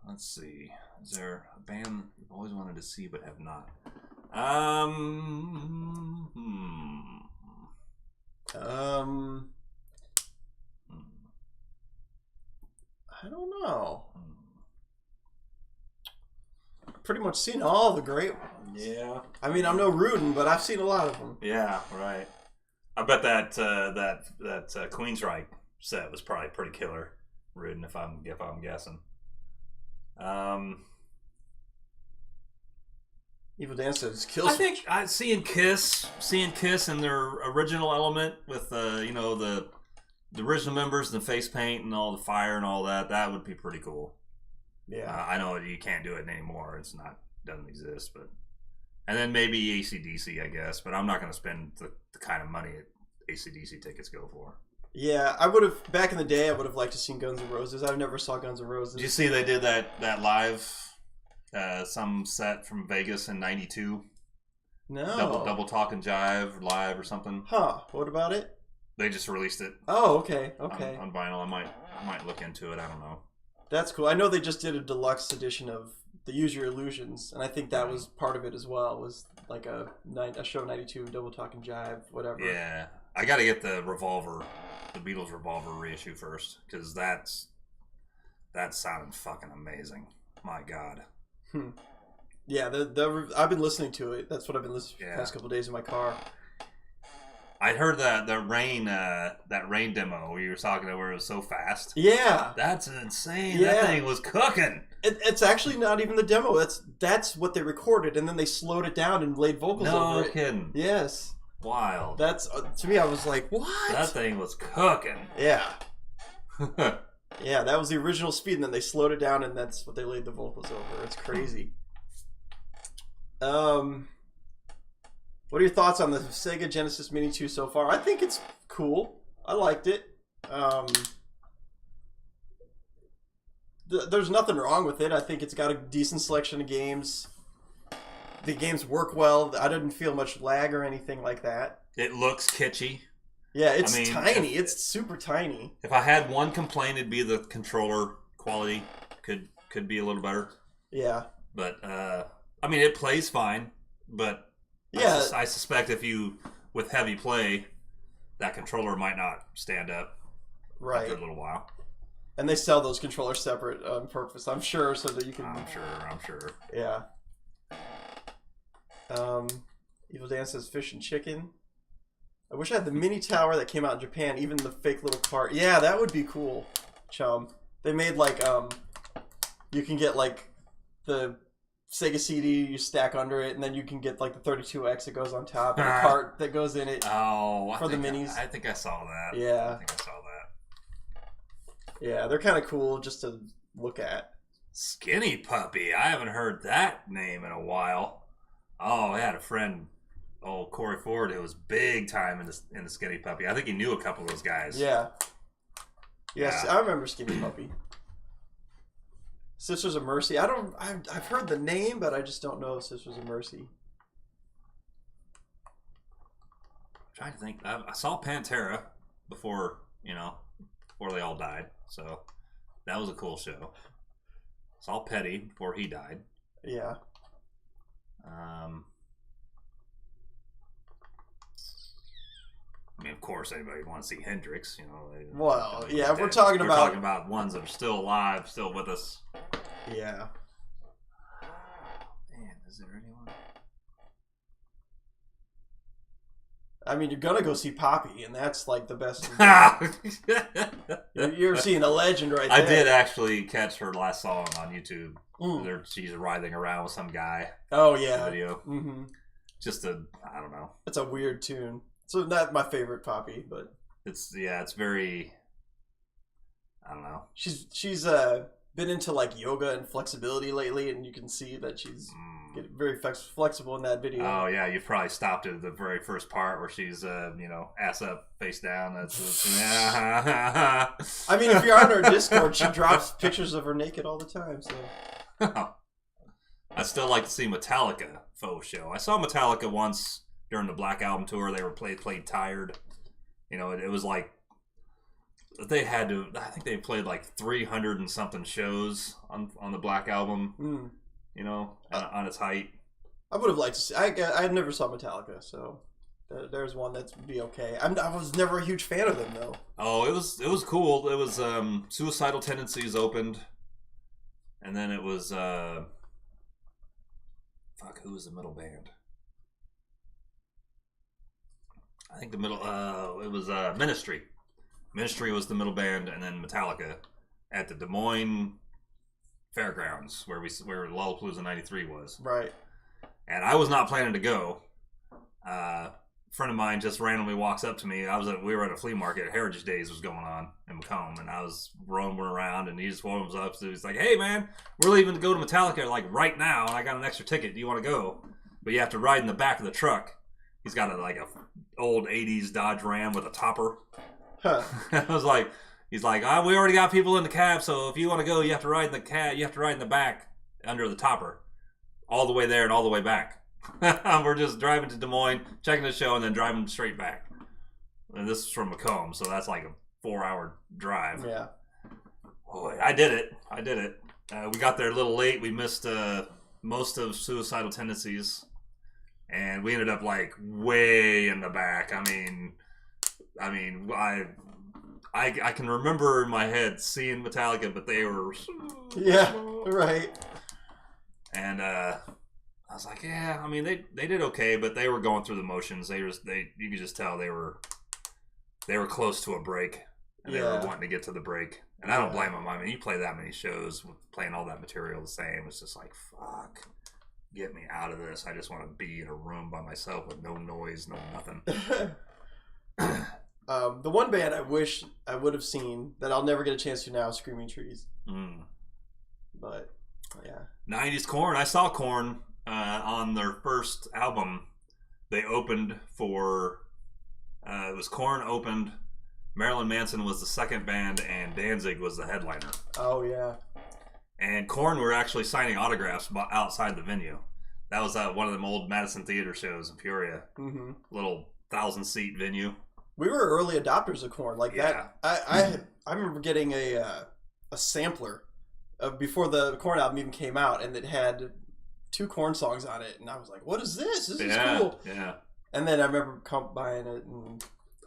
Let's see. Is there a band you've always wanted to see but have not? I don't know. Pretty much seen all the great ones. Yeah. I mean, I'm no Rudin, but I've seen a lot of them. Yeah, right. I bet that Queensryche set was probably pretty killer, Rudin, if I'm guessing. Evil Dance says kill. I think seeing Kiss in their original element with the original members and the face paint and all the fire and all that would be pretty cool. Yeah, I know you can't do it anymore. Doesn't exist, but And then maybe AC/DC, I guess. But I'm not going to spend the kind of money AC/DC tickets go for. Yeah, I would have, back in the day, I would have liked to seen Guns N' Roses. I never saw Guns N' Roses. Did you see they did that live, some set from Vegas in '92? No. Double Talk and Jive live or something. Huh, what about it? They just released it. Oh, okay. On vinyl. I might look into it. I don't know. That's cool. I know they just did a deluxe edition of the Use Your Illusions, and I think that was part of it as well, was like a show 92, Double Talk and Jive, whatever. Yeah. I got to get the Beatles Revolver reissue first, because that sounded fucking amazing. My God. Yeah, I've been listening to it. That's what I've been listening to the past couple of days in my car. I heard that Rain demo where you were talking about where it was so fast. Yeah. That's insane. Yeah. That thing was cooking. It's actually not even the demo. That's what they recorded, and then they slowed it down and laid vocals over it. No kidding. Yes. Wild. That's to me. I was like, what? That thing was cooking. Yeah. Yeah, that was the original speed, and then they slowed it down, and that's what they laid the vocals over. It's crazy. What are your thoughts on the Sega Genesis Mini 2 so far? I think it's cool. I liked it. There's nothing wrong with it. I think it's got a decent selection of games. The games work well. I didn't feel much lag or anything like that. It looks kitschy. Yeah, it's tiny. It's super tiny. If I had one complaint, it'd be the controller quality could be a little better. Yeah. But, I mean, it plays fine, but yeah. I suspect with heavy play, that controller might not stand up after a little while. And they sell those controllers separate on purpose, I'm sure, so that you can... I'm sure. Yeah. Evil Dan says fish and chicken. I wish I had the mini tower that came out in Japan, even the fake little cart. Yeah, that would be cool, chum. They made like, you can get like the Sega CD you stack under it, and then you can get like the 32X that goes on top, and a cart that goes in it the minis. I think I saw that. Yeah. I think I saw that. Yeah, they're kind of cool just to look at. Skinny Puppy. I haven't heard that name in a while. Oh, I had a friend, Corey Ford, who was big time in the Skinny Puppy. I think he knew a couple of those guys. Yeah. Yes, yeah. I remember Skinny Puppy. Sisters of Mercy. I've heard the name, but I just don't know Sisters of Mercy. I'm trying to think. I saw Pantera before they all died. So that was a cool show. Saw Petty before he died. Yeah. I mean, of course, anybody would want to see Hendrix, Well, yeah, if we're talking about ones that are still alive, still with us. Yeah. Man, is there anyone? I mean, you're gonna go see Poppy, and that's like the best. You're seeing a legend right there. I did actually catch her last song on YouTube. She's writhing around with some guy. Oh yeah, video. Mm-hmm. I don't know. It's a weird tune. So not my favorite Poppy, but it's very. I don't know. She's been into like yoga and flexibility lately, and you can see that she's getting very flexible in that video. Oh yeah, you probably stopped at the very first part where she's ass up, face down. That's I mean, if you're on her Discord, she drops pictures of her naked all the time. So I still like to see Metallica faux show. I saw Metallica once during the Black Album tour. They were played Tired. It was like they had to. I think they played like 300 and something shows on the Black Album. On its height. I would have liked to see. I never saw Metallica, so there's one that'd be okay. I was never a huge fan of them though. Oh, it was cool. It was Suicidal Tendencies opened, and then it was who was the middle band? I think it was Ministry. Ministry was the middle band, and then Metallica at the Des Moines Fairgrounds, where Lollapalooza '93 was. Right. And I was not planning to go. A friend of mine just randomly walks up to me. We were at a flea market. Heritage Days was going on in Macomb, and I was roaming around, and he just warms up. So he's like, "Hey, man, we're leaving to go to Metallica like right now, and I got an extra ticket. Do you want to go?" but you have to ride in the back of the truck. He's got a old 80s Dodge Ram with a topper. Huh. He's like, we already got people in the cab, so if you want to go, you have to ride in the cab. You have to ride in the back under the topper, all the way there and all the way back. We're just driving to Des Moines, checking the show, and then driving straight back. And this is from Macomb, so that's like a 4-hour drive. Yeah. Boy, I did it. We got there a little late. We missed most of Suicidal Tendencies, and we ended up like way in the back. I mean, I can remember in my head seeing Metallica, but they were right. And I was like, yeah. I mean, they did okay, but they were going through the motions. You could just tell they were close to a break, and they were wanting to get to the break. And I don't blame them. I mean, you play that many shows with playing all that material the same. It's just like, fuck, get me out of this. I just want to be in a room by myself with no noise, no nothing. The one band I wish I would have seen that I'll never get a chance to now is Screaming Trees. But, yeah. 90s Korn. I saw Korn on their first album. They opened for... it was Korn opened... Marilyn Manson was the second band, and Danzig was the headliner. Oh, yeah. And Korn were actually signing autographs outside the venue. That was one of them old Madison Theater shows in Peoria. Mm-hmm. Little 1,000-seat venue. We were early adopters of Korn. Like that. I remember getting a sampler before the Korn album even came out, and it had 2 Korn songs on it. And I was like, what is this? This is cool. Yeah. And then I remember buying it and...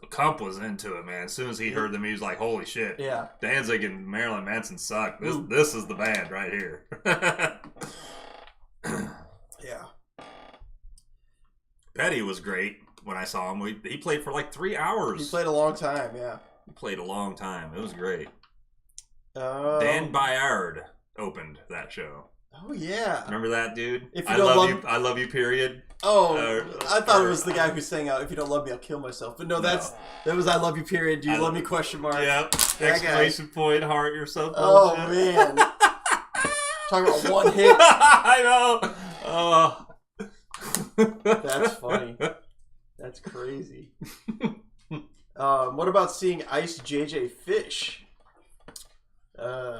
Kump was into it, man. As soon as he heard them, he was like, holy shit. Yeah. Danzig and Marilyn Manson suck. This is the band right here. Yeah. Petty was great when I saw him. He played for like 3 hours. He played a long time, yeah. He played a long time. It was great. Dan Bayard opened that show. Oh, yeah. Remember that, dude? I love you, period. Oh, I thought it was the guy who sang out, if you don't love me, I'll kill myself. But no, that was I love you, period. Do you love me, question mark? Yep. Exclamation point, heart, you're so Oh, man. Talking about one hit. I know. That's funny. That's crazy. What about seeing Ice JJ Fish? I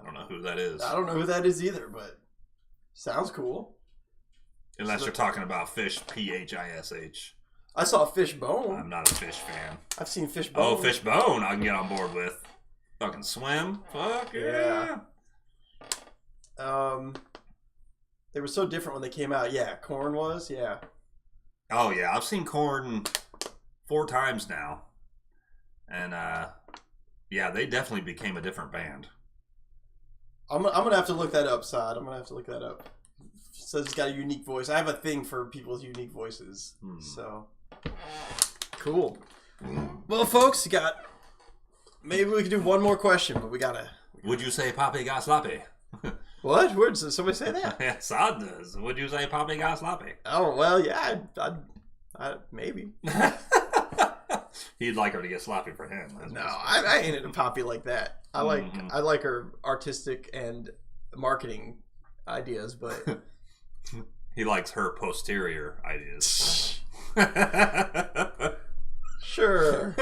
don't know who that is. I don't know who that is either, but sounds cool. Unless you're talking about Fish, Phish. I saw Fishbone. I'm not a Fish fan. I've seen Fishbone. Oh, Fishbone I can get on board with. Fucking swim. Fuck yeah. They were so different when they came out. Yeah, Korn was, yeah. Oh, yeah. I've seen Korn 4 times now. And, yeah, they definitely became a different band. I'm going to have to look that up, Sod. I'm going to have to look that up. It says he's got a unique voice. I have a thing for people's unique voices. So, cool. Well, folks, maybe we can do one more question, but we got to... Would you say Papi got sloppy? What? Where did somebody say that? Yeah, Sod does. Would you say Papi got sloppy? Oh, well, yeah, I'd maybe. He'd like her to get sloppy for him. No, I ain't into Poppy like that. I like her artistic and marketing ideas, but he likes her posterior ideas. Sure.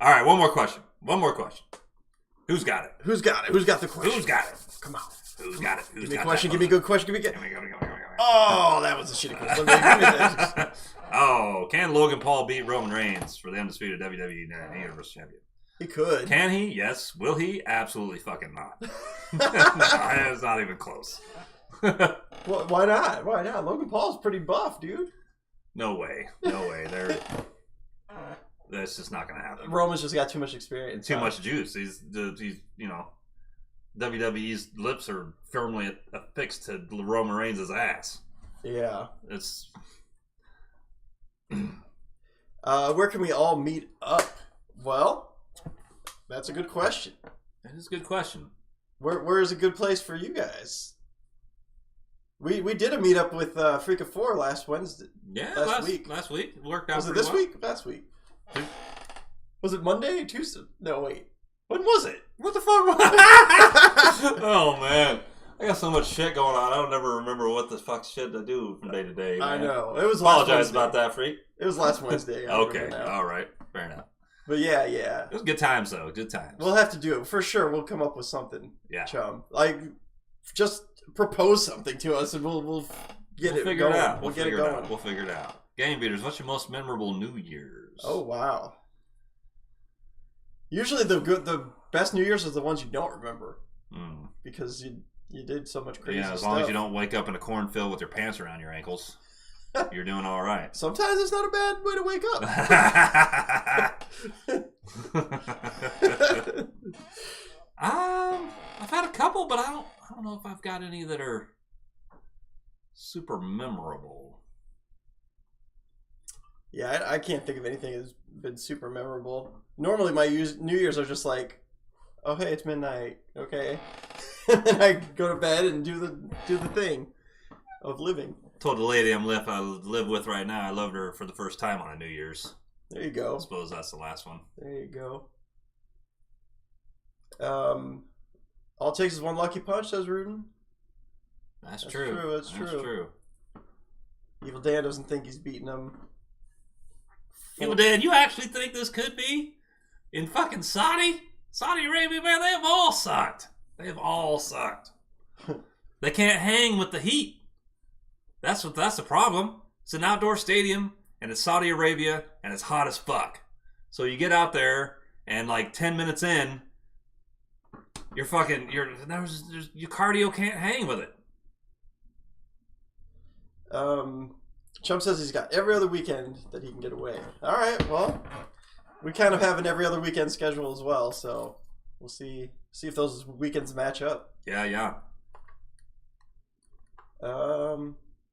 All right, one more question. Who's got it? Who's got the question? Who's got it? Come on. Who's got it? Give me a question. Give me a good question. Give me. Oh, that was a shitty question. Oh, can Logan Paul beat Roman Reigns for the undisputed WWE Universal Champion? He could. Can he? Yes. Will he? Absolutely fucking not. No, it's not even close. Well, why not? Why not? Logan Paul's pretty buff, dude. No way. That's just not going to happen. Roman's just got too much experience. Too much juice. He's WWE's lips are firmly affixed to Roman Reigns' ass. Yeah. It's... where can we all meet up? Well, that's a good question. That is a good question. Where is a good place for you guys? We did a meetup with Freak of Four last Wednesday. Yeah, last week. Last week. It worked out. Was it this week? Last week. Was it Monday? Tuesday? No, wait. When was it? What the fuck was Oh, man. I got so much shit going on. I don't ever remember what the fuck shit I do from day to day. Man. I know. It was last Apologize Wednesday. about that, freak. It was last Wednesday. Okay. All right. Fair enough. But yeah. It was good times, though. Good times. We'll have to do it. For sure, we'll come up with something. Yeah. Chum. Like, just propose something to us and we'll get it figure going. it out. We'll get it going. We'll figure it out. Game Beaters, what's your most memorable New Year's? Oh, wow. Usually the best New Year's is the ones you don't remember. Because you did so much crazy stuff. Yeah, as long as you don't wake up in a cornfield with your pants around your ankles, you're doing all right. Sometimes it's not a bad way to wake up. I've had a couple, but I don't know if I've got any that are super memorable. Yeah, I can't think of anything that's been super memorable. Normally my New Year's are just like, oh hey, it's midnight, okay. And then I go to bed and do the thing of living. Told the lady I live with right now, I loved her for the first time on a New Year's. There you go. I suppose that's the last one. There you go. All it takes is one lucky punch, says Rudin. That's true. That's true. Evil Dan doesn't think he's beating him. Evil Dan, you actually think this could be in fucking Saudi Arabia? Man, they have all sucked. They can't hang with the heat. That's the problem. It's an outdoor stadium, and it's Saudi Arabia, and it's hot as fuck. So you get out there, and like 10 minutes in, your cardio can't hang with it. Chump says he's got every other weekend that he can get away. All right, well, we kind of have an every other weekend schedule as well, so we'll see if those weekends match up. Yeah.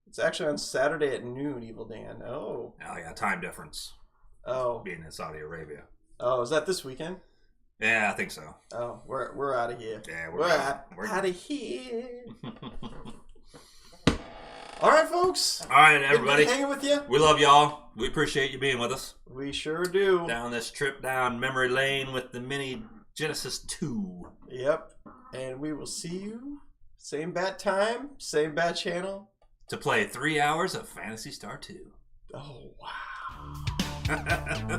It's actually on Saturday at noon, Evil Dan. Oh yeah, time difference. Oh, being in Saudi Arabia. Oh, is that this weekend? Yeah, I think so. Oh, we're out of here. Yeah, we're out of here. All right, folks. All right, everybody. Good hanging with you. We love y'all. We appreciate you being with us. We sure do. Down this trip down memory lane with the Mini Genesis 2. Yep. And we will see you. Same bat time, same bat channel. To play 3 hours of Phantasy Star 2. Oh, wow.